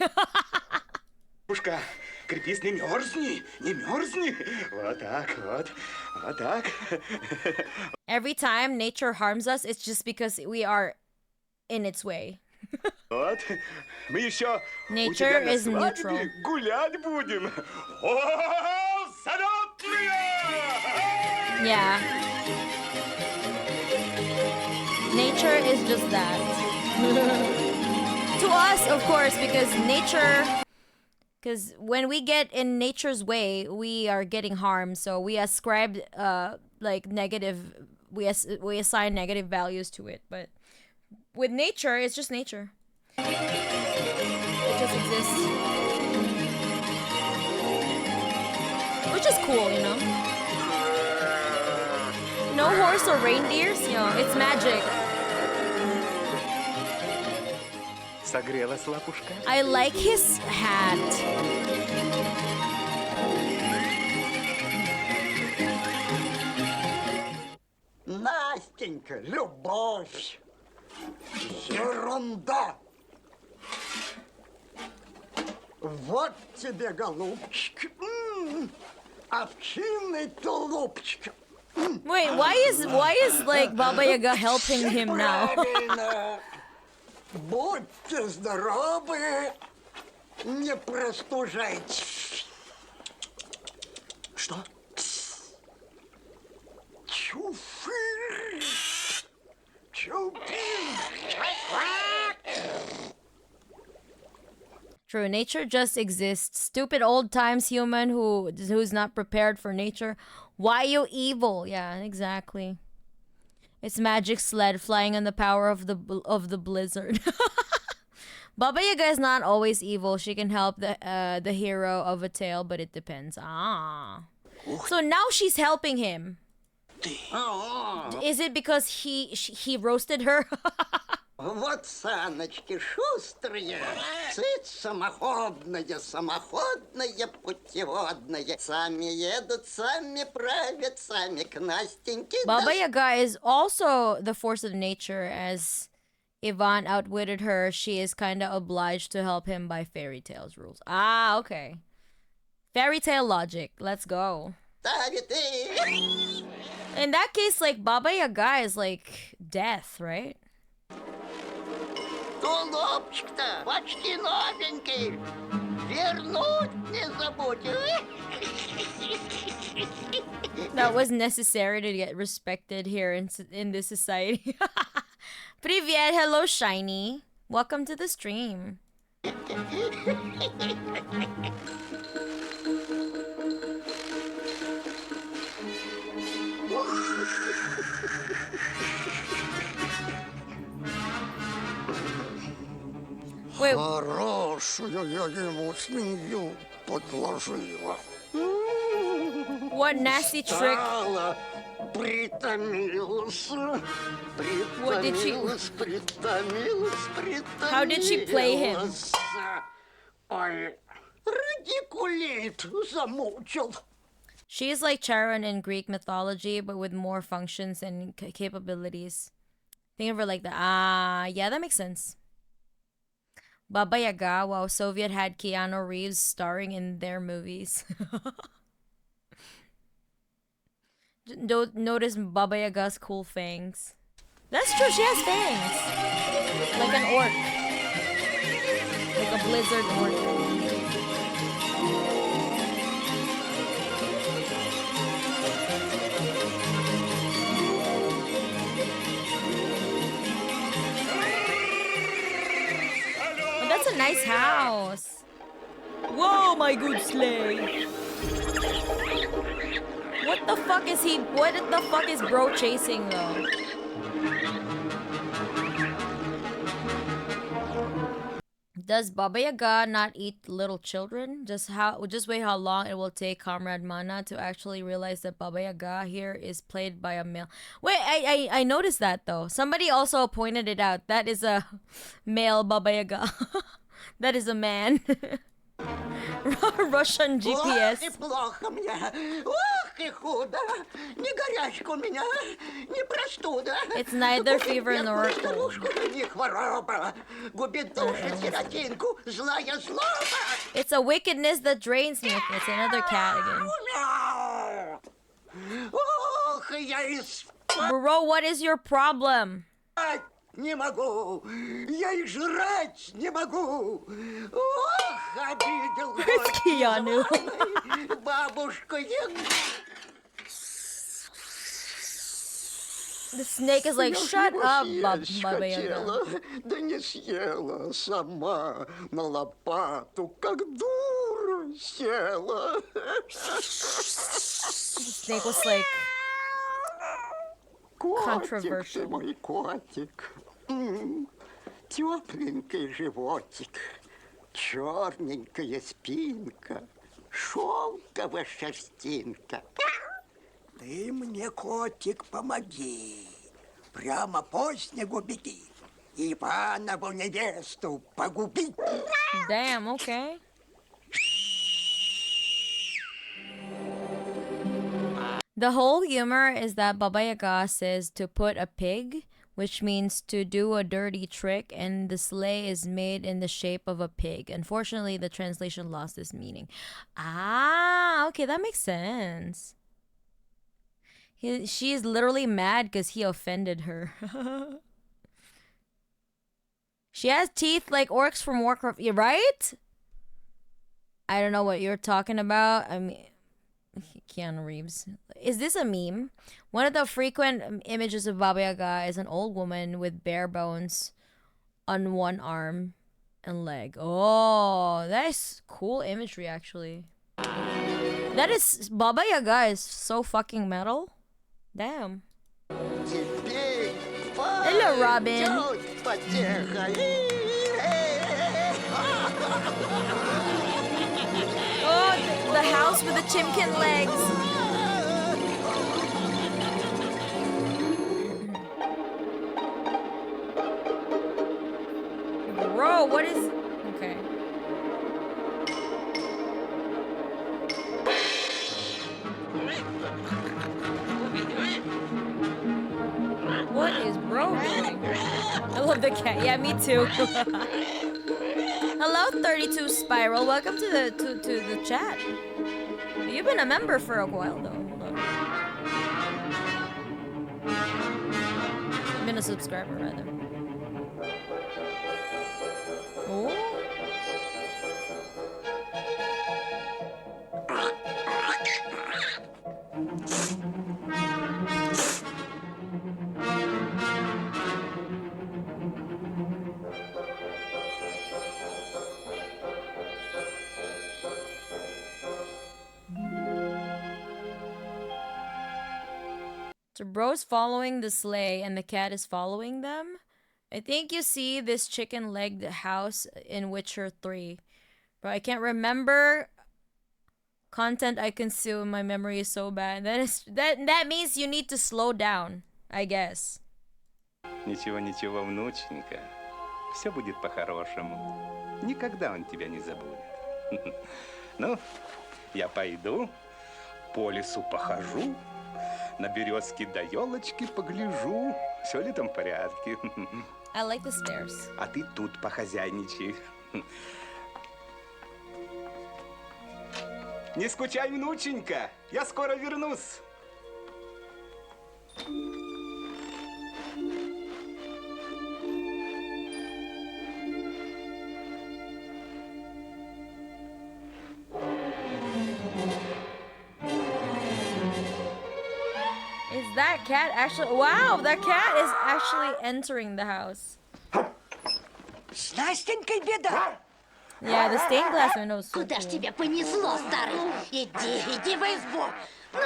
Лапушка, крепись, не мерзни, не мерзни. Вот так, вот, вот так. Every time nature harms us, it's just because we are in its way. Вот, мы еще у Nature тебя на is свадьбе neutral. гулять будем. О, залетные! Yeah. Nature is just that. To us, of course, because when we get in nature's way, we are getting harmed. So we ascribe like negative, we assign negative values to it. But with nature, it's just nature. It just exists. Which is cool, you know? No horse or reindeers, you know, it's magic. Согрелась, лапушка? I like his hat. Настенька, любовь. Ерунда. Вот тебе, голубчик. Овчинный тулупчик. Wait, why is like Baba Yaga helping him now? Правильно. Будьте здоровы, не простужайтесь. Что? Чуфыр. Чупир. True, nature just exists. Stupid old times human who's not prepared for nature. Why you evil? Yeah, exactly. It's magic sled flying on the power of the blizzard. Baba Yaga is not always evil. She can help the hero of a tale, but it depends. Ah. So now she's helping him. Is it because he roasted her? Вот саночки шустрые, цыть самоходные, самоходные, путеводные. Сами едут, сами правят, сами к Настеньке. Baba Yaga is also the force of nature. As Ivan outwitted her, she is kind of obliged to help him by fairy tales rules. Ah, okay. Fairy tale logic. Let's go. In that case, like, Baba Yaga is like death, right? Тулупчик-то почти новенький. Вернуть не забудь. That was necessary to get respected here in this society. Привет, hello, Shiny. Welcome to the stream. Wait. Хорошую я ему свинью подложила. What nasty trick? Притомился, What did she? притомился. How did she play him? Ой, радикулит замучил. She is like Charon in Greek mythology, but with more functions and capabilities. Think of her like that. Ah, yeah, that makes sense. Baba Yaga, wow, Soviet had Keanu Reeves starring in their movies. Don't notice Baba Yaga's cool fangs. That's true, she has fangs. Like an orc. Like a blizzard orc. That's a nice house. Whoa, my good sleigh. What the fuck is bro chasing though? Does Baba Yaga not eat little children? Just wait how long it will take Comrade Mana to actually realize that Baba Yaga here is played by a male. Wait, I noticed that though. Somebody also pointed it out. That is a male Baba Yaga. That is a man. Russian GPS. Ох, и плохо мне. Ох, и худо. Ни горячка у меня, ни простуда. It's neither fever nor cold. Старушка, ни хвороба. Губит душу сиротинку, злая злоба. It's a wickedness that drains me. It's another cat again. Ох, я и Bro, what is your problem? спать не могу. Я и жрать не могу. Ох, обидел It's Keanu. бабушка. The snake is like, shut up, Baba Yaga. Да не съела сама на лопату, как дура села. The snake was like controversial. Котик ты мой котик, тепленький животик, черненькая спинка, шелковая шерстинка. Ты мне, котик, помоги, прямо по снегу беги, Иванову невесту погубить. Damn, okay. The whole humor is that Baba Yaga says to put a pig, which means to do a dirty trick, and the sleigh is made in the shape of a pig. Unfortunately, the translation lost this meaning. Ah, okay, that makes sense. She is literally mad because he offended her. She has teeth like orcs from Warcraft, right? I don't know what you're talking about. I mean, Keanu Reeves. Is this a meme? One of the frequent images of Baba Yaga is an old woman with bare bones on one arm and leg. Oh, that is cool imagery, actually. That is... Baba Yaga is so fucking metal. Damn. Hello, Robin. Oh, the house with the chimkin legs. Bro, what is... Okay. What is bro doing? I love the cat. Yeah, me too. Hello, 32 Spiral. Welcome to the chat. You've been a member for a while though. Hold on. You've been a subscriber rather. Oh. So bro's following the sleigh and the cat is following them. I think you see this chicken-legged house in Witcher 3. But I can't remember content I consume. My memory is so bad. That means you need to slow down, I guess. Ничего, ничего, внученька. Все будет по-хорошему. Никогда он тебя не забудет. Ну, я пойду, по лесу похожу, на березки до елочки погляжу. Все ли там в порядке? I like the stairs. А ты тут похозяйничай. Не скучай, внученька, я скоро вернусь. Is that cat actually... Wow, that cat is actually entering the house. С Настенькой беда. Yeah, the stained glass window is so Куда ж cool. тебя понесло, старый? Иди в избу. Ну,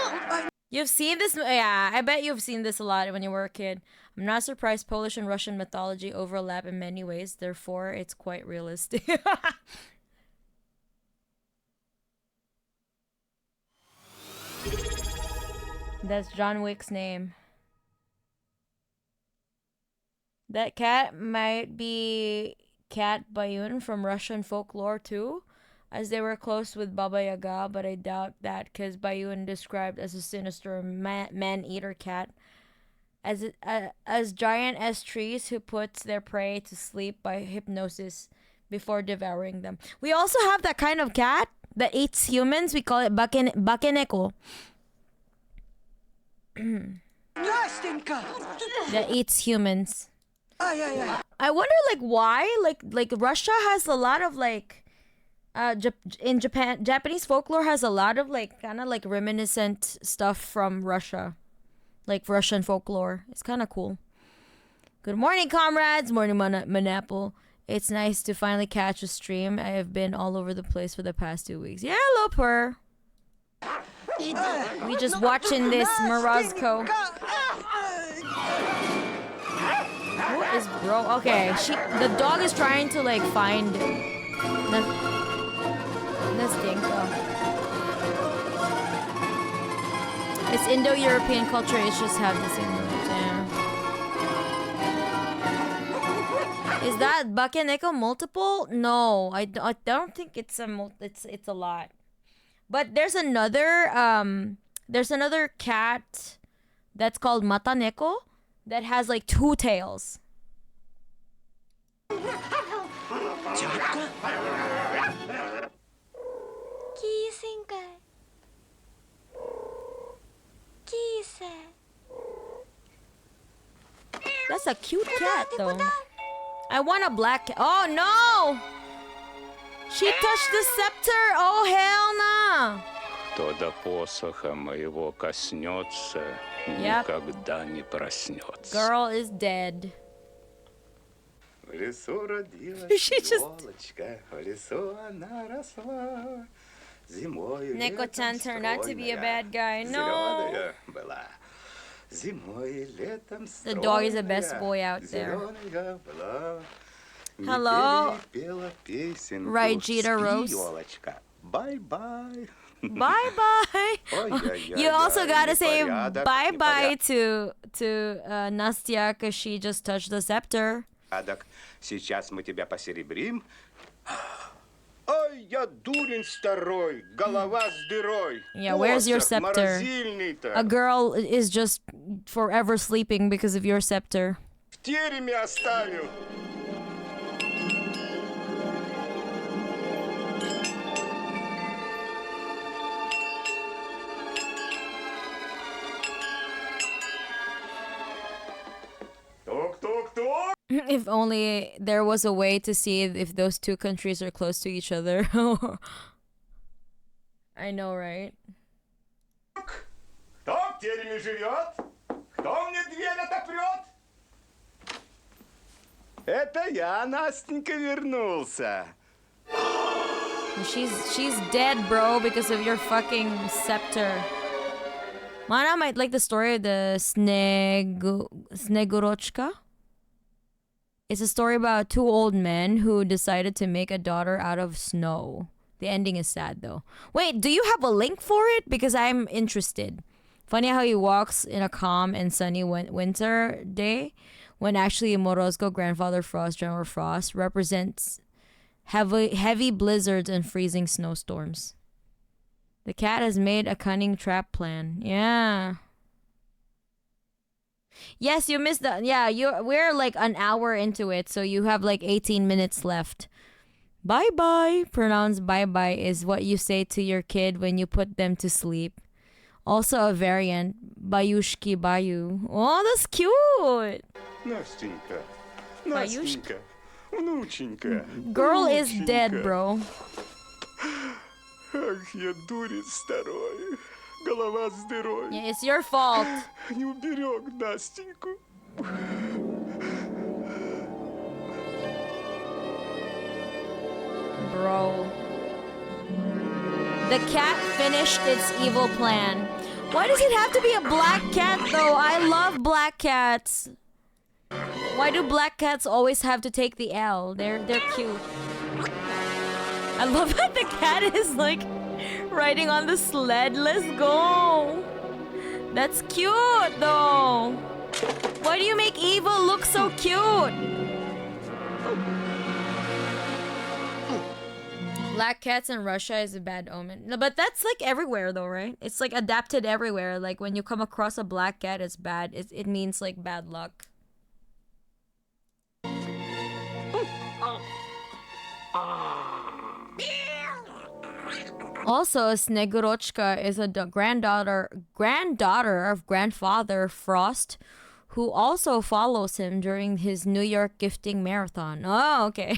You've seen this? Yeah, I bet you've seen this a lot when you were a kid. I'm not surprised Polish and Russian mythology overlap in many ways, therefore it's quite realistic. That's John Wick's name. That cat might be Cat Bayun from Russian folklore too, as they were close with Baba Yaga, but I doubt that because Bayun described as a sinister man-eater cat, as giant as trees who puts their prey to sleep by hypnosis before devouring them. We also have that kind of cat that eats humans. We call it bakeneko. Настенька! That eats humans. Ай-яй-яй. I wonder like why like Russia has a lot of like in Japan, Japanese folklore has a lot of like kind of like reminiscent stuff from Russia, like Russian folklore. It's kind of cool. Good morning, comrades. Morning, Manapple. It's nice to finally catch a stream. I have been all over the place for the past 2 weeks. Yeah, hello, Purr. We just watching this Morozko. Who is bro? Okay, the dog is trying to like find Nastinka. It's Indo-European culture. It's just have the same roots. Yeah. Is that Bakeneko multiple? No, I don't think it's it's a lot. But there's another cat that's called Mataneko that has like 2 tails. Кисенька. Киса. That's a cute cat though. I want a black cat. Oh no! She touched the scepter! Oh hell no! Кто до посоха моего коснется, никогда не проснется. Girl is dead. В лесу родилась елочка, в лесу она росла. Зимой Neko-chan turned out to be a bad guy. No. Зеленая была. Зимой летом The dog is the best boy out there. Зеленая была. Hello, Пела песенку. Raijita Rose. Елочка. Bye-bye. Bye-bye. You also gotta say bye-bye to Nastya because she just touched the scepter. Адак, сейчас мы тебя посеребрим. Ой, я дурень старой, голова с дырой. Yeah, where's your Посох scepter? морозильный-то. A girl is just forever sleeping because of your scepter. В тереме оставил. If only there was a way to see if those 2 countries are close to each other. I know, right? Кто в тереме живет? Кто мне дверь отопрет? Это я, Настенька, вернулся. She's dead, bro, because of your fucking scepter. Mana might like the story of the Snegurochka. It's a story about 2 old men who decided to make a daughter out of snow. The ending is sad though. Wait, do you have a link for it? Because I'm interested. Funny how he walks in a calm and sunny winter day when actually Morozko, Grandfather Frost, General Frost represents heavy blizzards and freezing snowstorms. The cat has made a cunning trap plan. Yeah. Yes, you missed the. Yeah, we're like an hour into it, so you have like 18 minutes left. Bye bye. Pronounced bye bye is what you say to your kid when you put them to sleep. Also a variant, Bayushki Bayu. Oh, that's cute. Настенька, Настенька, внученька. Girl is dead, bro. Ах, я дурень старой. Голова с дырой. Yeah, it's your fault. Не уберег Настеньку. Bro. The cat finished its evil plan. Why does it have to be a black cat though? I love black cats. Why do black cats always have to take the L? They're cute. I love that the cat is like riding on the sled. Let's go. That's cute though. Why do you make evil look so cute? Black cats in Russia is a bad omen. No, but that's like everywhere though, right? It's like adapted everywhere. Like when you come across a black cat, it's bad. It means like bad luck. Also, Snegorochka is a granddaughter of grandfather Frost, who also follows him during his New York gifting marathon. Oh, okay.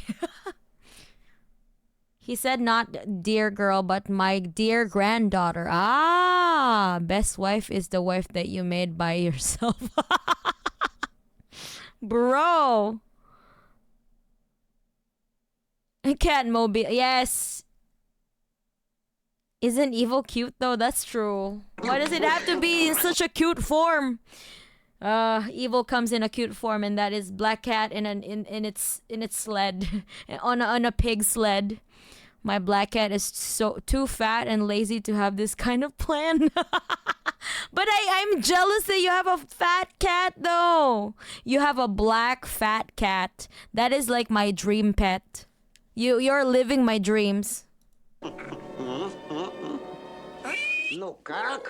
He said not dear girl, but my dear granddaughter. Ah, best wife is the wife that you made by yourself. Bro. Catmobile. Yes. Isn't evil cute though? That's true. Why does it have to be in such a cute form? Evil comes in a cute form, and that is black cat in its sled, on a pig sled. My black cat is so too fat and lazy to have this kind of plan. But I'm jealous that you have a fat cat though. You have a black fat cat. That is like my dream pet. You're living my dreams. Ну как?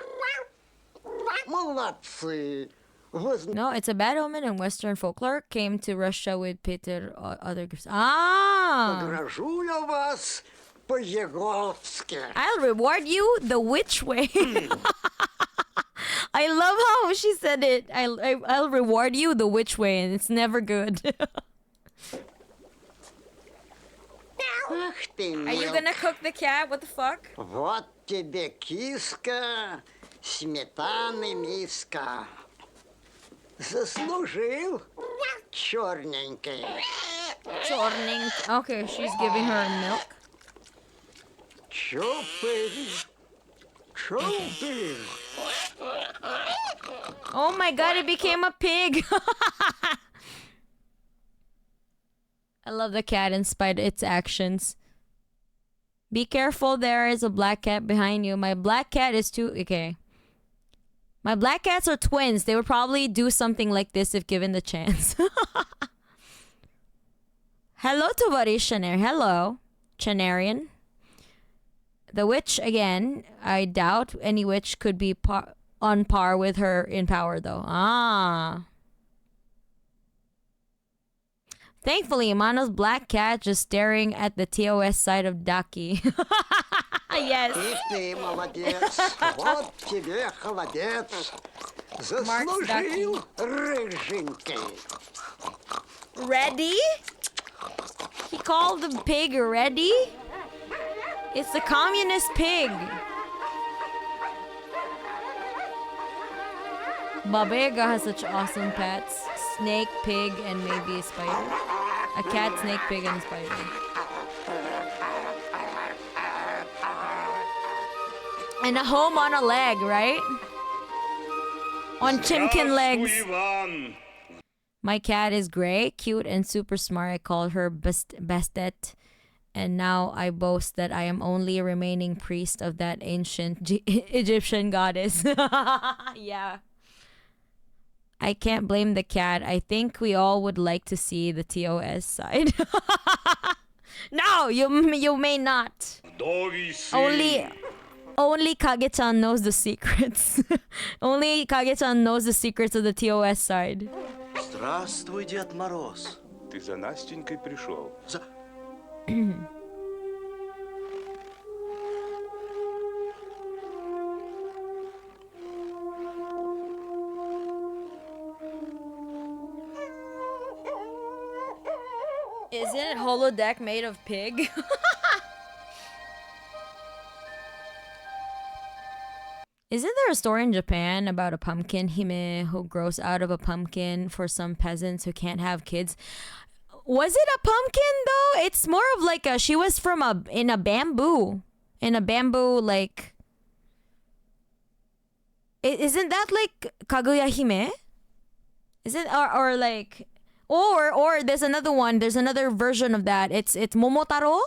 Молодцы. No, it's a bad omen in Western folklore. Came to Russia with Peter other gifts. Ah! Награжу я вас по-еговски. I'll reward you the which way. I love how she said it. I'll reward you the which way, and it's never good. Ах ты, Are you gonna cook the cat? What the fuck? Вот тебе киска, сметаны миска. Заслужил черненький. Черненький. Okay, she's giving her milk. Чупы. Чупы. Oh my god, it became a pig. I love the cat in spite of its actions. Be careful, there is a black cat behind you. My black cat is too... Okay. My black cats are twins. They would probably do something like this if given the chance. Hello, Tovarish Chaner. Hello, Chanarian. The witch, again, I doubt any witch could be on par with her in power, though. Ah. Thankfully, Mano's black cat just staring at the TOS side of Daki. Yes. И ты молодец. Вот тебе холодец. Заслужил рыженький. Ready? He called the pig ready? It's the communist pig. Baba Yaga has such awesome pets. Snake, pig, and maybe a spider. A cat, snake, pig, and a spider. And a home on a leg, right? On chimkin legs. My cat is gray, cute, and super smart. I call her Bastet. And now I boast that I am only a remaining priest of that ancient Egyptian goddess. Yeah. I can't blame the cat. I think we all would like to see the TOS side. No, you may not. Only Kage-chan knows the secrets. Only Kage-chan knows the secrets of the TOS side. Здравствуй, Дед Мороз. Ты за Настенькой пришел. Isn't holodeck made of pig? Isn't there a story in Japan about a pumpkin hime who grows out of a pumpkin for some peasants who can't have kids? Was it a pumpkin though? It's more of like she was from in a bamboo like Isn't that like Kaguya Hime? Is it or like or there's another one. There's another version of that. It's Momotaro,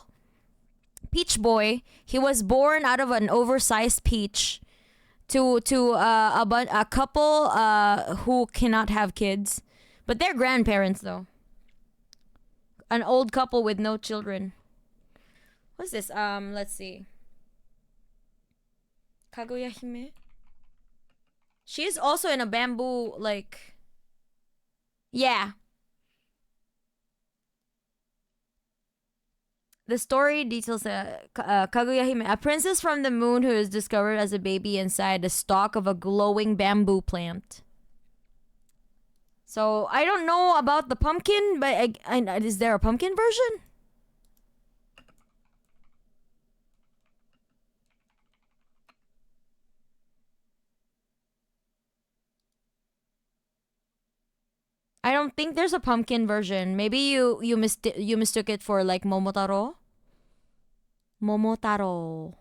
Peach Boy. He was born out of an oversized peach to a couple who cannot have kids, but they're grandparents though. An old couple with no children. What's this? Let's see. Kaguya Hime. She is also in a bamboo, like... Yeah. The story details Kaguya Hime, a princess from the moon who is discovered as a baby inside the stalk of a glowing bamboo plant. So, I don't know about the pumpkin, but is there a pumpkin version? I don't think there's a pumpkin version. Maybe you mistook it for like Momotaro. Momotaro.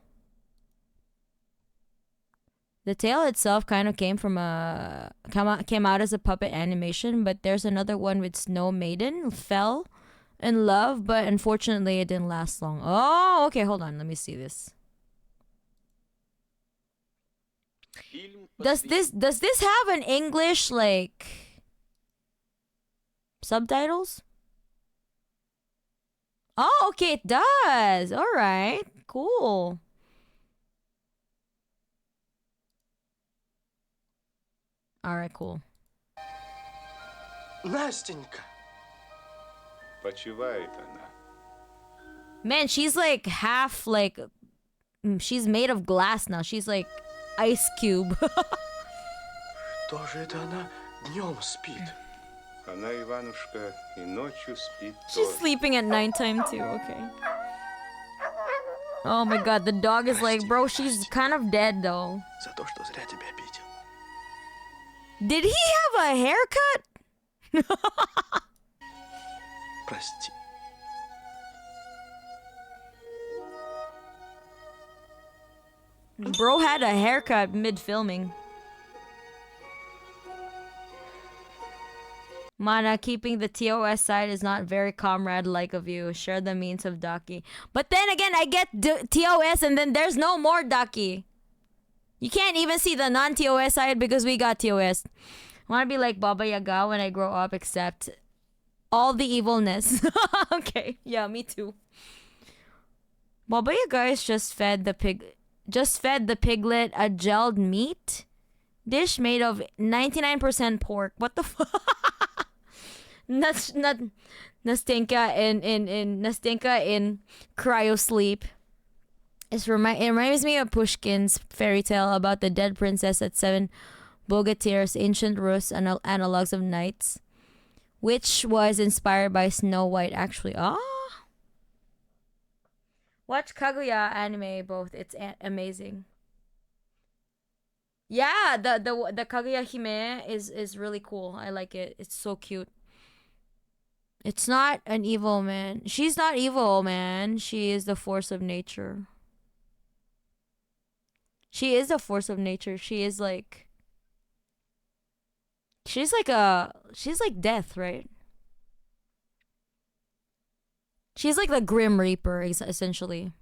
The tale itself kind of came out as a puppet animation, but there's another one with Snow Maiden who fell in love, but unfortunately it didn't last long. Oh, okay, hold on. Let me see this. Does this have an English like subtitles? Oh, okay, it does. All right, cool. All right, cool. Настенька. Почивает она. Man, she's like half like she's made of glass now. She's like ice cube. Что же это она днем спит? Она, Иванушка, и ночью спит She's тоже. sleeping at nighttime too. Okay. Oh my god, the dog is like, bro, she's kind of dead though. За то, что зря тебя обидел. Did he have a haircut? Прости. Bro had a haircut mid-filming. Mana, keeping the TOS side is not very comrade-like of you. Share the means of Daki. But then again, I get TOS and then there's no more Daki. You can't even see the non-TOS side because we got TOS. I want to be like Baba Yaga when I grow up, except all the evilness. Okay, yeah, me too. Baba Yaga is just fed the piglet a gelled meat dish made of 99% pork. What the fuck? Nastinka in cryo sleep. It reminds me of Pushkin's fairy tale about the dead princess at 7 Bogatyrs, ancient Rus analogs of knights, which was inspired by Snow White actually. Watch Kaguya anime both. It's amazing. Yeah, the Kaguya Hime is really cool. I like it. It's so cute. It's not an evil man. She's not evil, man. She is the force of nature. She is the force of nature. She's like death, right? She's like the Grim Reaper, essentially.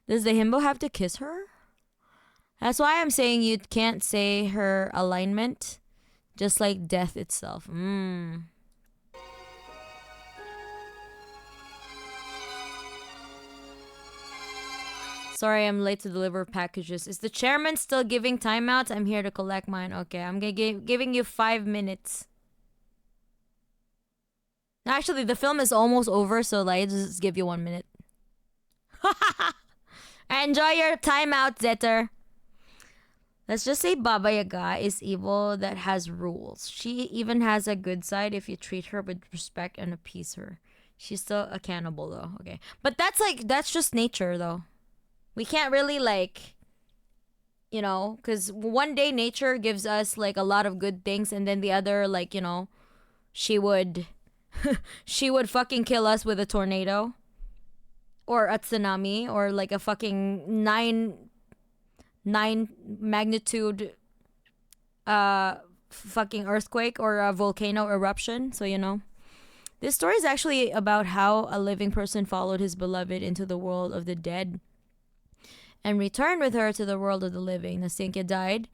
Does the himbo have to kiss her? That's why I'm saying you can't say her alignment, just like death itself. Sorry, I'm late to deliver packages. Is the chairman still giving timeouts? I'm here to collect mine. Okay, I'm giving you 5 minutes. Actually, the film is almost over, so like, just give you 1 minute. Enjoy your timeout, Zetter. Let's just say Baba Yaga is evil that has rules. She even has a good side if you treat her with respect and appease her. She's still a cannibal though. Okay, but that's just nature though. We can't really like, you know, because one day nature gives us like a lot of good things, and then the other, like, you know, she would fucking kill us with a tornado or a tsunami or like a fucking 9 magnitude fucking earthquake or a volcano eruption, so you know. This story is actually about how a living person followed his beloved into the world of the dead and returned with her to the world of the living. Nasinka died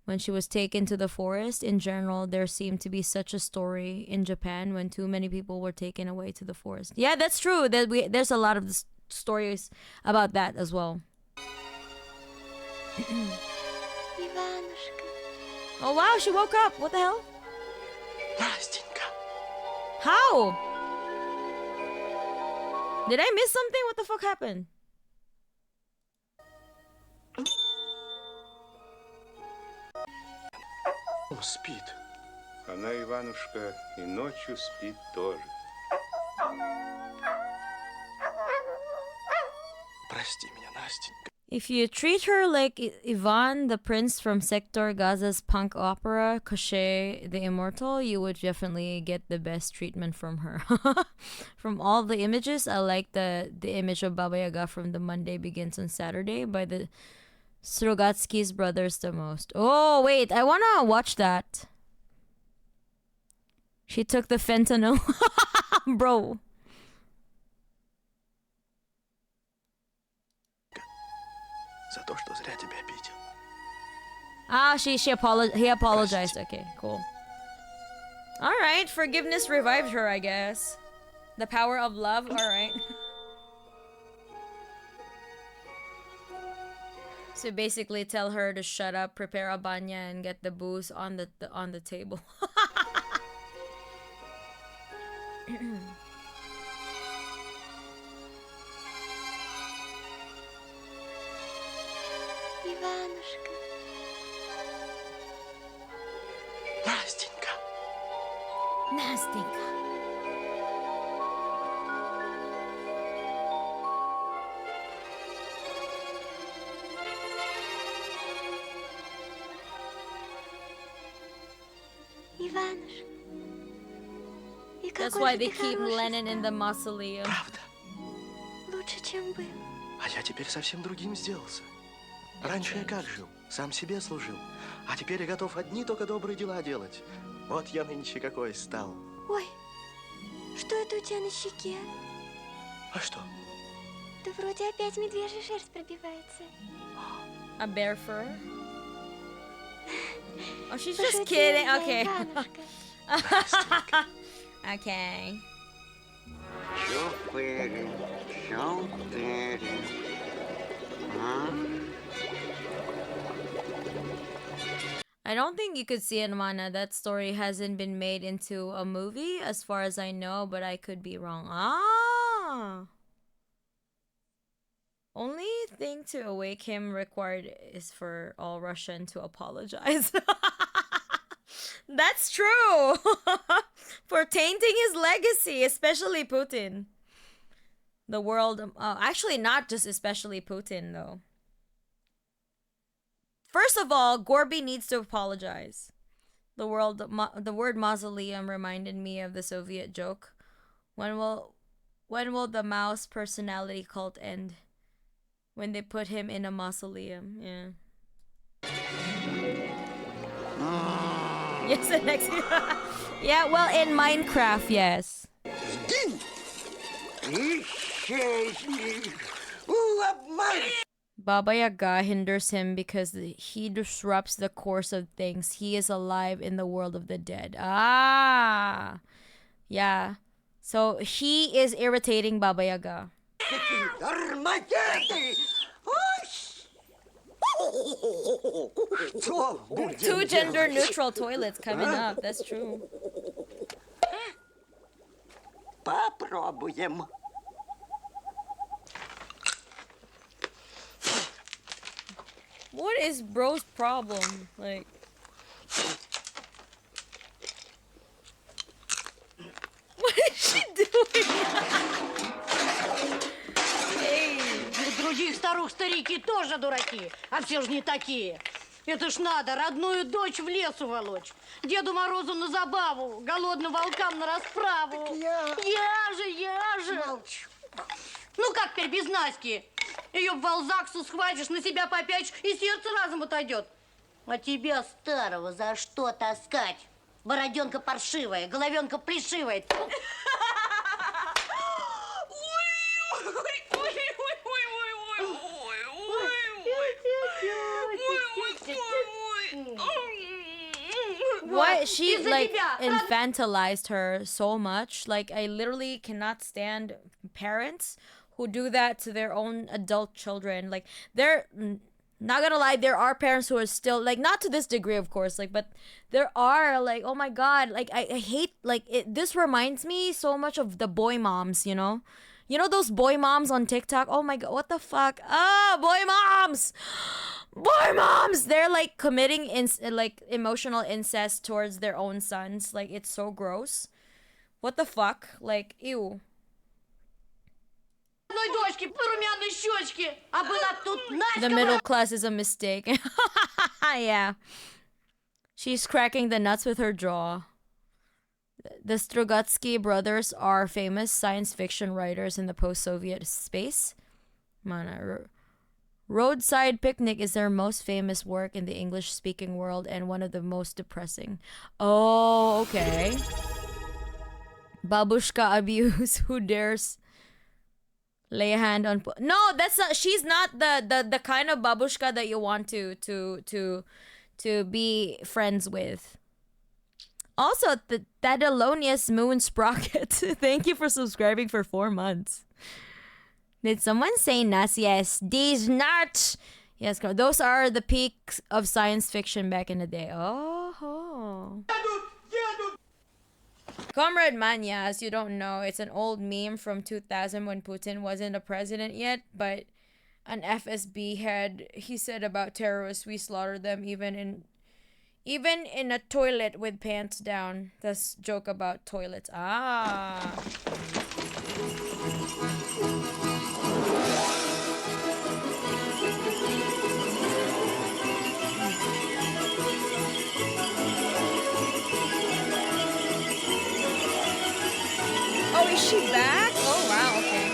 when she was taken to the forest. In general, there seemed to be such a story in Japan when too many people were taken away to the forest. Yeah, that's true. There's a lot of stories about that as well. Oh wow, she woke up. What the hell? Настенька. How? Did I miss something? What the fuck happened? Он спит. Она, Иванушка, и ночью спит тоже. Прости меня, Настенька. If you treat her like Ivan, the prince from Sector Gaza's punk opera, Cochet the Immortal, you would definitely get the best treatment from her. From all the images, I like the image of Baba Yaga from The Monday Begins on Saturday by the Strugatsky's brothers the most. Oh, wait, I want to watch that. She took the fentanyl. Bro. За то, что зря тебя обидел. Ah, he apologized. Okay, cool. Alright, forgiveness revived her, I guess. The power of love, alright. So basically tell her to shut up, prepare a banya, and get the booze on the table. Иванушка. Настенька. Настенька. Иванушка. И That's какой why же they ты keep хороший Lenin in the стал. mausoleum. Правда. Лучше, чем был. А я теперь совсем другим сделался. Раньше я как жил? Сам себе служил. А теперь я готов одни только добрые дела делать. Вот я нынче какой стал. Ой, что это у тебя на щеке? А что? Да вроде опять медвежья шерсть пробивается. A bear fur? Oh, she's Пошутила just kidding. я, Okay. Иванушка. Okay. Чупырь, чупырь. I don't think you could see it, Mana. That story hasn't been made into a movie, as far as I know, but I could be wrong. Ah! Only thing to awake him required is for all Russian to apologize. That's true! For tainting his legacy, especially Putin. The world... actually, not just especially Putin, though. First of all, Gorby needs to apologize. The word mausoleum reminded me of the Soviet joke. When will the Mao's personality cult end? When they put him in a mausoleum. Yeah. Yes, the next. Yeah, well, in Minecraft, yes. Baba Yaga hinders him because he disrupts the course of things. He is alive in the world of the dead. Ah! Yeah. So he is irritating Baba Yaga. Two gender neutral toilets coming up. That's true. Попробуем. What is bro's problem? Like, what is she doing? Hey. Других старух-старики тоже дураки, а все же не такие. Это ж надо, родную дочь в лес уволочь. Деду Морозу на забаву, голодным волкам на расправу. Я же. Молчу. Ну как теперь без Наськи? Ее в Валзаксу схватишь, на себя попячешь, и сердце разом отойдет. А тебя, старого, за что таскать? Бороденка паршивая, головенка пришивая. Why she like infantilized her so much? Like I literally cannot stand parents who do that to their own adult children. Like they're not gonna lie, there are parents who are still like not to this degree, of course. Like, but there are like, oh my god, like I hate like it. This reminds me so much of the boy moms. You know those boy moms on TikTok? Oh my god, what the fuck? Ah, boy moms! Boy moms! They're like committing like emotional incest towards their own sons. Like it's so gross. What the fuck? Like, ew. The middle class is a mistake. Yeah. She's cracking the nuts with her jaw. The Strugatsky brothers are famous science fiction writers in the post-Soviet space. Roadside Picnic is their most famous work in the English-speaking world and one of the most depressing. Oh, okay. Babushka abuse. Who dares lay a hand on... No, that's not... She's not the kind of babushka that you want to be friends with. Also, that Alonius Moon Sprocket. Thank you for subscribing for 4 months. Did someone say nas? Yes. These nuts. Yes, those are the peaks of science fiction back in the day. Oh. Comrade Manya, as you don't know, it's an old meme from 2000 when Putin wasn't a president yet, but an FSB head, he said about terrorists, we slaughter them even in a toilet with pants down. This joke about toilets. Ah. Oh, is she back? Oh, wow, okay.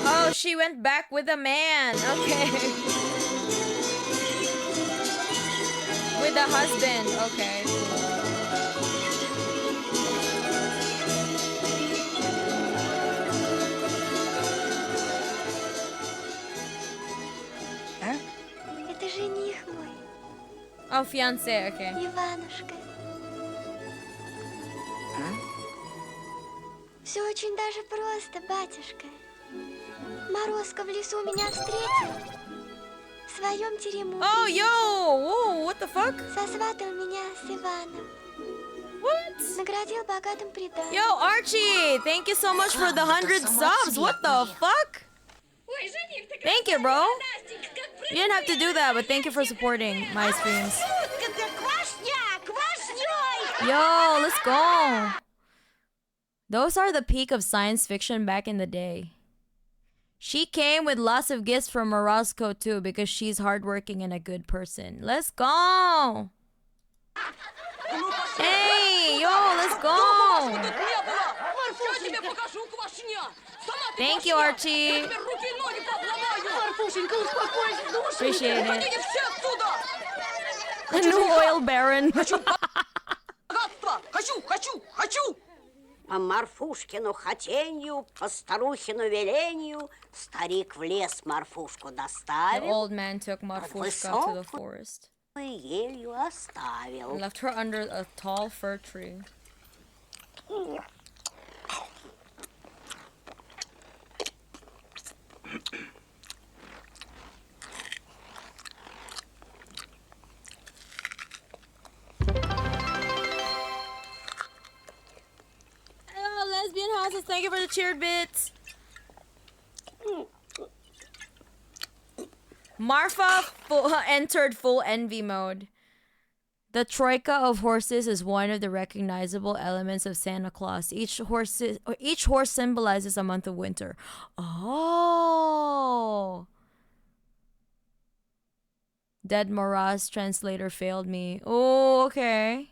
Oh, she went back with a man. Okay. With a husband. Okay. Это жених мой. Oh, fiancé, okay. Иванушка. Все очень даже просто, батюшка. Морозко в лесу меня встретил. В своем терему. Oh, yo! Whoa, what the fuck? Сосватал меня с Иваном. What? Наградил богатым приданым. Yo, Archie! Thank you so much for the 100 subs. What the fuck? Thank you, bro. You didn't have to do that, but thank you for supporting my streams. Yo, let's go. Those are the peak of science fiction back in the day. She came with lots of gifts from Morozko too because she's hardworking and a good person. Let's go. Hey, yo, let's go. Thank you, Archie. Appreciate it. A new oil baron. По Марфушкину хотенью, по старухину велению, старик в лес Марфушку The доставил. old man took Marfushka to the forest Елью оставил. and left her under a tall fir tree. Hello, lesbian houses. Thank you for the cheered bits. Marfa entered full envy mode. The troika of horses is one of the recognizable elements of Santa Claus. Each horse symbolizes a month of winter. Oh. Dead Moraz translator failed me. Oh, okay.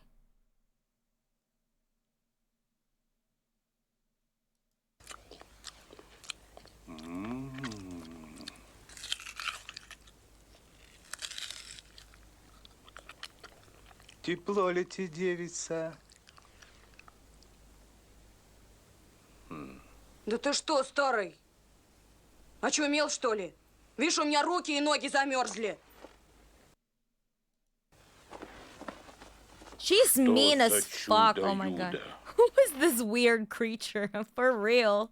Тепло ли тебе, девица? Да ты что, старый? Очумел, что ли? Видишь, у меня руки и ноги замерзли. She's mean as fuck. Oh my god. Who is this weird creature? For real.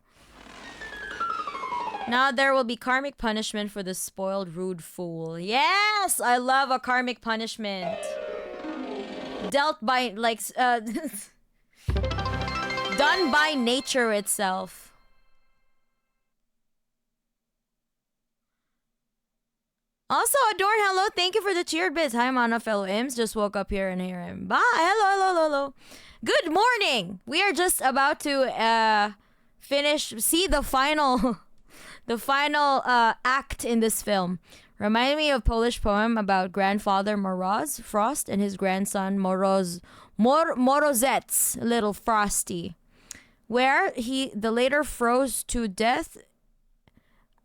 Now there will be karmic punishment for the spoiled rude fool. Yes! I love a karmic punishment. Dealt by, like, done by nature itself. Also, Adorn, hello. Thank you for the cheered bits. Hi, Mana, fellow Imps. Just woke up here and hear him. Bye. Hello. Good morning. We are just about to see the final, act in this film. Remind me of Polish poem about grandfather Moroz Frost and his grandson Morozets, little Frosty, where the later froze to death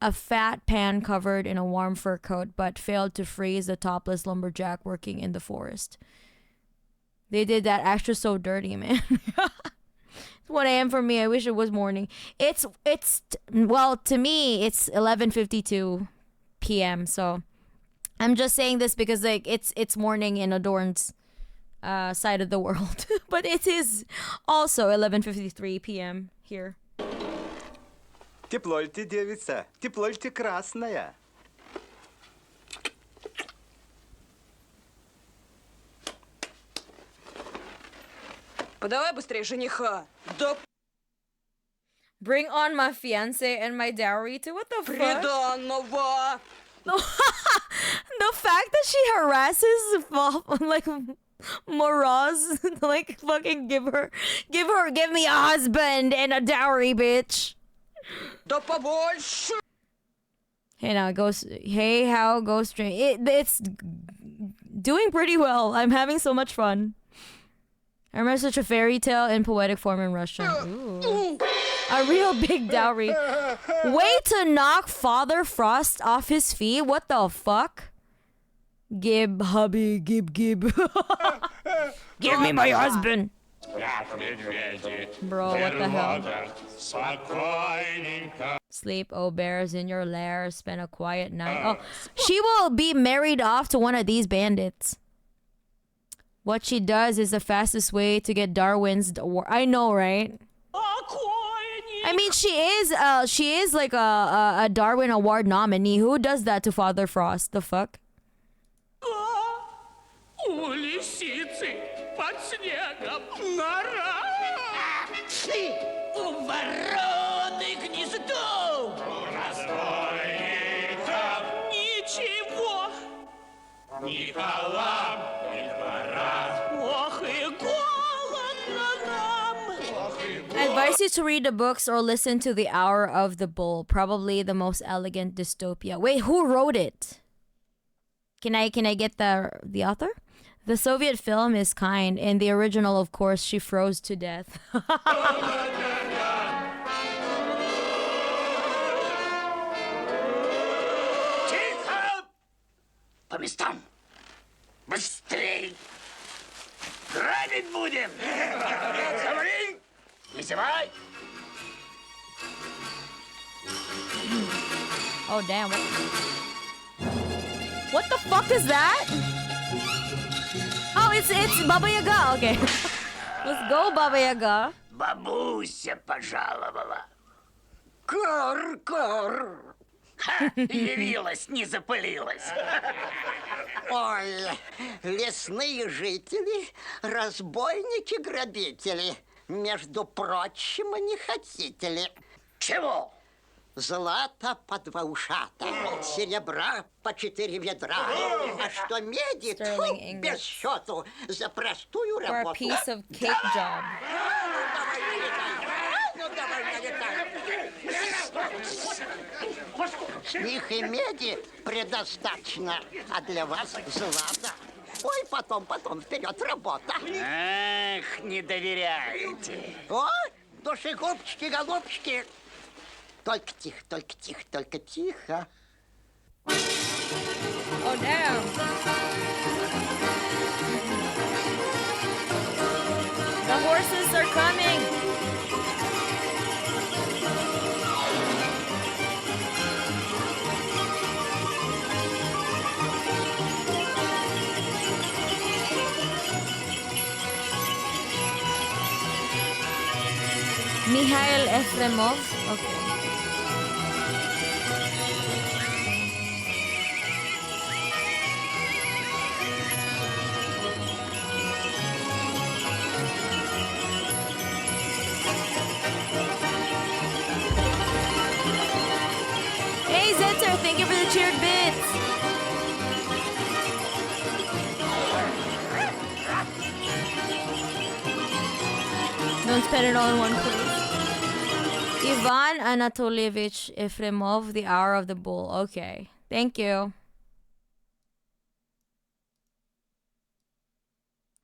a fat pan covered in a warm fur coat, but failed to freeze the topless lumberjack working in the forest. They did that extra so dirty, man. It's 1 a.m. for me. I wish it was morning. Well, to me, it's 11:52 p.m. So I'm just saying this because like it's morning in Adorn's side of the world, but it is also 11:53 p.m. here. Тепло ли ты, девица? Тепло ли ты, красная? Подавай быстрее жениха. Да Bring on my fiance and my dowry to what the fuck? приданного. The fact that she harasses like Moraz, like fucking give me a husband and a dowry, bitch. Да побольше. Hey now, how goes stream? It's doing pretty well. I'm having so much fun. I remember such a fairy tale in poetic form in Russian. Ooh. A real big dowry. Way to knock Father Frost off his feet. What the fuck? Gib, hubby, gib. Give me my husband. Bro, what the hell? Sleep, oh bears, in your lair. Spend a quiet night. Oh, she will be married off to one of these bandits. What she does is the fastest way to get Darwin's award. I know, right? I mean, she is like a Darwin Award nominee. Who does that to Father Frost? The fuck? У лисицы под снегом нора. У вороны гнездо. У разбойников ничего. Ни халам, ни двора. Ох и голодно нам. I advise you to read the books or listen to The Hour of the Bull. Probably the most elegant dystopia. Wait, who wrote it? Can I get the author? The Soviet film is kind. In the original, of course, she froze to death. Тихо! По местам! Быстрей! Грабить будем! Говори! Не зевай! Oh, damn. What the fuck is that? Oh, it's Baba Yaga. Okay. Let's go, Baba Yaga. Бабуся пожаловала. Кар. Явилась, не запылилась. Ой, лесные жители, разбойники-грабители. Между прочим, не хотите ли? Чего? Злата по 2 ушата, серебра по 4 ведра. А что меди, тьфу, без счету, за простую For a работу. piece of cake job. Их и меди предостаточно, а для вас злата. Ой, потом, вперед, работа. Эх, не доверяете. О, душегубчики, голубчики. Только тихо, только тихо. Oh, damn. The horses are coming. Mikhail Efremov. Okay. Hey Zetzer, thank you for the cheered bits. Don't spend it all in one place. Ivan Anatolievich Efremov, The Hour of the Bull. Okay. Thank you.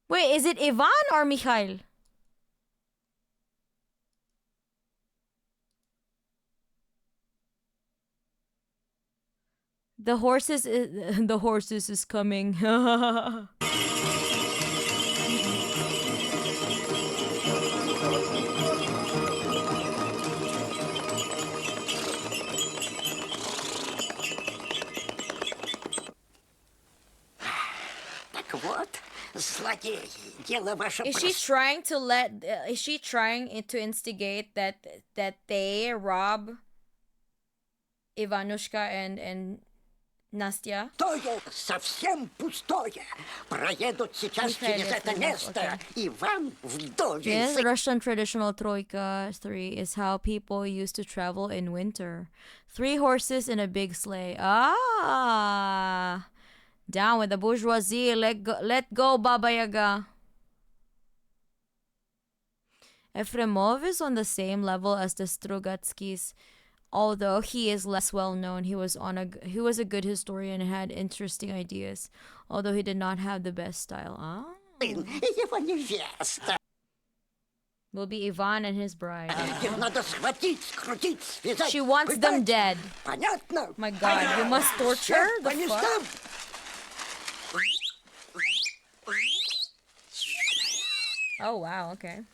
Wait, is it Ivan or Mikhail? The horses is coming. Так вот, злодеи, дело ваше Is she trying to is she trying to instigate that they rob Ivanushka and Nastya? Пустое, совсем пустое. Проедут сейчас через это место, и вам вдове... Yes, Russian traditional troika 3 is how people used to travel in winter. 3 horses in a big sleigh. Ah! Down with the bourgeoisie. Let go, Baba Yaga. Efremov is on the same level as the Strugatskys, although he is less well known. He was a good historian and had interesting ideas, although he did not have the best style. Ah. Его невеста. Will be Ivan and his bride. Их надо схватить, скрутить, связать. She wants them dead. Понятно? My God, you must torture the fuck. Oh wow, okay.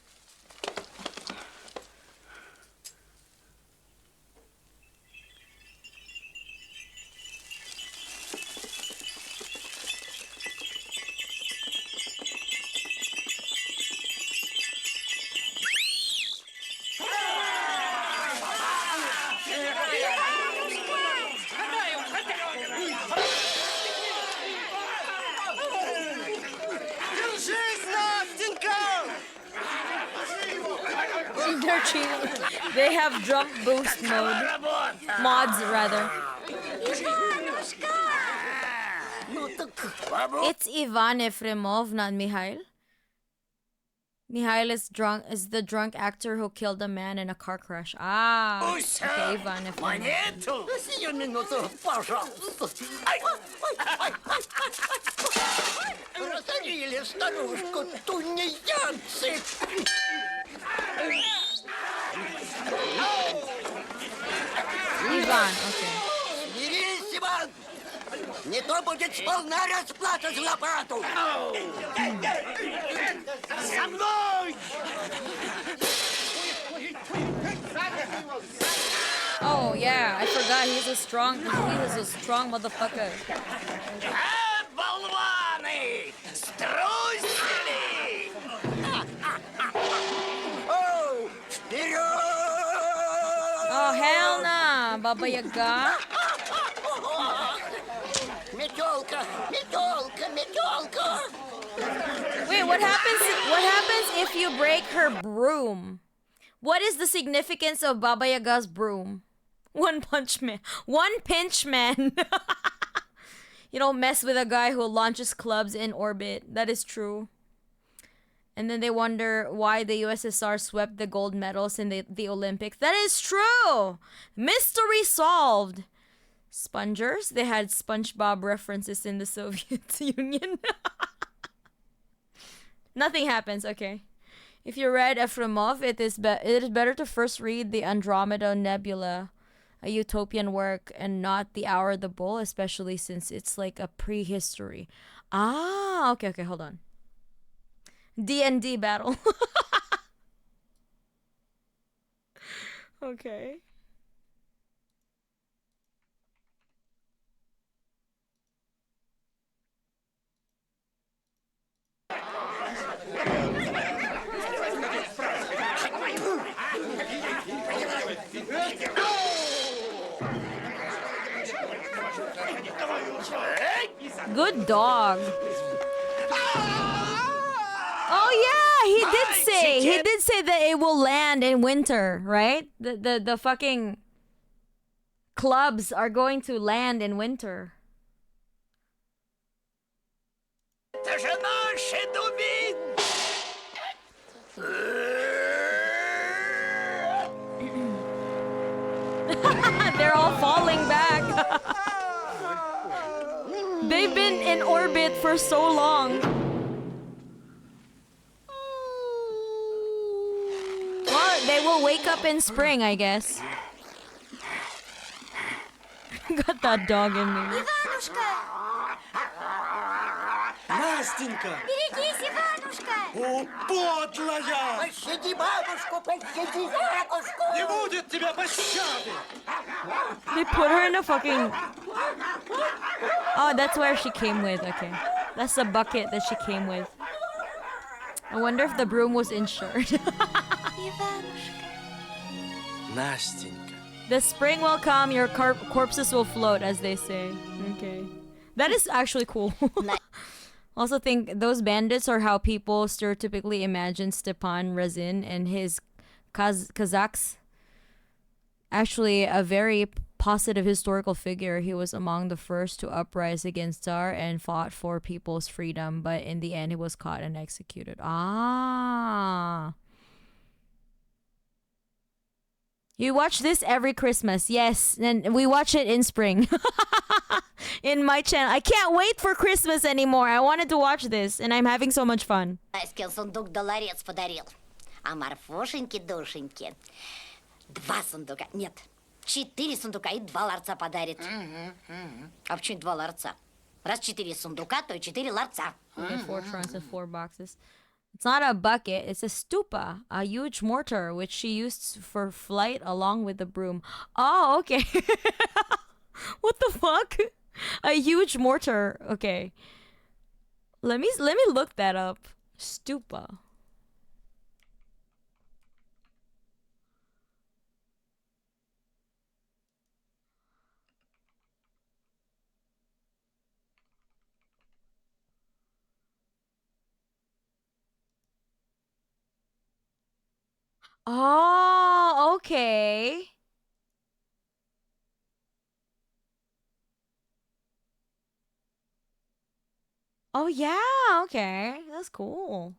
They're cheating. They have jump boost mods rather. It's Ivan Efremov, not Mikhail. Mikhail is the drunk actor who killed a man in a car crash. Ah, okay, Ivan Efremov. Сию минуту, пожалуйста. Разорили старушку тунеядцы. Ivan, okay. Смирись, Иван! Не то будет полная расплата за лопату! За мной! Oh yeah, I forgot he is a strong motherfucker. Болваны! Струсили! Оу! Вперед! Oh hell nah, Baba Yaga. Метелка! Метелка! Метелка! Wait, what happens if you break her broom? What is the significance of Baba Yaga's broom? One pinch man. You don't mess with a guy who launches clubs in orbit. That is true. And then they wonder why the USSR swept the gold medals in the Olympics. That is true! Mystery solved! Spongers, they had SpongeBob references in the Soviet Union. Nothing happens, okay. If you read Efremov, it is better to first read the Andromeda Nebula, a utopian work, and not The Hour of the Bull, especially since it's like a prehistory. Ah, okay, hold on. D&D battle. Okay. Good dog. Oh yeah, he did say that it will land in winter, right? The fucking clubs are going to land in winter. They're all falling back. They've been in orbit for so long. Well, they will wake up in spring, I guess. Got that dog in me. Настенька! Берегись, Иванушка! О, подлая! Пощади бабушку, пощади бабушку! Не будет тебя пощады! They put her in a fucking... Oh, that's where she came with. Okay. That's the bucket that she came with. I wonder if the broom was insured. Настенька. The spring will come, your corpses will float, as they say. Okay. That is actually cool. Also think those bandits are how people stereotypically imagine Stepan Razin and his Kazakhs. Actually, a very positive historical figure. He was among the first to uprise against Tsar and fought for people's freedom, but in the end he was caught and executed. Ah. You watch this every Christmas, yes, and we watch it in spring. In my channel. I can't wait for Christmas anymore. I wanted to watch this, and I'm having so much fun. Аськин сундук да ларец подарил. А Марфушеньке-душеньке 2 сундука. Нет, 4 сундука и 2 ларца подарит. А почему 2 ларца? Раз 4 сундука, то и 4 ларца. 4 trunks and 4 boxes. It's not a bucket, it's a stupa, a huge mortar, which she used for flight along with the broom. Oh, okay. What the fuck? A huge mortar. Okay. Let me look that up. Stupa. Oh, okay. Oh yeah, okay. That's cool.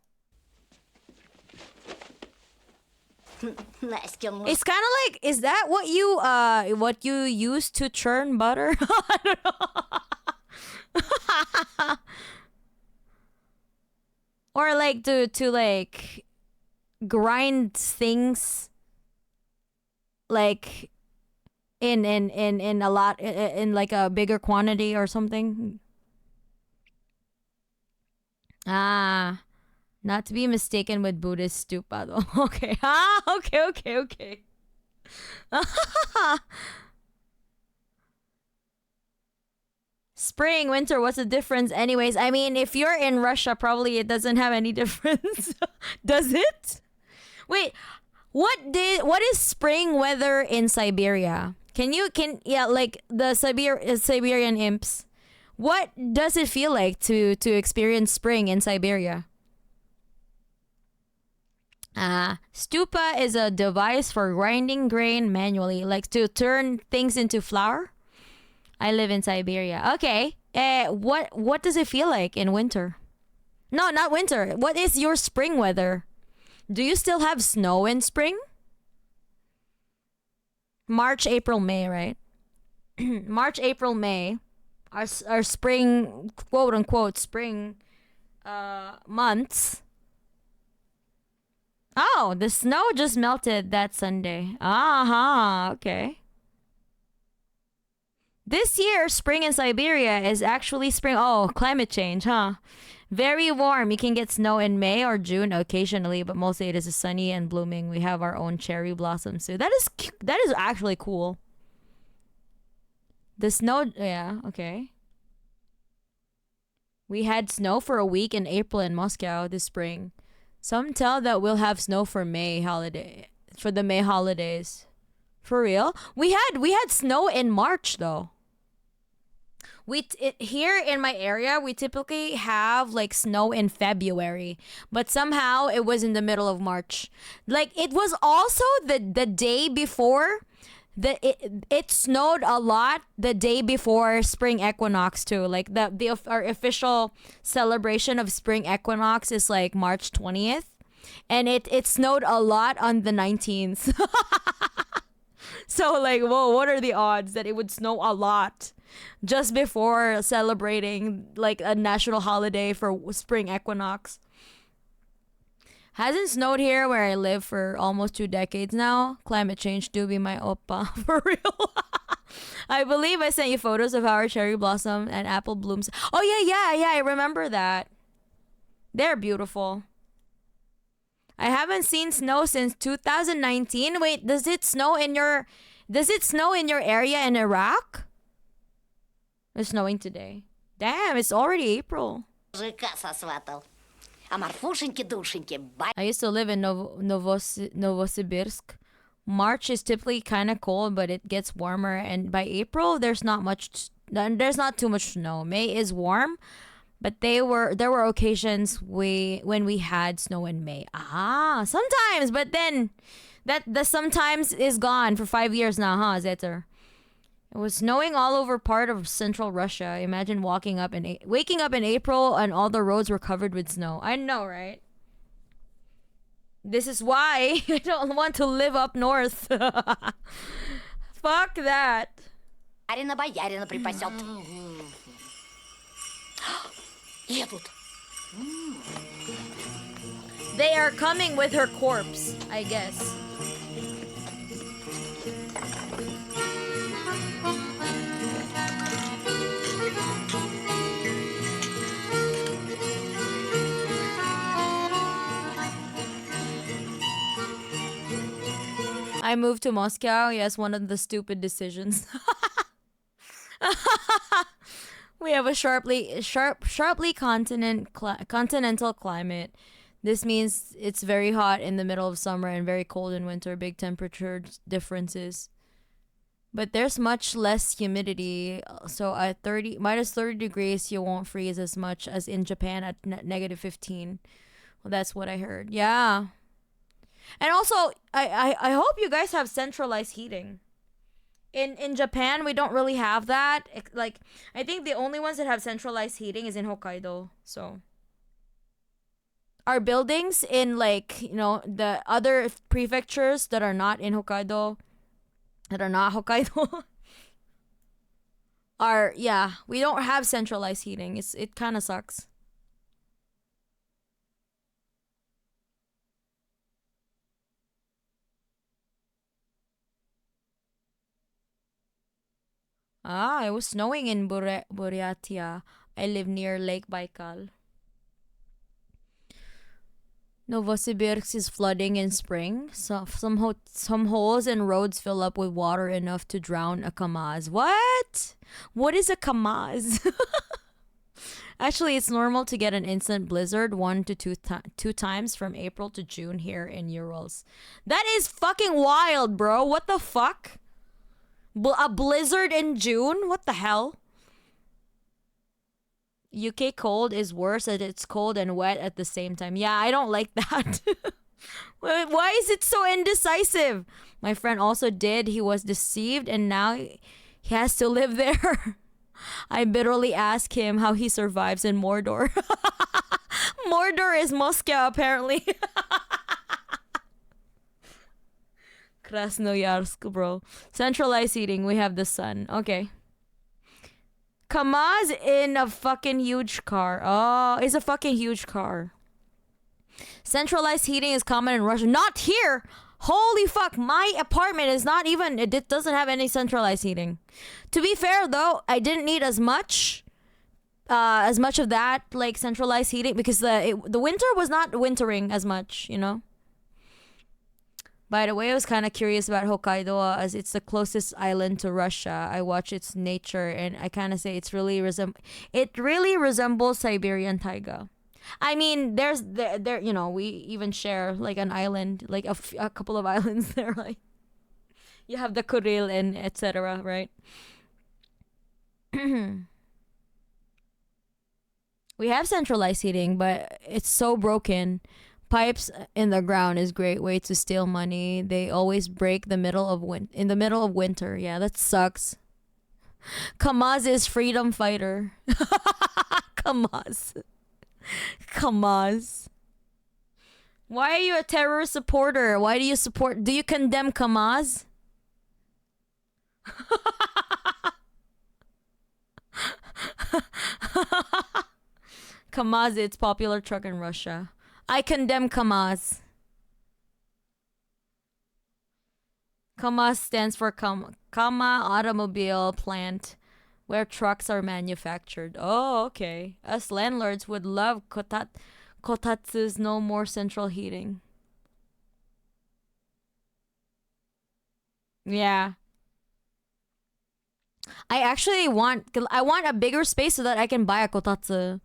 It's kind of like, is that what you use to churn butter? I don't know. Or like to like grind things like in a lot, in like a bigger quantity or something. Ah, not to be mistaken with Buddhist stupa though. Okay. Ah, okay. Spring, winter, what's the difference anyways? I mean, if you're in Russia, probably it doesn't have any difference. Does it? Wait, what is spring weather in Siberia? Like the Siberian imps. What does it feel like to experience spring in Siberia? Stupa is a device for grinding grain manually, like to turn things into flour. I live in Siberia. Okay. What does it feel like in winter? No, not winter. What is your spring weather? Do you still have snow in spring? March, April, May, right? March, April, May. Our spring, quote unquote, spring months. Oh, the snow just melted that Sunday. Okay. This year, spring in Siberia is actually spring. Oh, climate change, huh? Very warm. You can get snow in May or June occasionally, but mostly it is sunny and blooming. We have our own cherry blossoms too. That is actually cool. The snow, yeah, okay. We had snow for a week in April in Moscow this spring. Some tell that we'll have snow for the May holidays. For real? We had snow in March though. Here in my area, we typically have like snow in February, but somehow it was in the middle of March. Like it was also the day before it snowed a lot the day before spring equinox too. Like our official celebration of spring equinox is like March 20th, and it snowed a lot on the 19th. So like, whoa, what are the odds that it would snow a lot just before celebrating like a national holiday for spring equinox? Hasn't snowed here where I live for almost 2 decades now. Climate change do be my oppa. For real. I believe I sent you photos of our cherry blossom and apple blooms. Oh yeah, I remember that. They're beautiful. I haven't seen snow since 2019. Wait, does it snow in your area in Iraq? It's snowing today. Damn, it's already April. I used to live in Novosibirsk. March is typically kind of cold, but it gets warmer, and by April there's not too much snow. May is warm, but there were occasions when we had snow in May. Sometimes, but then the sometimes is gone for 5 years now, huh, Zeter? It was snowing all over part of central Russia. Imagine waking up in April and all the roads were covered with snow. I know, right? This is why I don't want to live up north. Fuck that. Боярина припасет. Едут. They are coming with her corpse, I guess. I moved to Moscow. Yes, one of the stupid decisions. We have a sharply continental climate. This means it's very hot in the middle of summer and very cold in winter. Big temperature differences. But there's much less humidity. So at minus 30 degrees, you won't freeze as much as in Japan at negative 15. Well, that's what I heard. Yeah. And also, I hope you guys have centralized heating. In Japan, we don't really have that. Like, I think the only ones that have centralized heating is in Hokkaido. So, our buildings in, like, you know, the other prefectures that are not in Hokkaido, that are not Hokkaido, we don't have centralized heating. It kind of sucks. It was snowing in Buryatia. I live near Lake Baikal. Novosibirsk is flooding in spring. So some holes and roads fill up with water enough to drown a Kamaz. What? What is a Kamaz? Actually, it's normal to get an instant blizzard 1 to 2 times from April to June here in Urals. That is fucking wild, bro. What the fuck? A blizzard in June? What the hell? UK cold is worse as it's cold and wet at the same time. Yeah, I don't like that. Why is it so indecisive? My friend also did. He was deceived and now he has to live there. I bitterly ask him how he survives in Mordor. Mordor is Moscow, apparently. Krasnoyarsk, bro. Centralized heating. We have the sun. Okay. Kamaz in a fucking huge car. Oh, it's a fucking huge car. Centralized heating is common in Russia. Not here. Holy fuck. My apartment is not even... It doesn't have any centralized heating. To be fair, though, I didn't need as much of that, like, centralized heating, because the winter was not wintering as much, you know? By the way, I was kind of curious about Hokkaido, as it's the closest island to Russia. I watch its nature, and I kind of say it really resembles Siberian taiga. I mean, there, you know, we even share like an island, like a couple of islands there. Like, you have the Kuril and etc. Right? We have centralized heating, but it's so broken. Pipes in the ground is a great way to steal money. They always break in the middle of winter. Yeah, that sucks. Kamaz is freedom fighter. Kamaz. Kamaz. Why are you a terrorist supporter? Why do you condemn Kamaz? Kamaz, it's popular truck in Russia. I condemn Kamaz. Kamaz stands for Kama Automobile Plant, where trucks are manufactured. Oh, okay. Us landlords would love Kotatsu's no more central heating. Yeah. I want a bigger space so that I can buy a Kotatsu.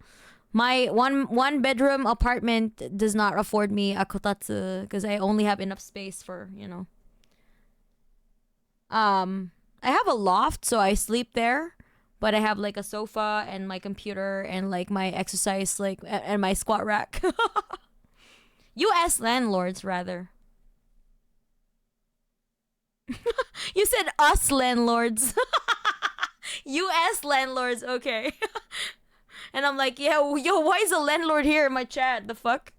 My one bedroom apartment does not afford me a kotatsu because I only have enough space for, you know. I have a loft, so I sleep there, but I have like a sofa and my computer and like my exercise and my squat rack. US landlords rather. You said us landlords. US landlords, okay. And I'm like, yeah, yo, why is a landlord here in my chat? The fuck?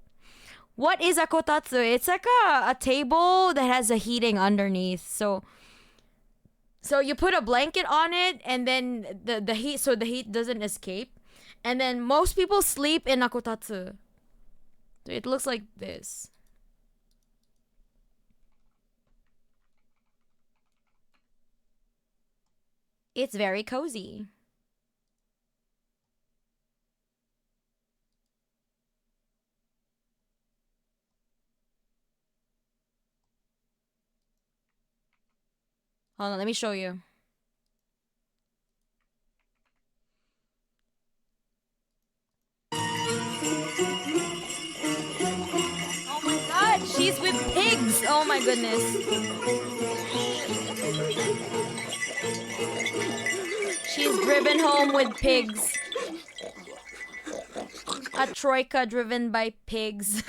What is a kotatsu? It's like a table that has a heating underneath. So you put a blanket on it, and then the heat doesn't escape. And then most people sleep in a kotatsu. So it looks like this. It's very cozy. Hold on, let me show you. Oh my god, she's with pigs! Oh my goodness. She's driven home with pigs. A troika driven by pigs.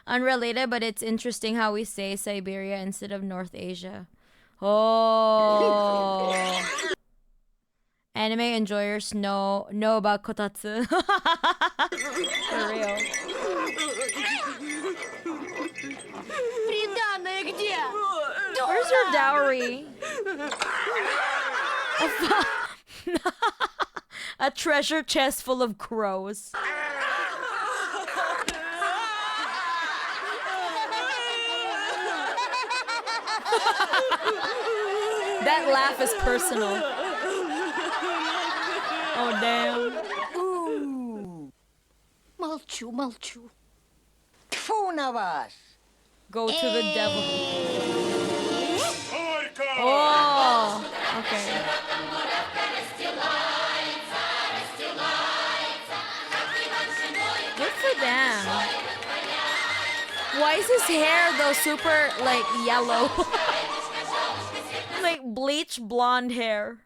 Unrelated, but it's interesting how we say Siberia instead of North Asia. Oh. Anime enjoyers know about kotatsu. For real. Приданное где? Where's your dowry? A treasure chest full of crows. That laugh is personal. Oh, damn. Молчу. Тьфу на вас! Go to the devil. Oh, okay. Good for them. Why is his hair though super like yellow? Like bleach blonde hair.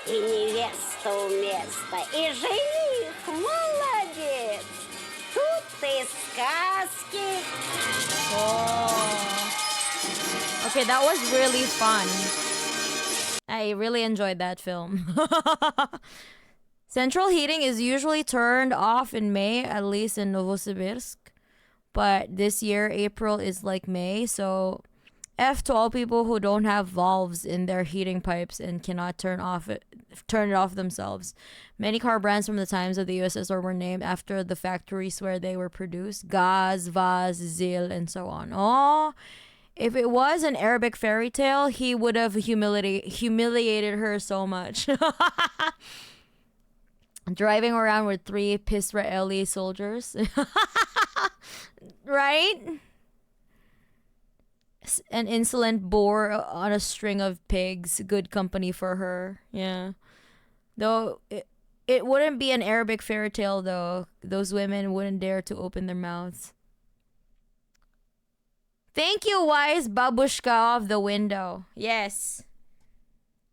И невеста у места, и жених молодец. Тут и сказки. Oh. Okay, that was really fun. I really enjoyed that film. Central heating is usually turned off in May, at least in Novosibirsk. But this year, April is like May, so F to all people who don't have valves in their heating pipes and cannot turn it off themselves. Many car brands from the times of the USSR were named after the factories where they were produced. Gaz, Vaz, Zil, and so on. Oh, if it was an Arabic fairy tale, he would have humiliated her so much. Driving around with 3 Pisraeli soldiers. Right? An insolent boar on a string of pigs. Good company for her. Yeah. Though it wouldn't be an Arabic fairy tale, though. Those women wouldn't dare to open their mouths. Thank you, wise babushka of the window. Yes.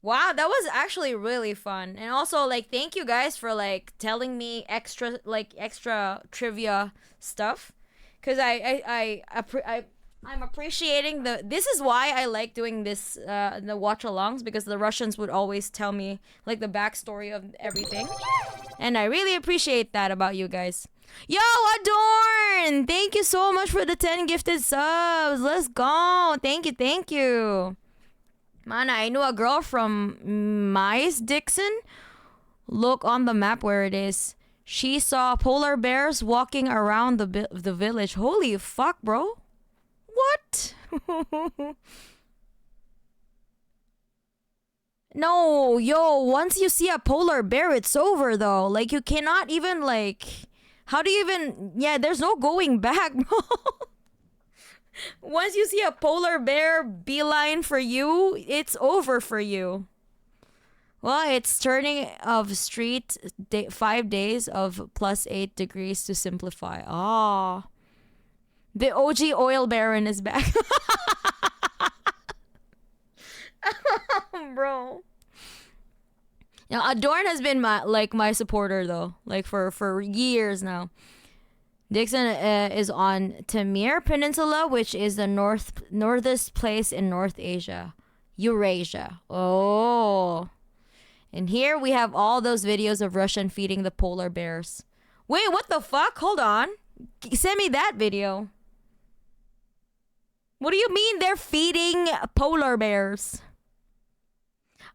Wow, that was actually really fun. And also, like, thank you guys for, like, telling me extra trivia stuff. Because I'm appreciating this is why I like doing this, the watch-alongs, because the Russians would always tell me, like, the backstory of everything. And I really appreciate that about you guys. Yo, Adorn! Thank you so much for the 10 gifted subs. Let's go. Thank you. Man, I knew a girl from Mais Dixon. Look on the map where it is. She saw polar bears walking around the village. Holy fuck, bro. What? No, yo, once you see a polar bear, it's over though. Like, you cannot even, like... How do you even... Yeah, there's no going back, bro. Once you see a polar bear beeline for you, it's over for you. Well, it's turning of street 5 days of +8 degrees to simplify. Ah. The OG oil baron is back. Bro. Now, Adorn has been my supporter though, like for years now. Dixon is on Tamir Peninsula, which is the northest place in North Asia, Eurasia. Oh, and here we have all those videos of Russian feeding the polar bears. Wait, what the fuck? Hold on, send me that video. What do you mean they're feeding polar bears?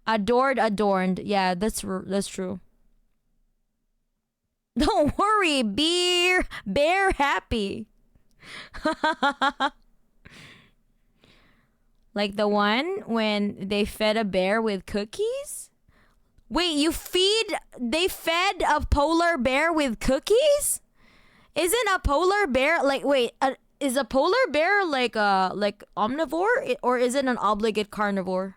Adorned. Yeah, that's true. Don't worry, bear happy. Like the one when they fed a bear with cookies? Wait, they fed a polar bear with cookies? Isn't a polar bear is a polar bear like omnivore, or is it an obligate carnivore?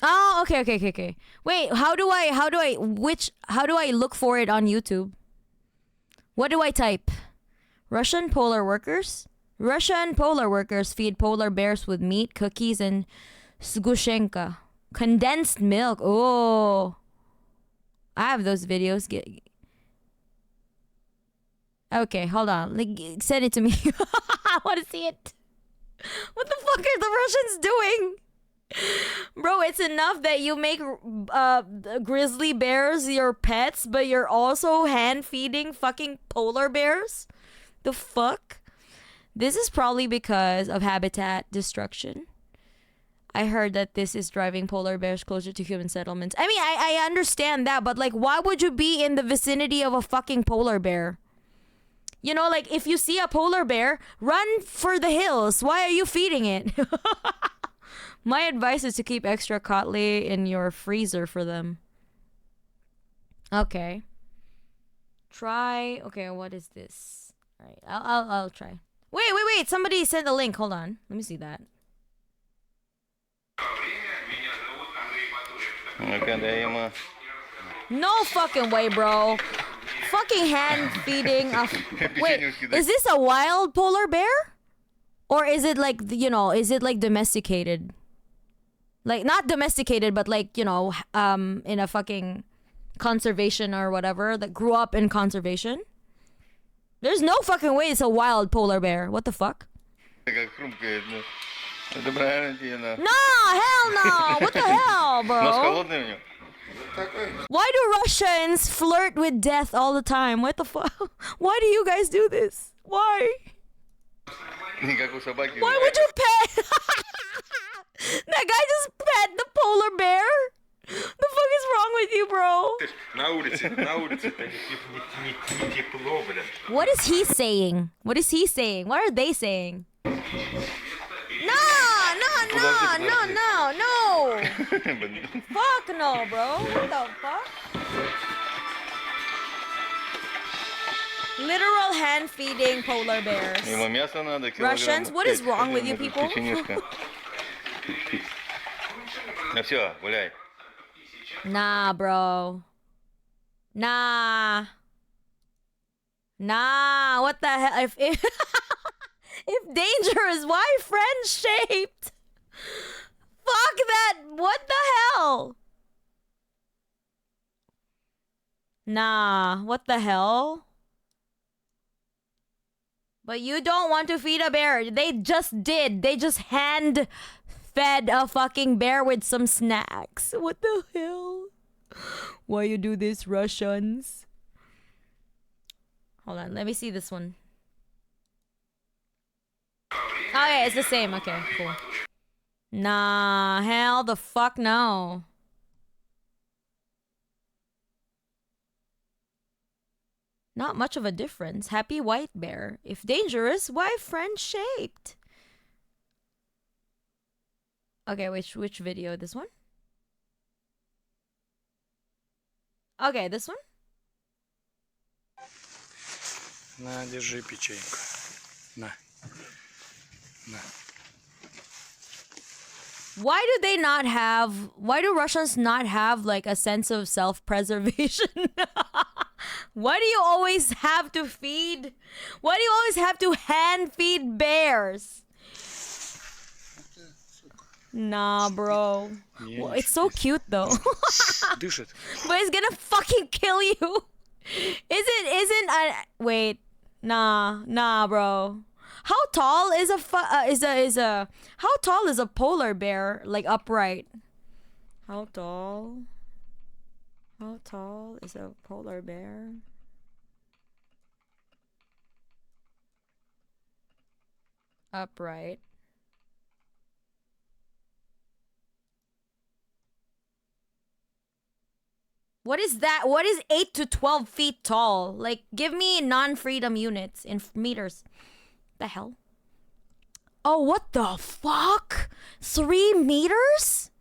Oh, okay. Wait, how do I look for it on YouTube? What do I type? Russian polar workers? Russian polar workers feed polar bears with meat, cookies, and sgushenka. Condensed milk. Oh. I have those videos. Okay, hold on. Send it to me. I want to see it. What the fuck are the Russians doing? Bro, it's enough that you make grizzly bears your pets, but you're also hand feeding fucking polar bears? The fuck? This is probably because of habitat destruction. I heard that this is driving polar bears closer to human settlements. I mean, I understand that, but like, why would you be in the vicinity of a fucking polar bear? You know, like, if you see a polar bear, run for the hills. Why are you feeding it? My advice is to keep extra Kotley in your freezer for them. Okay. Okay, what is this? All right, I'll try. Wait. Somebody sent a link. Hold on. Let me see that. No fucking way, bro. Fucking hand feeding. Wait, is this a wild polar bear? Or is it like, you know, is it like domesticated? Like, not domesticated, but like, you know, in a fucking conservation or whatever, that grew up in conservation? There's no fucking way it's a wild polar bear. What the fuck? Как хрумкает, ну. Это правильно тебе, да. No, hell no! What the hell, bro? Нос холодный у него? Why do Russians flirt with death all the time? What the fuck? Why do you guys do this? Why? Как у собаки. Why would you pet? That guy just pet the polar bear? The fuck is wrong with you, bro? На улице-то не тепло, блядь. What is he saying? What is he saying? What are they saying? No! Fuck no, bro. What the fuck? Literal hand feeding polar bears. Ему мясо надо, Russians, what is wrong with you people? Ну все, гуляй. Nah, bro. Nah, what the hell? If dangerous, why friend shaped? Fuck that. What the hell? Nah, what the hell? But you don't want to feed a bear. They just did. They just hand fed a fucking bear with some snacks. What the hell? Why you do this, Russians? Hold on, let me see this one. Oh yeah, it's the same. Okay, cool. Nah, hell the fuck no. Not much of a difference. Happy white bear. If dangerous, why friend-shaped? Okay, which video? This one? Okay, this one? На, держи печеньку. На. На. Why do Russians not have like a sense of self-preservation? Why do you always have to feed? Why do you always have to hand feed bears? Nah, bro. Well, it's so cute though. Дышит. But it's gonna fucking kill you. Wait. Nah, bro. How tall is how tall is a polar bear, like upright? How tall is a polar bear? Upright. What is that? What is 8 to 12 feet tall? Like, give me non-freedom units in meters. The hell? Oh, what the fuck? 3 meters?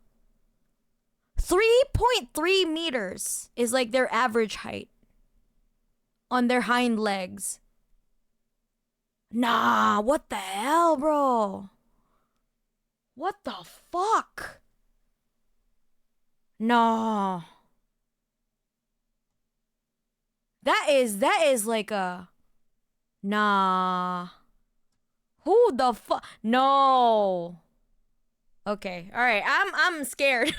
3.3 meters is like their average height on their hind legs. Nah, what the hell, bro? What the fuck? No. That is like a... Nah. Who the fuck? No. Okay. All right. I'm scared.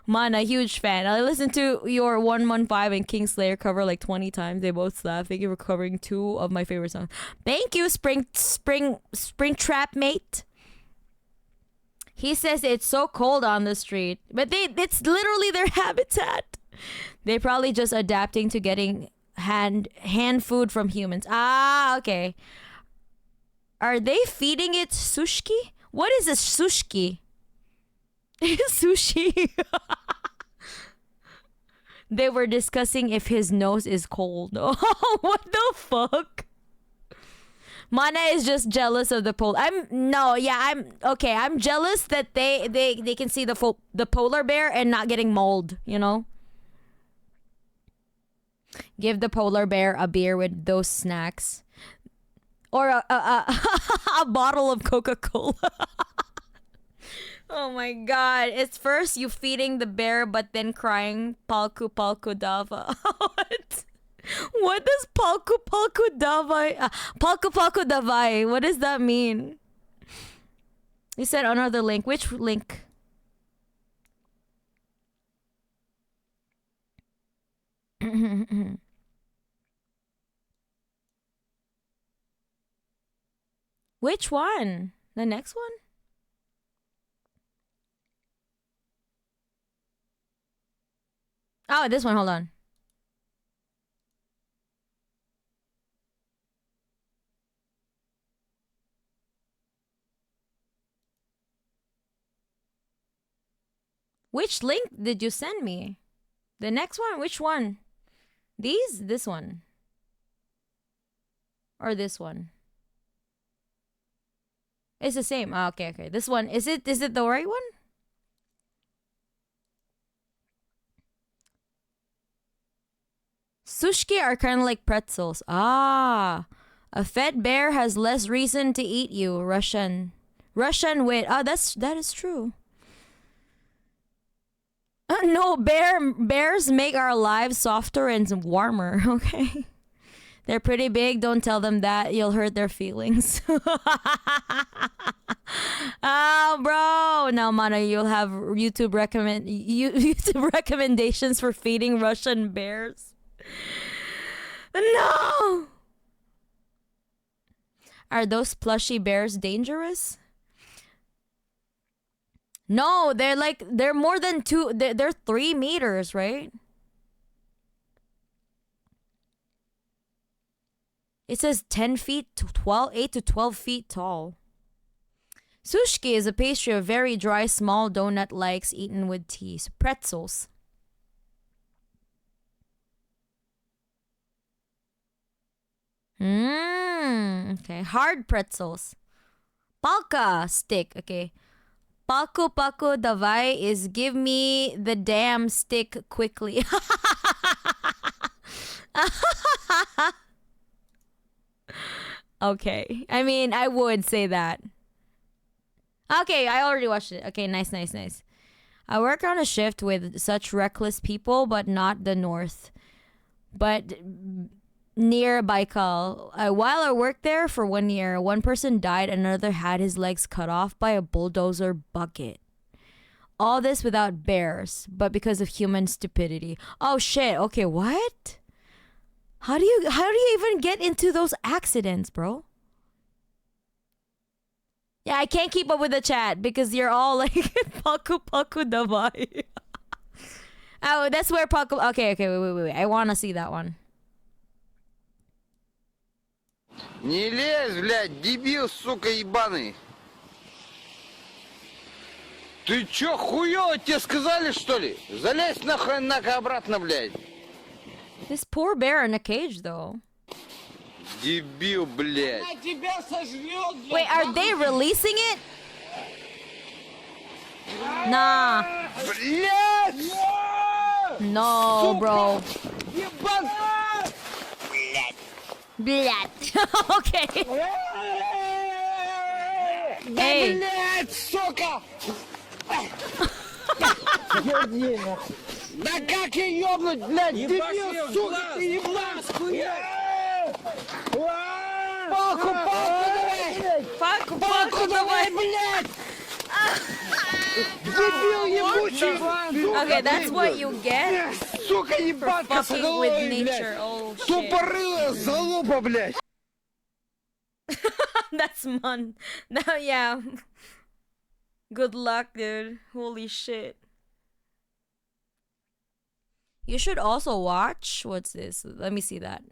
Man, a huge fan. I listened to your 115 and Kingslayer cover like 20 times. They both slap. Thank you for covering 2 of my favorite songs. Thank you, Spring Trap Mate. He says it's so cold on the street, but it's literally their habitat. They're probably just adapting to getting hand food from humans. Ah, okay. Are they feeding it sushi? What is a sushi? Sushi. They were discussing if his nose is cold. Oh, what the fuck? Mana is just jealous of the polar. I'm jealous that they can see the polar bear and not getting mauled, you know? Give the polar bear a beer with those snacks. Or a bottle of Coca-Cola. Oh my god. It's first you feeding the bear but then crying palku palku dava. What? What does palku palku davai? Palku palku davai. What does that mean? You said another link. Which link? Which one? The next one? Oh, this one. Hold on. Which link did you send me? The next one? Which one? These? This one? Or this one? It's the same. Oh, okay, okay. This one. Is it the right one? Sushki are kind of like pretzels. Ah. A fed bear has less reason to eat you. Russian wit. Ah, that is true. No, bears make our lives softer and warmer, okay? They're pretty big. Don't tell them that. You'll hurt their feelings. Oh, bro. No, Mana, you'll have YouTube recommendations for feeding Russian bears. No! Are those plushy bears dangerous? No, they're more than two. They're 3 meters, right? It says 10 feet to 8 to 12 feet tall. Sushki is a pastry of very dry, small donut-likes eaten with tea. So pretzels. Okay. Hard pretzels. Palka stick. Okay. Paku paku davai is give me the damn stick quickly. Okay. I mean, I would say that. Okay, I already watched it. Okay, nice. I work on a shift with such reckless people, but not the north. But near Baikal. While I worked there for 1 year, one person died, another had his legs cut off by a bulldozer bucket. All this without bears, but because of human stupidity. Oh shit. Okay, what? How do you even get into those accidents, bro? Yeah, I can't keep up with the chat because you're all like Paku Paku Davai. Oh, that's where Paku. Okay, wait. I want to see that one. Не лезь, блядь, дебил, сука, ебаный. Ты чё, хуёво тебе сказали, что ли? Залезь нахуй обратно, блядь. This poor bear in a cage, though. Дебил, блядь. Wait, are they releasing it? Nah. Блядь! No, bro. Ебан! Блядь. Okay. Hey. Блядь, сука! Да как ее ёбнуть, блядь, дебил, сука, ты еблан! Палку давай, блядь! Дебил ебучий! Okay, that's what you get Сука, for ебанка, fucking with nature. Oh shit. Тупорылая залупа, блядь! That's man. Now, yeah. Good luck, dude. Holy shit. You should also watch. What's this? Let me see that.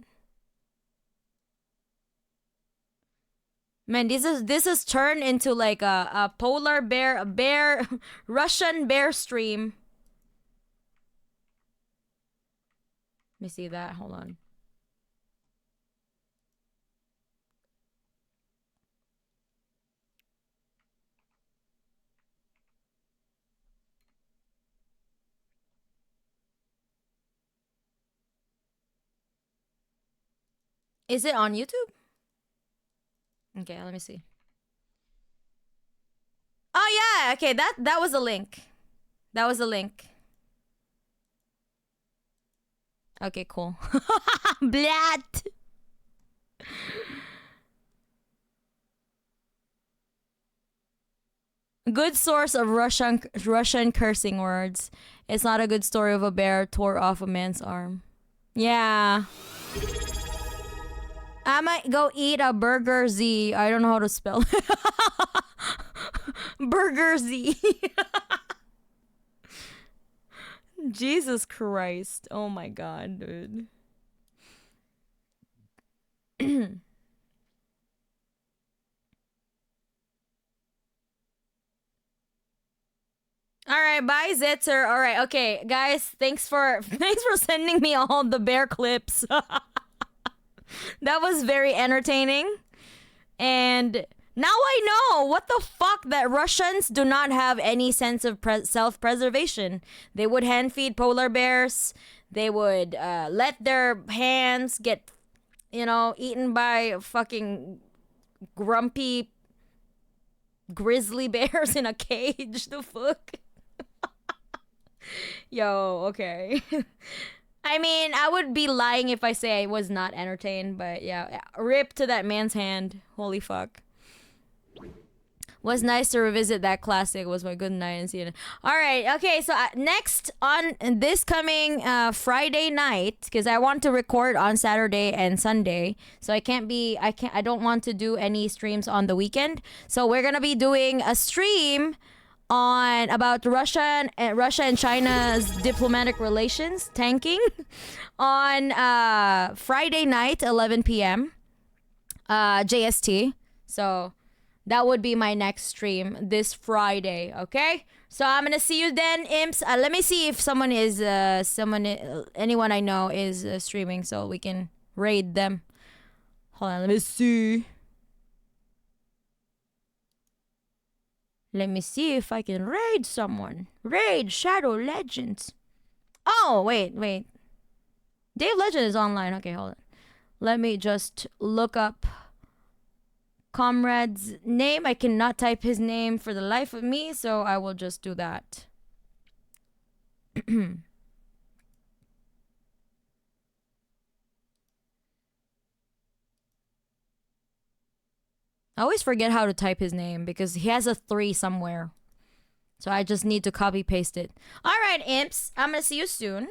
Man, this is turned into like a polar bear, a bear, Russian bear stream. Let me see that. Hold on. Is it on YouTube? Okay, let me see. Oh yeah, okay, that was a link. That was a link. Okay, cool. Blat. Good source of Russian cursing words. It's not a good story of a bear tore off a man's arm. Yeah. I might go eat a burger Z. I don't know how to spell it. Burger Z. Jesus Christ. Oh my god, dude. All right, bye Zitzer. All right, okay, guys, thanks for sending me all the bear clips. That was very entertaining. And now I know what the fuck that Russians do not have any sense of self-preservation. They would hand feed polar bears. They would let their hands get, eaten by fucking grumpy grizzly bears in a cage. The fuck? Yo, okay. I mean, I would be lying if I say I was not entertained, but yeah, rip to that man's hand. Holy fuck. Was nice to revisit that classic. Was my good night and see it. All right, okay. So next on this coming Friday night, because I want to record on Saturday and Sunday, so I don't want to do any streams on the weekend. So we're gonna be doing a stream on about Russia and China's diplomatic relations tanking on Friday night, 11 p.m. JST. So that would be my next stream this Friday, okay? So I'm gonna see you then, imps. Let me see if anyone I know is streaming, so we can raid them. Hold on, let me see. Let me see if I can raid someone. Raid Shadow Legends. Oh, wait. Dave Legend is online. Okay, hold on. Let me just look up Comrade's name. I cannot type his name for the life of me, so I will just do that. I always forget how to type his name because he has a 3 somewhere. So I just need to copy paste it. Alright, imps. I'm gonna see you soon.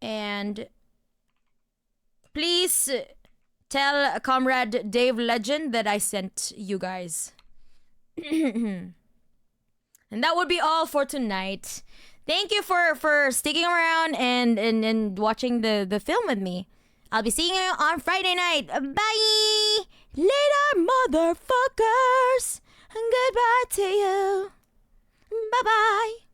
And please tell Comrade Dave Legend that I sent you guys. And that would be all for tonight. Thank you for sticking around and watching the film with me. I'll be seeing you on Friday night. Bye! Later, motherfuckers! Goodbye to you. Bye-bye.